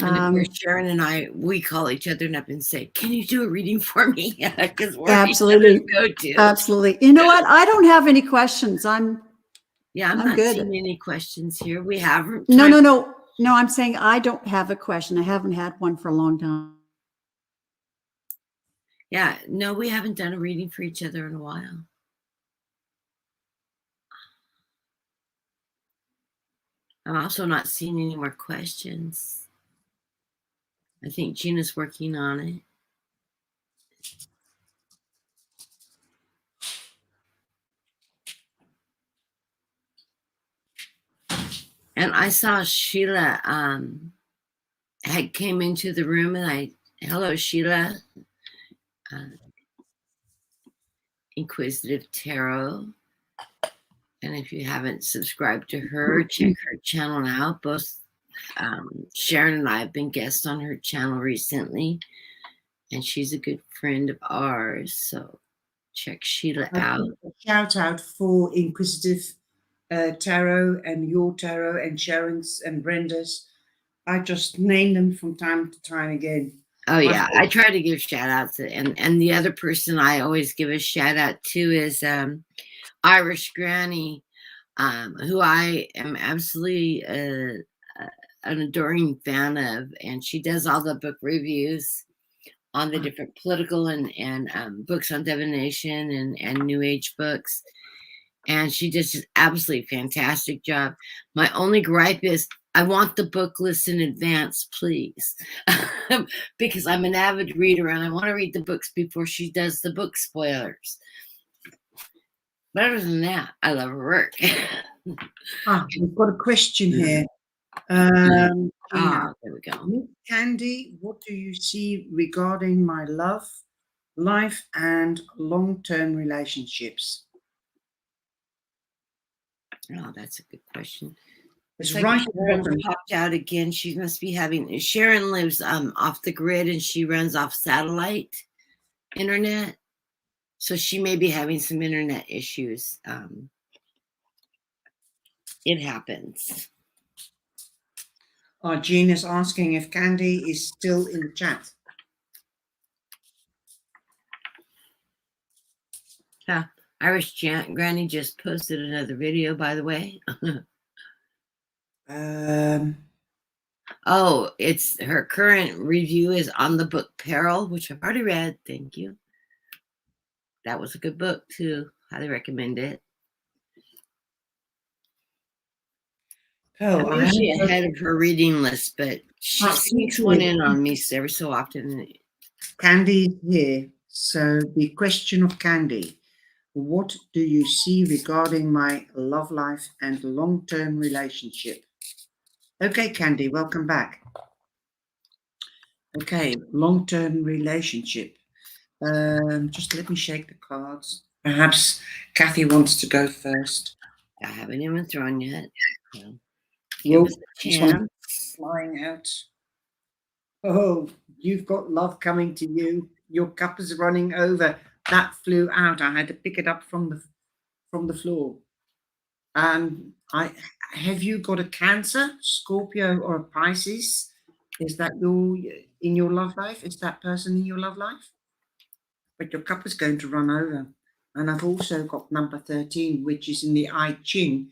And of course, Sharon and I, we call each other up and say, "Can you do a reading for me?" Because we're absolutely go-to. Absolutely. You know what? I don't have any questions. I'm not good. seeing any questions here. We haven't. No. I'm saying I don't have a question. I haven't had one for a long time. Yeah, no, we haven't done a reading for each other in a while. I'm also not seeing any more questions. I think Gina's working on it. And I saw Sheila had came into the room, and hello, Sheila. Inquisitive Tarot. And if you haven't subscribed to her, check her channel out. Both Sharon and I have been guests on her channel recently, and she's a good friend of ours. So check Sheila out. A shout out for Inquisitive Tarot and your tarot and Sharon's and Brenda's. I just name them from time to time again. Oh yeah, I try to give shout outs, and the other person I always give a shout out to is Irish Granny, who I am absolutely an adoring fan of, and she does all the book reviews on the different political and books on divination and New Age books, and she does just absolutely fantastic job. My only gripe is I want the book list in advance, please, because I'm an avid reader and I want to read the books before she does the book spoilers. But other than that, I love her work. We've got a question here. There we go. Candy, what do you see regarding my love, life, and long-term relationships? Oh, that's a good question. It's like right. Sharon popped out again. She must be having. Sharon lives off the grid and she runs off satellite internet, so she may be having some internet issues. It happens. Jean is asking if Candy is still in the chat. Yeah, Irish Granny just posted another video, by the way. Oh, it's her current review is on the book Peril, which I've already read. Thank you. That was a good book too. Highly recommend it. Oh, I'm I have usually ahead of her reading list, but she sneaks one in on me every so often. Candy here. So the question of Candy. What do you see regarding my love life and long-term relationship? Okay, Candy, welcome back. Okay, long-term relationship. Just let me shake the cards. Perhaps Kathy wants to go first. I haven't even thrown yet. So give Well, us a this one chance. flying out. Oh, you've got love coming to you. Your cup is running over. That flew out. I had to pick it up from the floor. I have you got a Cancer, Scorpio, or a Pisces? Is that your in your love life? Is that person in your love life? But your cup is going to run over. And I've also got number 13, which is in the I Ching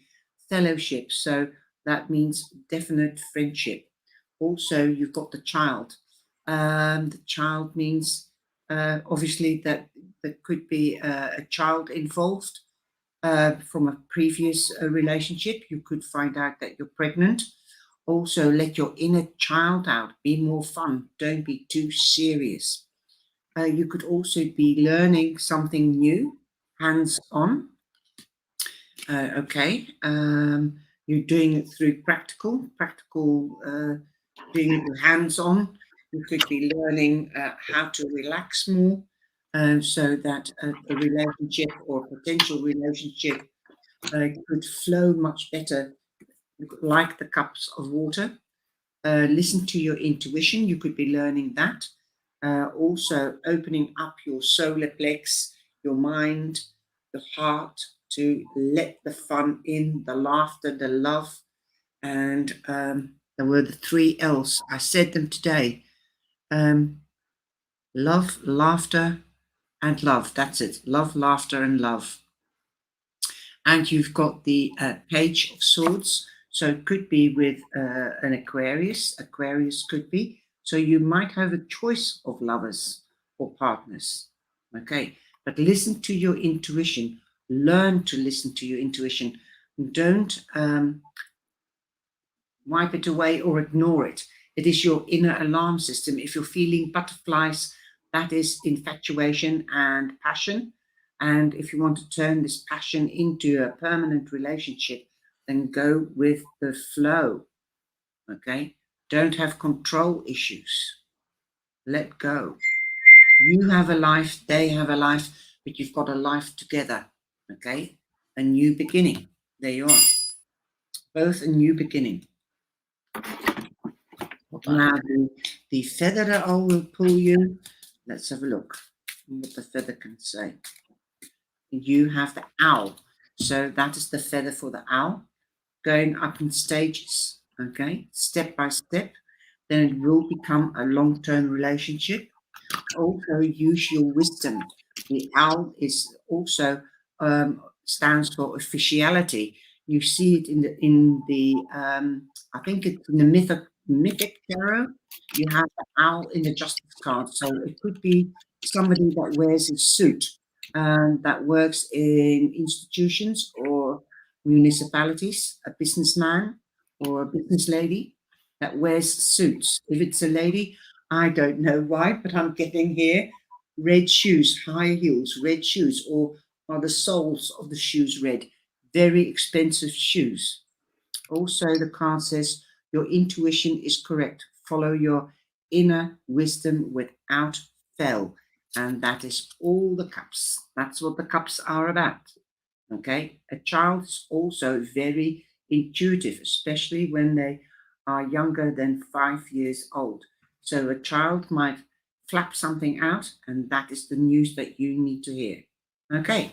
fellowship. So that means definite friendship. Also, you've got the child. The child means obviously that there could be a child involved from a previous relationship. You could find out that you're pregnant. Also, let your inner child out. Be more fun. Don't be too serious. You could also be learning something new, hands on. Okay. You're doing it through doing it with hands on. You could be learning how to relax more so that a relationship or potential relationship could flow much better, like the cups of water. Listen to your intuition. You could be learning that. Also, opening up your solar plex, your mind, the heart to let the fun in, the laughter, the love. And there were the three L's. I said them today. Love, laughter, and love. That's it. Love, laughter, and love. And you've got the Page of Swords. So it could be with an Aquarius. Aquarius could be. So you might have a choice of lovers or partners. Okay. But listen to your intuition. Learn to listen to your intuition. Don't wipe it away or ignore it. It is your inner alarm system. If you're feeling butterflies, that is infatuation and passion. And if you want to turn this passion into a permanent relationship, then go with the flow. Okay? Don't have control issues. Let go. You have a life, they have a life, but you've got a life together. Okay? A new beginning. There you are. Both a new beginning. Now, the feather that I will pull you, let's have a look what the feather can say. You have the owl. So that is the feather for the owl, going up in stages, okay, step by step. Then it will become a long-term relationship. Also, use your wisdom. The owl is also stands for officiality. You see it in the I think it's in the mythic tarot. You have the owl in the justice card, so it could be somebody that wears a suit that works in institutions or municipalities, a businessman or a business lady that wears suits. If it's a lady, I don't know why, but I'm getting here red shoes, high heels, red shoes, or are the soles of the shoes red? Very expensive shoes. Also, the card says your intuition is correct. Follow your inner wisdom without fail. And that is all the cups. That's what the cups are about. Okay. A child is also very intuitive, especially when they are younger than 5 years old. So a child might flap something out, and that is the news that you need to hear. Okay.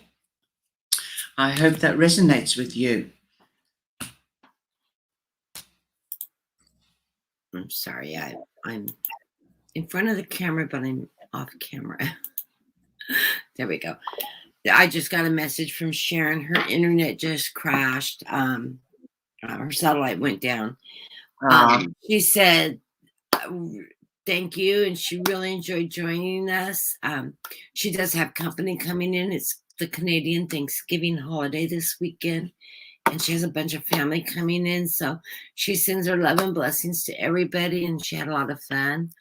I hope that resonates with you. I'm sorry. I'm in front of the camera, but I'm off camera. There we go. I just got a message from Sharon. Her internet just crashed. Her satellite went down. She said, thank you. And she really enjoyed joining us. She does have company coming in. It's the Canadian Thanksgiving holiday this weekend. And she has a bunch of family coming in. So she sends her love and blessings to everybody. And she had a lot of fun.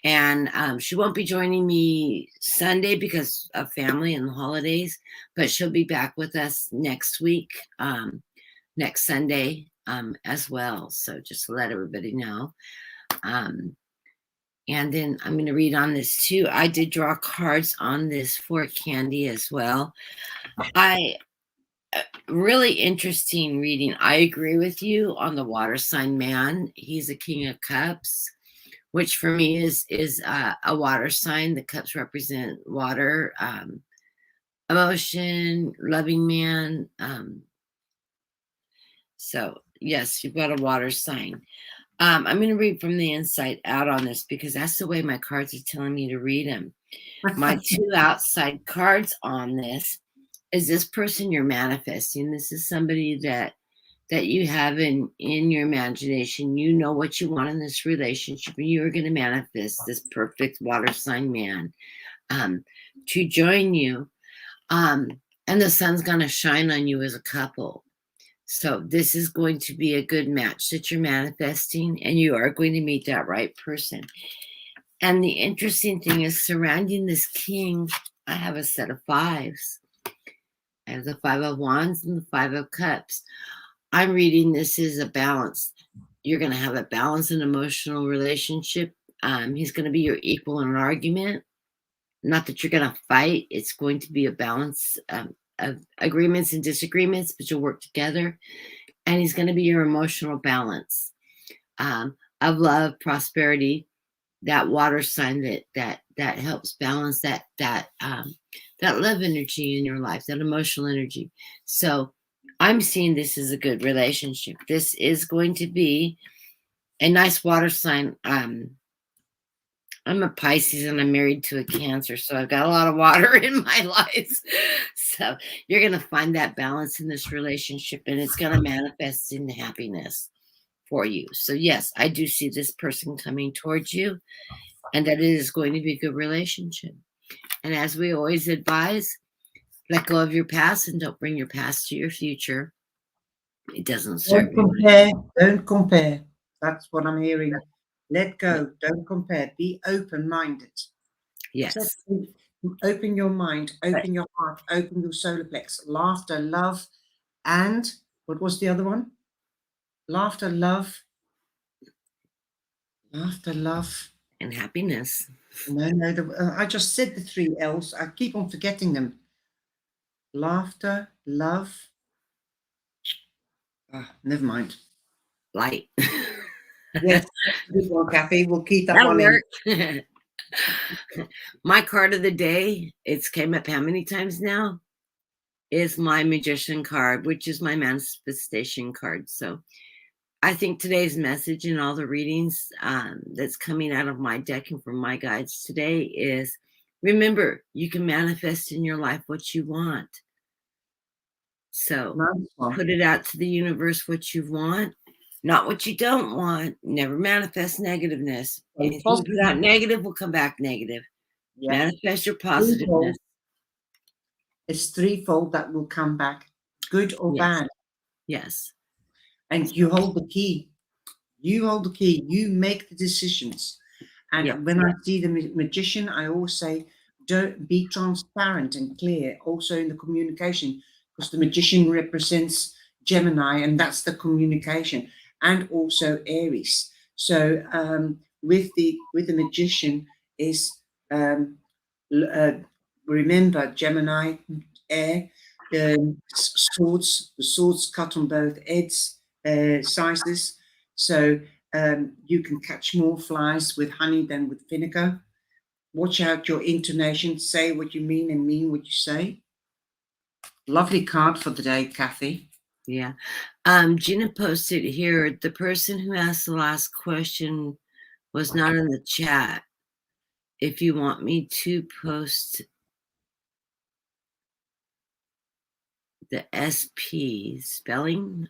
And she won't be joining me Sunday because of family and the holidays, but she'll be back with us next week, next Sunday as well. So just to let everybody know. And then I'm going to read on this too. I did draw cards on this for Candy as well. Really interesting reading. I agree with you on the water sign man. He's a King of Cups, which for me is a water sign. The cups represent water, emotion, loving man. So yes, you've got a water sign. I'm going to read from the inside out on this because that's the way my cards are telling me to read them. My two outside cards on this is this person you're manifesting. This is somebody that you have in your imagination. You know what you want in this relationship, and you are going to manifest this perfect water sign man to join you. And the sun's going to shine on you as a couple. So this is going to be a good match that you're manifesting, and you are going to meet that right person. And the interesting thing is surrounding this king, I have a set of fives. I have the 5 of wands and the 5 of cups. I'm reading this as a balance. You're going to have a balanced and emotional relationship. He's going to be your equal in an argument. Not that you're going to fight. It's going to be a balance of agreements and disagreements, but you'll work together. And he's going to be your emotional balance of love, prosperity, that water sign that helps balance that love energy in your life, that emotional energy. So I'm seeing this as a good relationship. This is going to be a nice water sign. I'm a Pisces and I'm married to a Cancer, so I've got a lot of water in my life. So you're going to find that balance in this relationship, and it's going to manifest into happiness for you. So yes, I do see this person coming towards you, and that it is going to be a good relationship. And as we always advise, let go of your past and don't bring your past to your future. It doesn't serve you. Don't compare. That's what I'm hearing. Let go. Don't compare. Be open-minded. Yes. So open your mind, open your heart, open your solar plex. Laughter, love, and what was the other one? Laughter, love, and happiness. No, I just said the 3 L's. I keep on forgetting them. Laughter, love. Never mind. Light. Yes, good one, Kathy. We'll keep that That'll one work. in. My card of the day, it's came up how many times now? Is my Magician card, which is my manifestation card. So I think today's message in all the readings that's coming out of my deck and from my guides today is, remember, you can manifest in your life what you want. So put it out to the universe what you want, not what you don't want. Never manifest negativeness. Anything you put out negative will come back negative. Yeah. Manifest your positiveness. It's threefold that will come back, good or bad. Yes. And you hold the key. You hold the key. You make the decisions. And when I see the magician, I always say, don't be transparent and clear also in the communication, because the magician represents Gemini, and that's the communication, and also Aries. So with the magician is remember Gemini, air, the swords cut on both edges, sizes. So you can catch more flies with honey than with vinegar. Watch out your intonation. Say what you mean and mean what you say. Lovely card for the day, Kathy. Yeah. Gina posted here, the person who asked the last question was not in the chat. If you want me to post the SP spelling,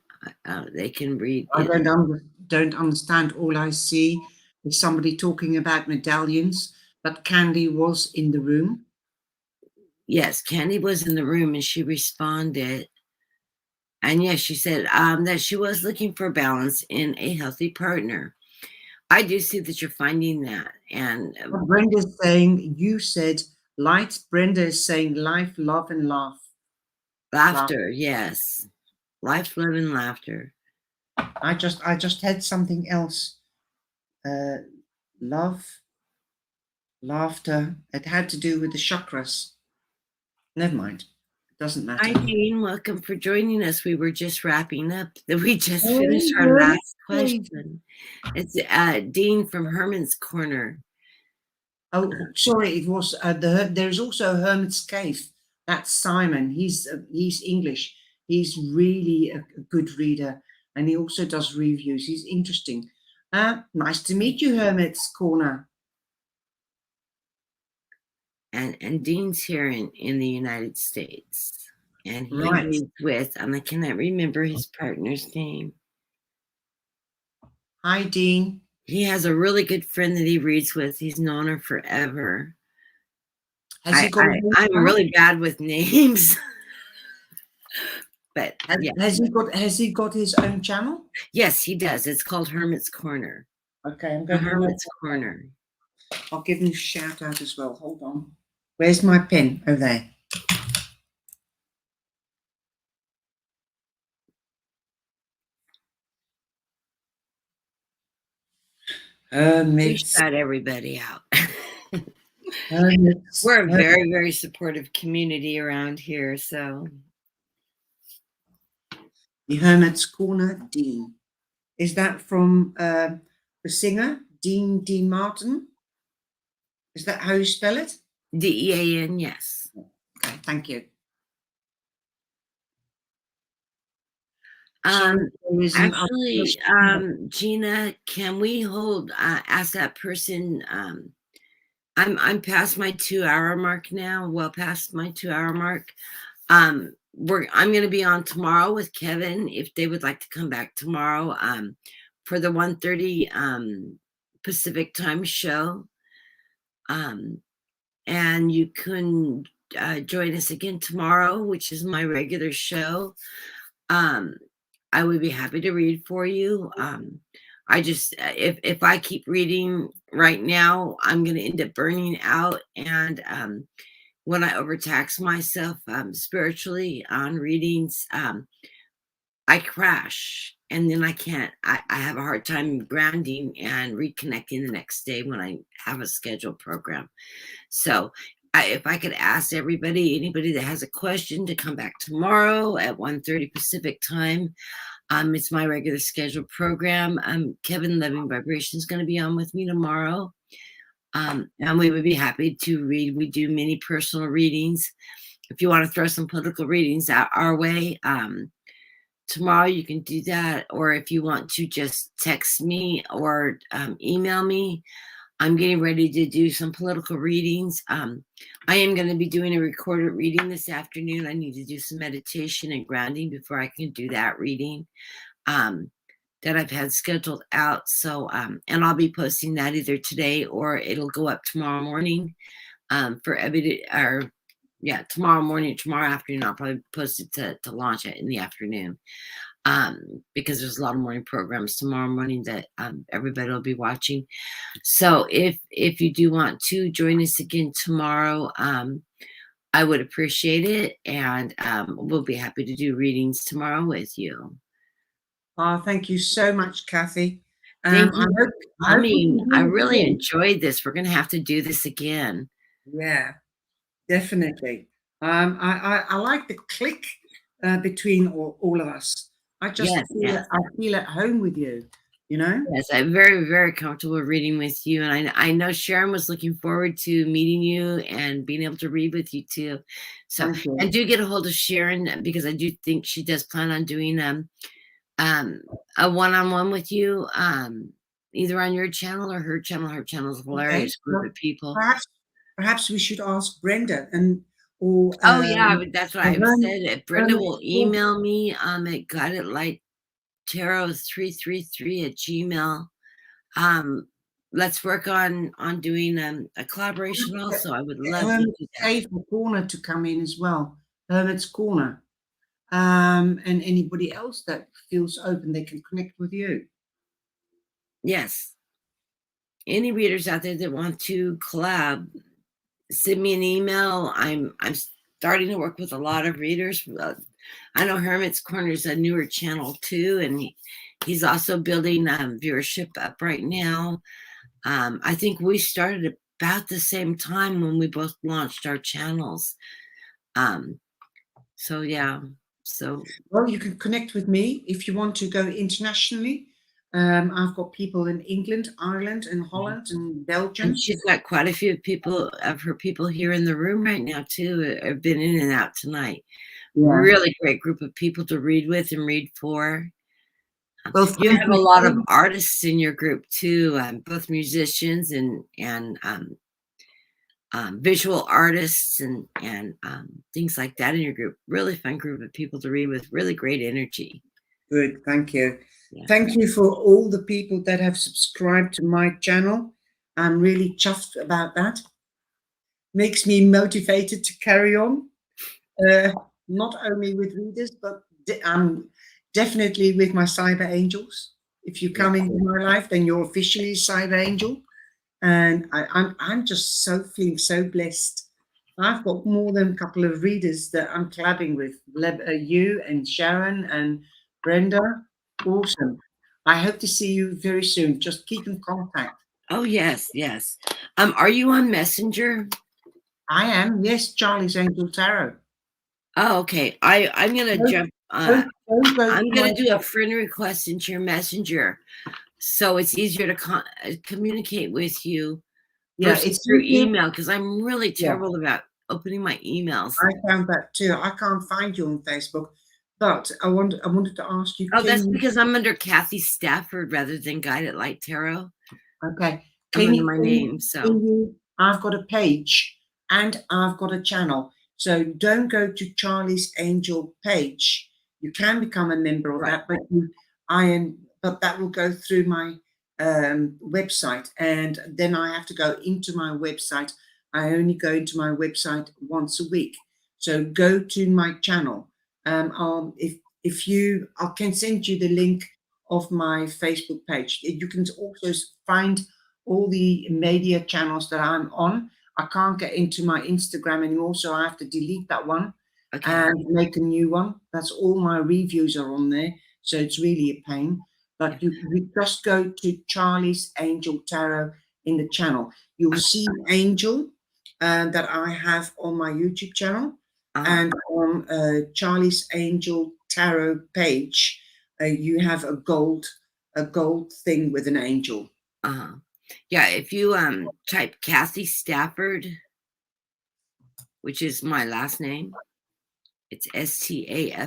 they can read. I don't don't understand. All I see is somebody talking about medallions, but Candy was in the room. Yes, Candy was in the room and she responded. And yes, she said that she was looking for balance in a healthy partner. I do see that you're finding that. And What Brenda's saying, you said light. Brenda is saying life, love, and laugh. laughter, yes. Life, love, and laughter. I just had something else. Love, laughter. It had to do with the chakras. Never mind. It doesn't matter. Hi, Dean. Welcome for joining us. We were just wrapping up. We just Oh, finished our good. last question. It's Dean from Herman's Corner. Oh, sorry. It was there's also Hermit's Cave. That's Simon. He's English. He's really a good reader, and he also does reviews. He's interesting. Nice to meet you, Hermit's Corner. And Dean's here in the United States. And he Right. reads with, and I cannot remember his partner's name. Hi, Dean. He has a really good friend that he reads with. He's known her forever. Has he got a I'm channel? really bad with names. But yeah. Has he got his own channel? Yes, he does. It's called Hermit's Corner. Okay, I'm The going to Hermit's Corner. I'll give him a shout out as well. Hold on. Where's my pen? Oh, there. We shout everybody out. Hermits. We're a very, very supportive community around here. So The Hermit's Corner, Dean. Is that from the singer, Dean Martin? Is that how you spell it? DEAN, yes. Okay, thank you. Actually, Gina, can we hold ask that person? I'm past my 2-hour mark now, well past my 2-hour mark. I'm going to be on tomorrow with Kevin if they would like to come back tomorrow for the 1:30 Pacific time show. And you can join us again tomorrow, which is my regular show. I would be happy to read for you. I just, if I keep reading right now, I'm going to end up burning out. And when I overtax myself spiritually on readings, I crash. And then I have a hard time grounding and reconnecting the next day when I have a scheduled program. So if I could ask anybody that has a question to come back tomorrow at 1:30 Pacific time. It's my regular scheduled program. Kevin Living Vibration is going to be on with me tomorrow. And we would be happy to read. We do many personal readings. If you want to throw some political readings our way, tomorrow you can do that. Or if you want to just text me or email me, I'm getting ready to do some political readings. I am going to be doing a recorded reading this afternoon. I need to do some meditation and grounding before I can do that reading that I've had scheduled out. So, and I'll be posting that either today or it'll go up tomorrow morning for everybody, or yeah, tomorrow morning, tomorrow afternoon. I'll probably post it to launch it in the afternoon. Because there's a lot of morning programs tomorrow morning that everybody will be watching. So if you do want to join us again tomorrow, I would appreciate it, and we'll be happy to do readings tomorrow with you. Thank you so much, Kathy. Thank you. I really enjoyed this. We're going to have to do this again. Yeah, definitely. I like the click between all of us. I just feel at home with you, you know? Yes, I'm very, very comfortable reading with you. And I know Sharon was looking forward to meeting you and being able to read with you too. So, and do get a hold of Sharon because I do think she does plan on doing a one-on-one with you, either on your channel or her channel. Her channel is a hilarious group of people. Perhaps we should ask Brenda yeah, that's what I said. If Brenda will email me at guidedlight charle333@gmail. Let's work on doing a collaboration also. I would love to Hermit's do that. Cave Corner to come in as well. Hermit's Corner. And anybody else that feels open, they can connect with you. Yes. Any readers out there that want to collab, send me an email. I'm starting to work with a lot of readers. I know Hermit's Corner is a newer channel too, and he's also building viewership up right now. I think we started about the same time when we both launched our channels. So yeah. So Well, you can connect with me if you want to go internationally. I've got people in England, Ireland, and Holland, and Belgium. and she's got quite a few of her people here in the room right now too. Have been in and out tonight. Yeah. Really great group of people to read with and read for. Well, You have a lot of artists in your group too, both musicians and visual artists and things like that in your group. Really fun group of people to read with. Really great energy. Good, thank you. Yeah. Thank you for all the people that have subscribed to my channel. I'm really chuffed about that. Makes me motivated to carry on. Not only with readers, but definitely with my cyber angels. If you come into my life, then you're officially a cyber angel. And I'm just feeling so blessed. I've got more than a couple of readers that I'm collabing with. You and Sharon and Brenda. Awesome. I hope to see you very soon. Just keep in contact. Oh yes, yes. Are you on Messenger? I am. Yes, Charlie's Angel Tarot. Oh, okay. I'm gonna jump. I'm gonna do a friend request into your Messenger, so it's easier to communicate with you. Yeah, it's through email because I'm really terrible about opening my emails. I found that too. I can't find you on Facebook, but I wanted to ask you. Oh, that's because I'm under Kathy Stafford rather than Guided Light Tarot. Okay. Under my name, so I've got a page and I've got a channel. So don't go to Charlie's Angel page. You can become a member of that, but that will go through my website, and then I have to go into my website. I only go into my website once a week. So go to my channel. If you, I can send you the link of my Facebook page. You can also find all the media channels that I'm on. I can't get into my Instagram anymore, so I have to delete that one and make a new one. That's all my reviews are on there, so it's really a pain. But you just go to Charlie's Angel Tarot in the channel. You'll see Angel that I have on my YouTube channel, and on Charlie's Angel Tarot page, you have a gold thing with an angel. Yeah, if you type Kathy Stafford, which is my last name, it's Stafford.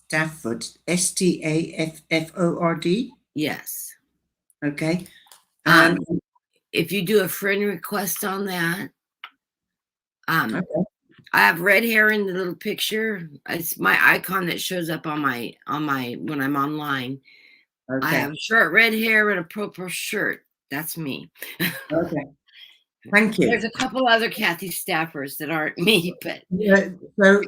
Stafford, Stafford. Yes. Okay. If you do a friend request on that, I have red hair in the little picture. It's my icon that shows up on my when I'm online. Okay. I have short red hair and a purple shirt. That's me. Okay. Thank you. There's a couple other Kathy Staffords that aren't me, but so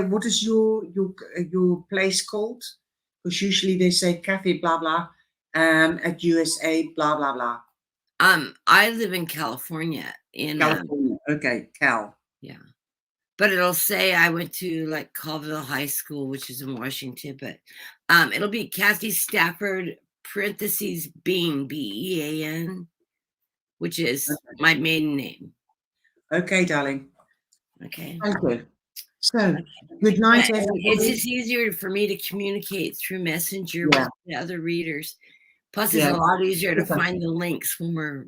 what is your place called? Because usually they say Cafe blah blah at USA blah blah blah. I live in California. California. Okay, Cal. Yeah. But it'll say I went to like Colville High School, which is in Washington, but it'll be Kathy Stafford parentheses Bean, Bean, which is my maiden name. Okay, darling. Okay. Thank you. So, good night, everybody. It's just easier for me to communicate through Messenger with the other readers. Plus, it's a lot easier to find the links when we're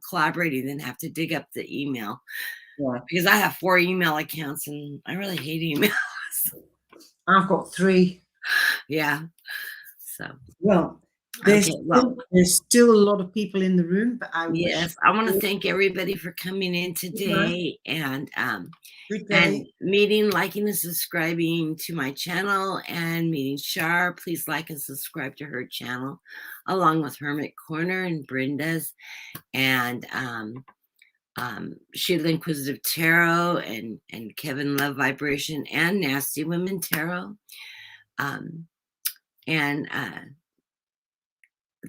collaborating than have to dig up the email. Yeah. Because I have 4 email accounts and I really hate emails. I've got 3. Yeah. So. Well, Okay, well, There's still a lot of people in the room, but I wish yes, I want to thank everybody for coming in today and good day. meeting, liking, and subscribing to my channel, and meeting Charle. Please like and subscribe to her channel, along with Hermit Corner and Brenda's, and Sheila Inquisitive Tarot, and Kevin Love Vibration, and Nasty Women Tarot. And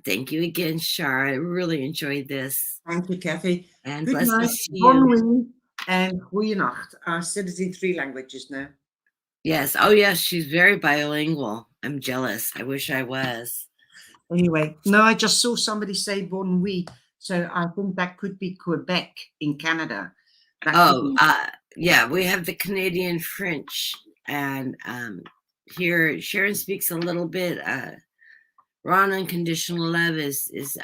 thank you again, Charle. I really enjoyed this. Thank you, Kathy. And Good night. blessings to Bon you. nuit and goeienacht. I said it in 3 languages now. Yes. Oh, yes. She's very bilingual. I'm jealous. I wish I was. Anyway, no, I just saw somebody say bon nuit, so I think that could be Quebec in Canada. That could be. Yeah, we have the Canadian French, and here Sharon speaks a little bit. Ron Unconditional Love is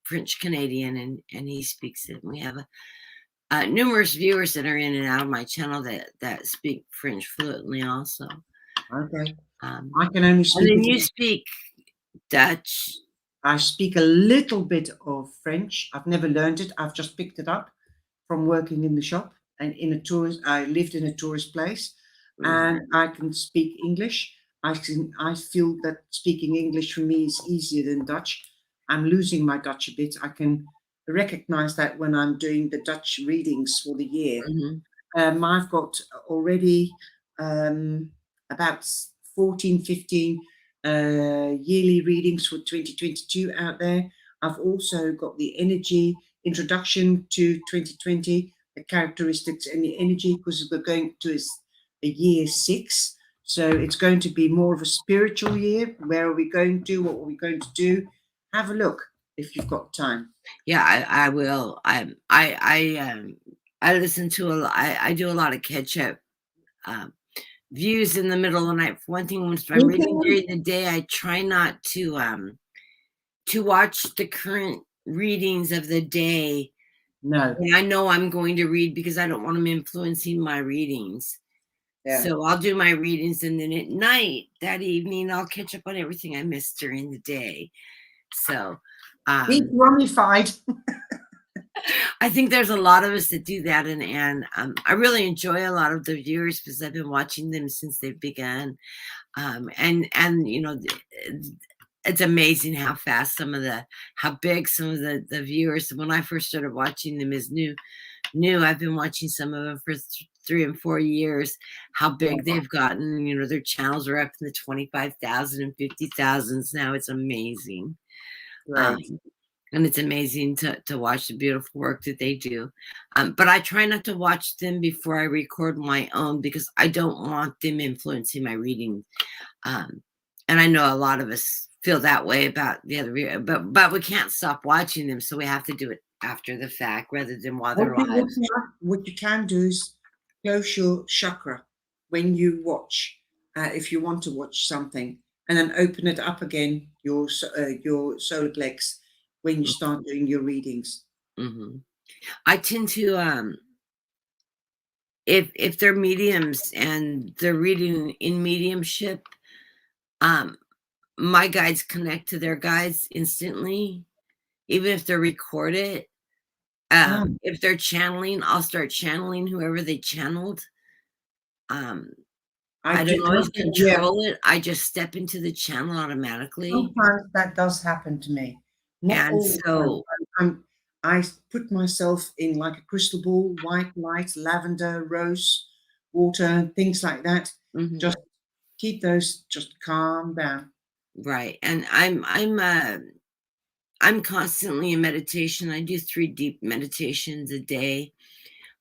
French Canadian, and he speaks it. We have numerous viewers that are in and out of my channel that speak French fluently also. Okay. I can only speak. And then you speak Dutch. I speak a little bit of French. I've never learned it. I've just picked it up from working in the shop and in a tourist. I lived in a tourist place, and I can speak English. I feel that speaking English for me is easier than Dutch. I'm losing my Dutch a bit. I can recognize that when I'm doing the Dutch readings for the year. I've got already about 14, 15 yearly readings for 2022 out there. I've also got the energy introduction to 2020, the characteristics and the energy, because we're going to a year 6. So it's going to be more of a spiritual year. Where are we going to? What are we going to do? Have a look if you've got time. Yeah, I will. I listen to I do a lot of catch up views in the middle of the night. For one thing, when I'm reading during the day, I try not to watch the current readings of the day. No. And I know I'm going to read because I don't want them influencing my readings. Yeah. So I'll do my readings, and then at night, that evening, I'll catch up on everything I missed during the day. So be rummified. I think there's a lot of us that do that, and I really enjoy a lot of the viewers because I've been watching them since they've begun, and you know, it's amazing how fast how big some of the viewers. When I first started watching them as new, I've been watching some of them for 3 and 4 years. How big they've gotten. You know, their channels are up in the 25,000 and 50,000s now. It's amazing. Right. And it's amazing to watch the beautiful work that they do. But I try not to watch them before I record my own because I don't want them influencing my reading. And I know a lot of us feel that way about the other, but we can't stop watching them. So we have to do it after the fact rather than while they're live. What you can do is close your chakra when you watch, if you want to watch something, and then open it up again, your solar plex, when you start doing your readings. I tend to, if they're mediums and they're reading in mediumship, my guides connect to their guides instantly, even if they're recorded. If they're channeling, I'll start channeling whoever they channeled. I don't always control it. I just step into the channel automatically. Sometimes that does happen to me. And so I put myself in like a crystal ball, white light, lavender, rose, water, things like that. Just keep those, just calm down. Right. And I'm constantly in meditation. I do 3 deep meditations a day,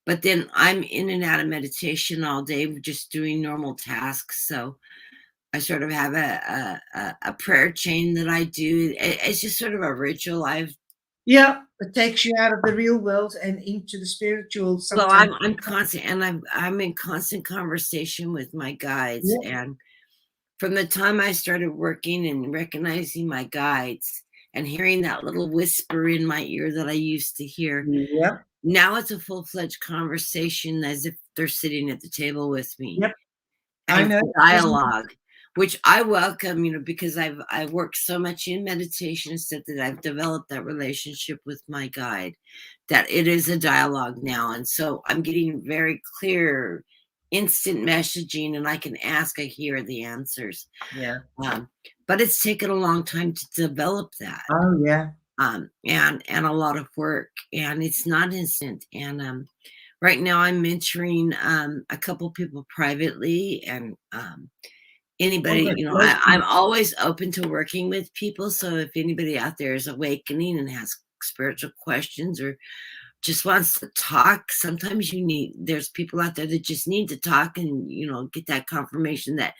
but then I'm in and out of meditation all day, just doing normal tasks. So I sort of have a prayer chain that I do. It's just sort of a ritual. Yeah, it takes you out of the real world and into the spiritual. So I'm constant, and I'm in constant conversation with my guides. Yeah. And from the time I started working and recognizing my guides and hearing that little whisper in my ear that I used to hear, now it's a full-fledged conversation as if they're sitting at the table with me. Yep. And I know dialogue. which I welcome, because I've worked so much in meditation and stuff that I've developed that relationship with my guide, that it is a dialogue now. And so I'm getting very clear, instant messaging, and I can ask, I hear the answers. Yeah. But it's taken a long time to develop that. Oh, yeah. And a lot of work, and it's not instant. And right now I'm mentoring a couple people privately, and anybody, I'm always open to working with people. So if anybody out there is awakening and has spiritual questions or just wants to talk, sometimes there's people out there that just need to talk and, get that confirmation that,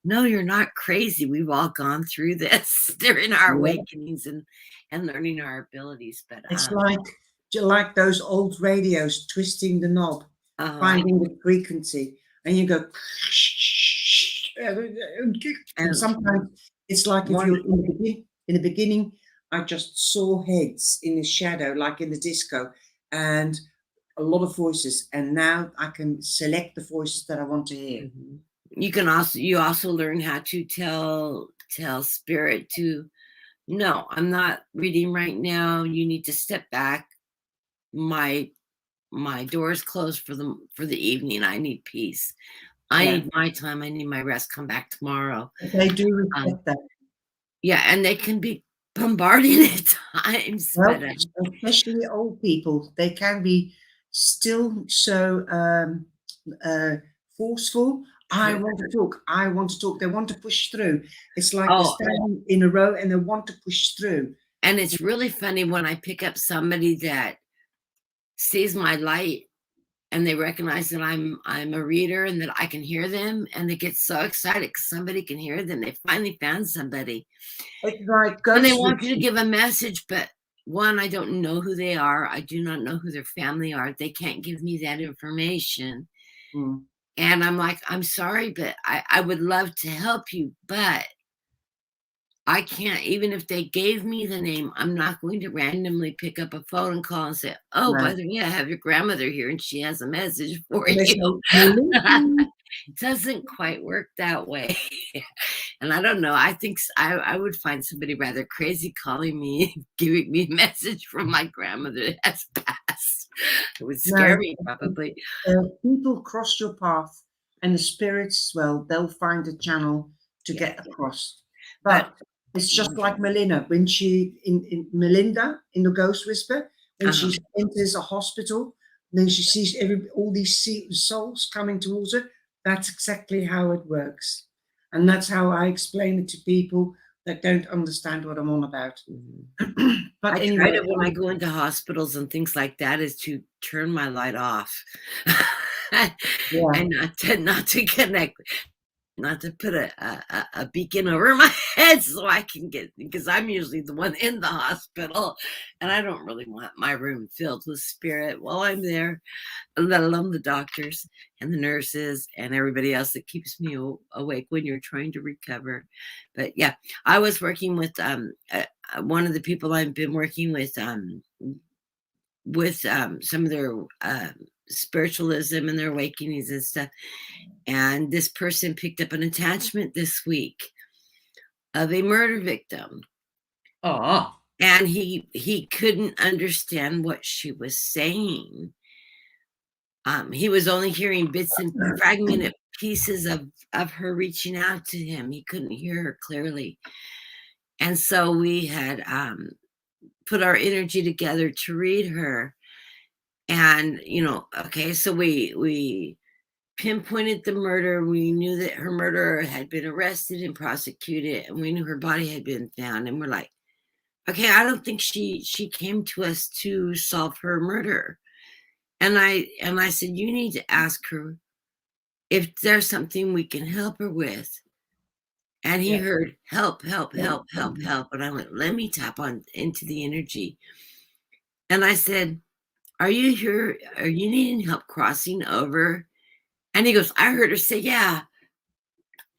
no, you're not crazy. We've all gone through this during our awakenings and learning our abilities. But it's like those old radios, twisting the knob, finding the frequency, and you go. And sometimes it's like if you're in the beginning, I just saw heads in the shadow, like in the disco, and a lot of voices. And now I can select the voices that I want to hear. Mm-hmm. You also learn how to tell spirit to, no, I'm not reading right now. You need to step back. My door is closed for the evening. I need peace. I need my time. I need my rest. Come back tomorrow. They do respect that. Yeah, and they can be bombarding at times. Well, especially old people, they can be still so forceful. I want to talk. I want to talk. They want to push through. It's like they're standing in a row and they want to push through. And it's really funny when I pick up somebody that sees my light and they recognize that I'm a reader and that I can hear them, and they get so excited because somebody can hear them. They finally found somebody. It's like and they want you to give a message, but one, I don't know who they are. I do not know who their family are. They can't give me that information. And I'm like, I'm sorry, but I would love to help you, but I can't. Even if they gave me the name, I'm not going to randomly pick up a phone and call and say, oh, by the way, I have your grandmother here and she has a message for you. It doesn't quite work that way. And I don't know. I think I would find somebody rather crazy calling me, giving me a message from my grandmother that has passed. It would scare me, probably. People cross your path, and the spirits, well, they'll find a channel to get across. But it's just like Melinda, when Melinda in the Ghost Whisper, when she enters a hospital, then she sees all these souls coming towards her. That's exactly how it works. And that's how I explain it to people that don't understand what I'm on about. But I try to, when I go into hospitals and things like that, is to turn my light off. And not to connect, not to put a beacon over my head so I can get, because I'm usually the one in the hospital and I don't really want my room filled with spirit while I'm there, let alone the doctors and the nurses and everybody else that keeps me awake when you're trying to recover. But yeah, I was working with one of the people I've been working with some of their spiritualism and their awakenings and stuff. And this person picked up an attachment this week of a murder victim. And he couldn't understand what she was saying. He was only hearing bits and fragmented pieces of her reaching out to him. He couldn't hear her clearly. And so we had put our energy together to read her. And, so we pinpointed the murder. We knew that her murderer had been arrested and prosecuted, and we knew her body had been found. And we're like, okay, I don't think she came to us to solve her murder. And I said, you need to ask her if there's something we can help her with. And he heard help, help, help, help, help. And I went, let me tap on into the energy. And I said, are you here? Are you needing help crossing over? And he goes, I heard her say, yeah.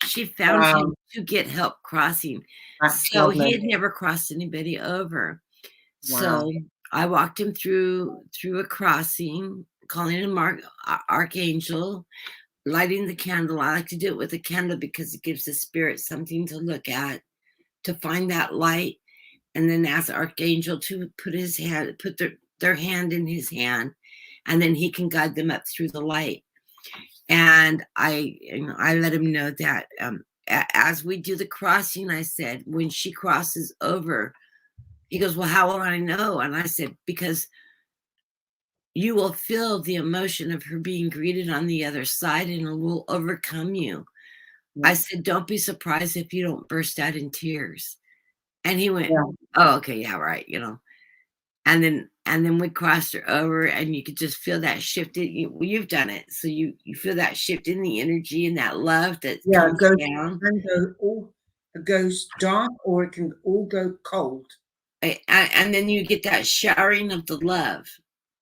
She found him to get help crossing. So he had never crossed anybody over. So I walked him through a crossing, calling him Archangel. lighting the candle. I like to do it with a candle because it gives the spirit something to look at, to find that light, and then ask the archangel to put their hand in his hand, and then he can guide them up through the light. And I let him know that as we do the crossing, I said, when she crosses over, he goes, well, how will I know? And I said, because you will feel the emotion of her being greeted on the other side, and it will overcome you. I said, don't be surprised if you don't burst out in tears. And he went, oh, okay, yeah, right, And then we crossed her over, and you could just feel that shift. You've done it, so you feel that shift in the energy and that love that comes down. It goes dark, or it can all go cold. And then you get that showering of the love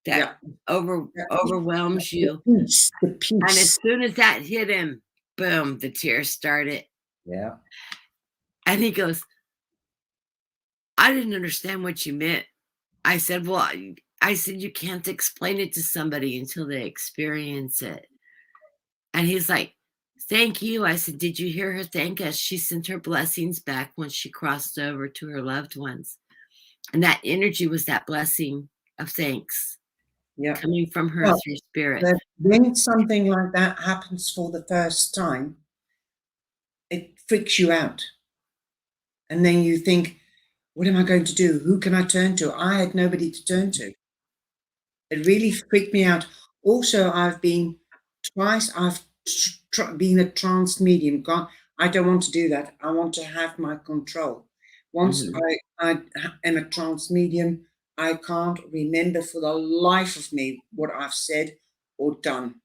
that overwhelms you. The peace. And as soon as that hit him, boom, the tears started. Yeah. And he goes, I didn't understand what you meant. I said, well, you can't explain it to somebody until they experience it. And he's like, thank you. I said, did you hear her thank us? She sent her blessings back when she crossed over to her loved ones. And that energy was that blessing of thanks coming from her through spirit. But when something like that happens for the first time, it freaks you out. And then you think, what am I going to do? Who can I turn to? I had nobody to turn to. It really freaked me out. Also, I've been twice, I've been a trance medium. God, I don't want to do that. I want to have my control. Once I am a trance medium, I can't remember for the life of me what I've said or done.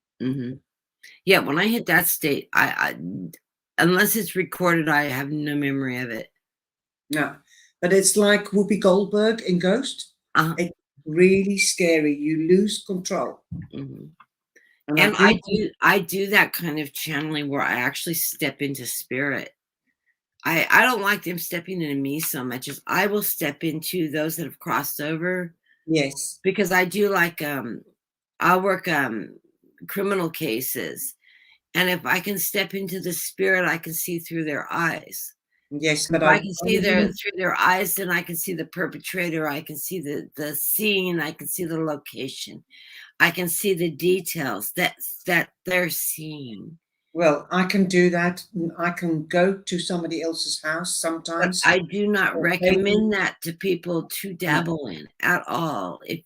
Yeah, when I hit that state, I unless it's recorded, I have no memory of it. No, but it's like Whoopi Goldberg in Ghost. It's really scary. You lose control. And I do that kind of channeling where I actually step into spirit. I don't like them stepping into me so much as I will step into those that have crossed over. Yes. Because I do like I'll work criminal cases. And if I can step into the spirit, I can see through their eyes. Yes, but if I can see through their eyes, then I can see the perpetrator. I can see the scene. I can see the location. I can see the details that they're seeing. Well, I can do that. I can go to somebody else's house sometimes. But I do not recommend that to people to dabble in at all. If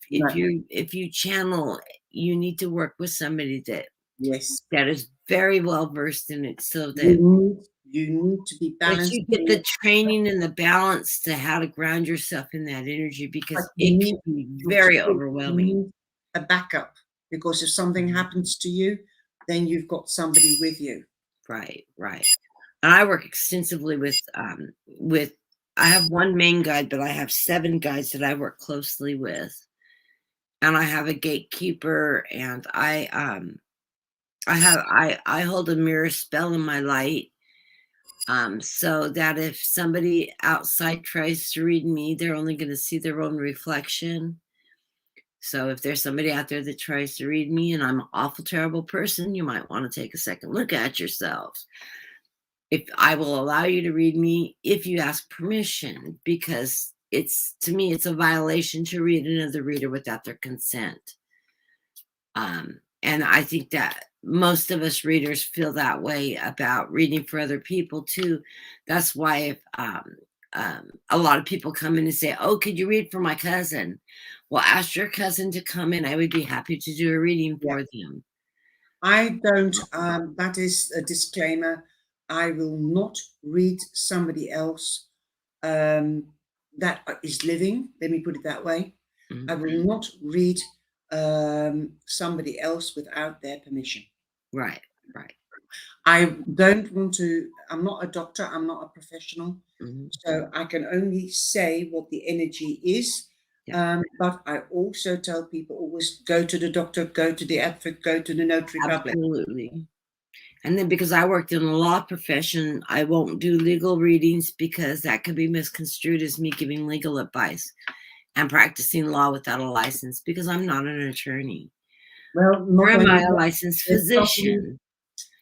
you channel, you need to work with somebody that is very well versed in it, so that you need to be balanced. You get the training and the balance to how to ground yourself in that energy, because it can be very overwhelming. You need a backup, because if something happens to you, then you've got somebody with you. Right. And I work extensively with I have one main guide, but I have 7 guides that I work closely with. And I have a gatekeeper, and I hold a mirror spell in my light. So that if somebody outside tries to read me, they're only going to see their own reflection. So if there's somebody out there that tries to read me and I'm an awful terrible person, you might want to take a second look at yourselves. If I will allow you to read me if you ask permission, because to me, it's a violation to read another reader without their consent. And I think that most of us readers feel that way about reading for other people too. That's why if a lot of people come in and say, oh, could you read for my cousin? Well, ask your cousin to come in. I would be happy to do a reading for them. I don't, that is a disclaimer. I will not read somebody else that is living. Let me put it that way. I will not read somebody else without their permission. Right. I don't want to, I'm not a doctor, I'm not a professional. So I can only say what the energy is. But I also tell people, always go to the doctor, go to the advocate, go to the notary public. Absolutely. And then because I worked in the law profession, I won't do legal readings, because that could be misconstrued as me giving legal advice and practicing law without a license, because I'm not an attorney. Well, nor am I a licensed physician.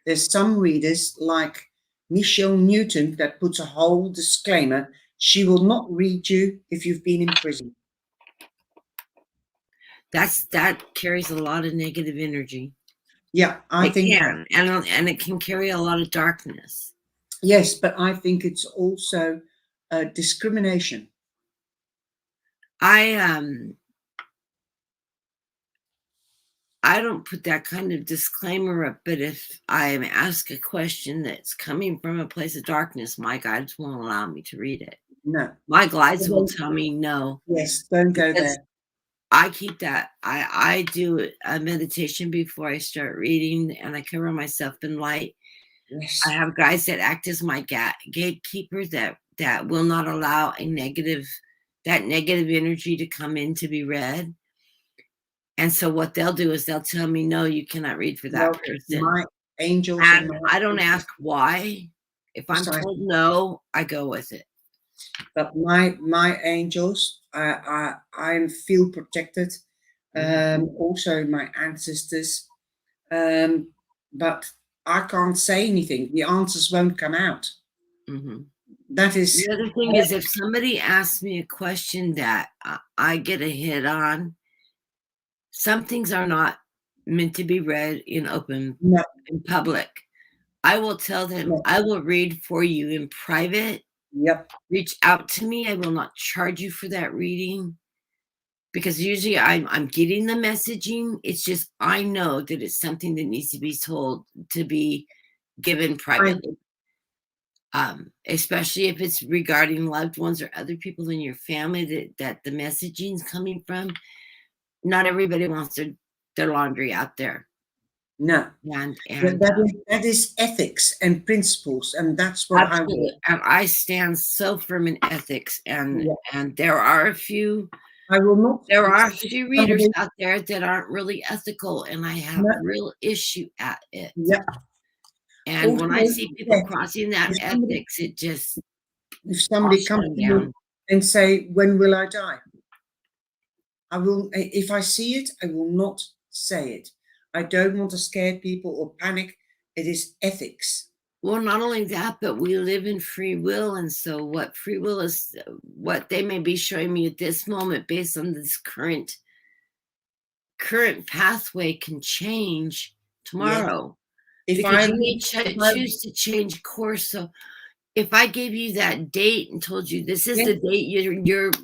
There's some readers like Michelle Newton that puts a whole disclaimer. She will not read you if you've been in prison. That carries a lot of negative energy. Yeah, I It think can, and it can carry a lot of darkness. yes, but I think it's also discrimination. I don't put that kind of disclaimer up, but if I am asked a question that's coming from a place of darkness, my guides won't allow me to read it. No. My guides will tell me no. Yes, don't go there. I keep that. I do a meditation before I start reading, and I cover myself in light. Yes. I have guides that act as my gatekeepers that will not allow that negative energy to come in to be read. And so what they'll do is they'll tell me, no, you cannot read for that person. My angels and I don't ask why. If I'm told no, I go with it. But my angels, I feel protected. Also my ancestors. But I can't say anything. The answers won't come out. That is the other thing is, if somebody asks me a question that I get a hit on, some things are not meant to be read in open, in public. I will tell them, I will read for you in private. Yep. Reach out to me. I will not charge you for that reading, because usually I'm getting the messaging. It's just I know that it's something that needs to be told, to be given privately. Especially if it's regarding loved ones or other people in your family that the messaging is coming from. Not everybody wants their laundry out there. No. And that is ethics and principles, and that's what absolutely. And I stand so firm in ethics, and there are a few. I will not. There are a few readers out there that aren't really ethical, and I have real issue at it. Yep. And also, when I see people crossing that ethics, it just, if somebody comes to you and say, "When will I die?" I will. If I see it, I will not say it. I don't want to scare people or panic. It is ethics. Well, not only that, but we live in free will. And so what free will is, what they may be showing me at this moment based on this current pathway can change tomorrow. If because you may choose to change course. So if I gave you that date and told you this is the date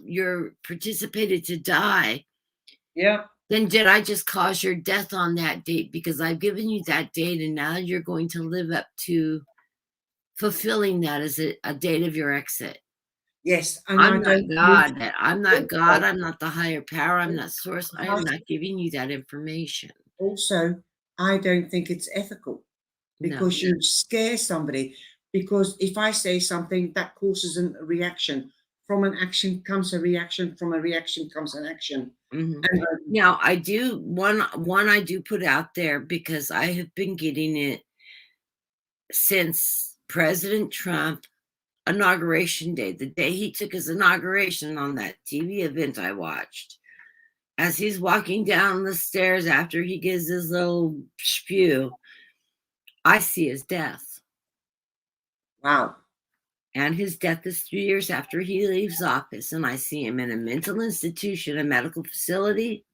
you're participated to die. Yeah. Then did I just cause your death on that date? Because I've given you that date, and now you're going to live up to fulfilling that as a date of your exit. Yes. And I'm not God. I'm not God. I'm not the higher power. I'm not source. I am not giving you that information. Also, I don't think it's ethical, because you scare somebody. Because if I say something, that causes a reaction. From an action comes a reaction. From a reaction comes an action. Now I do one I do put out there, because I have been getting it since President Trump inauguration day, the day he took his inauguration on that TV event I watched. As he's walking down the stairs after he gives his little spew, I see his death. Wow. And his death is 3 years after he leaves office. And I see him in a mental institution, a medical facility.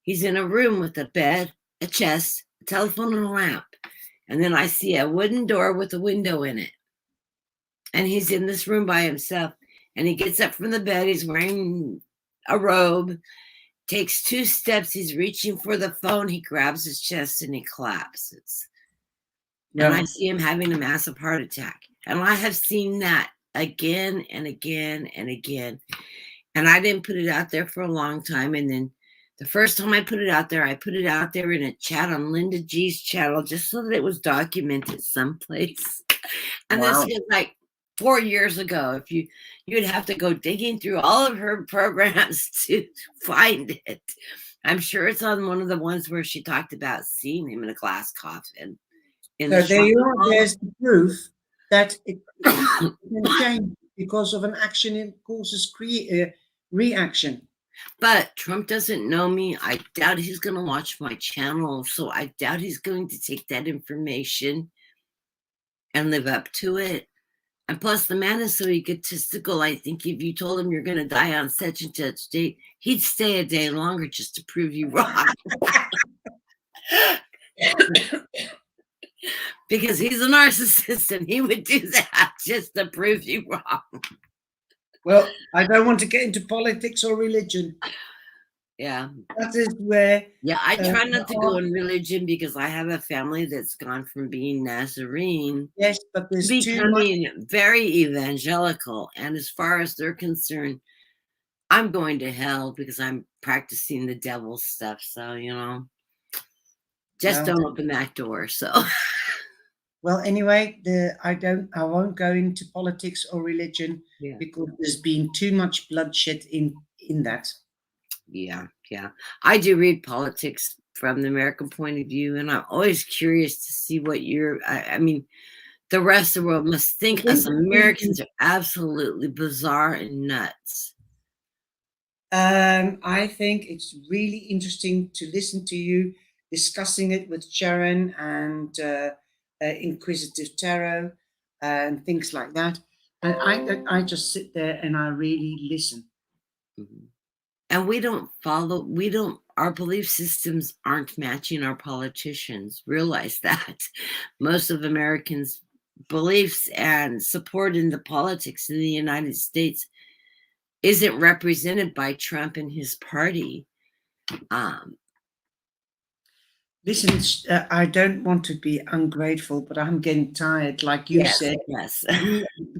He's in a room with a bed, a chest, a telephone, and a lamp. And then I see a wooden door with a window in it. And he's in this room by himself. And he gets up from the bed. He's wearing a robe, takes 2 steps. He's reaching for the phone. He grabs his chest and he collapses. Yeah. And I see him having a massive heart attack. And I have seen that again and again and again. And I didn't put it out there for a long time. And then the first time I put it out there in a chat on Linda G's channel, just so that it was documented someplace. And this was like 4 years ago. If you'd have to go digging through all of her programs to find it. I'm sure it's on one of the ones where she talked about seeing him in a glass coffin. So there's the proof that it can change because of an action. It causes reaction. But Trump doesn't know me. I doubt he's going to watch my channel. So I doubt he's going to take that information and live up to it. And plus, the man is so egotistical. I think if you told him you're going to die on such and such date, he'd stay a day longer just to prove you wrong. Because he's a narcissist and he would do that just to prove you wrong. Well, I don't want to get into politics or religion. Yeah. That is where. Yeah, I try not to go in religion because I have a family that's gone from being Nazarene Yes, but there's to too much. becoming very evangelical. And as far as they're concerned, I'm going to hell because I'm practicing the devil stuff. So, just don't open that door. So. Well, anyway, I won't go into politics or religion because there's been too much bloodshed in that. Yeah. I do read politics from the American point of view, and I'm always curious to see what I mean, the rest of the world must think us Americans are absolutely bizarre and nuts. I think it's really interesting to listen to you discussing it with Sharon and Inquisitive Tarot and things like that. And I just sit there and I really listen. Mm-hmm. And our belief systems aren't matching our politicians. Realize that. Most of Americans' beliefs and support in the politics in the United States isn't represented by Trump and his party. Listen, I don't want to be ungrateful, but I'm getting tired, like you said. Yes.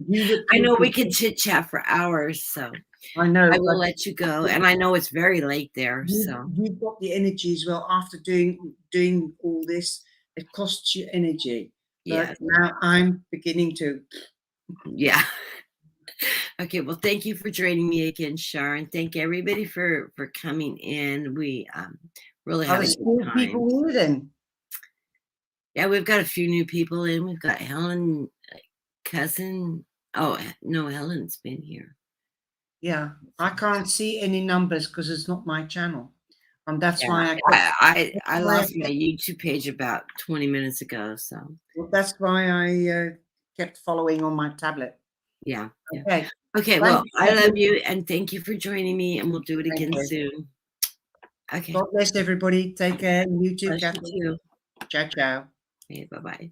You I know we could chit chat for hours, so I know. I will let you go, and I know it's very late there. So you've got the energy as well. After doing all this, it costs you energy. But now I'm beginning to. Yeah. Okay. Well, thank you for joining me again, Sharon. Thank everybody for coming in. We really have a good time. People here then. Yeah, we've got a few new people in. We've got Helen, cousin. Oh no, Helen's been here. Yeah, I can't see any numbers because it's not my channel. That's why I lost my YouTube page about 20 minutes ago. So that's why I kept following on my tablet. Yeah. Okay. Well, I love you and thank you for joining me, and we'll do it again soon. Okay. God bless everybody. Take care. You too, Catherine. Ciao, ciao. Okay, bye-bye.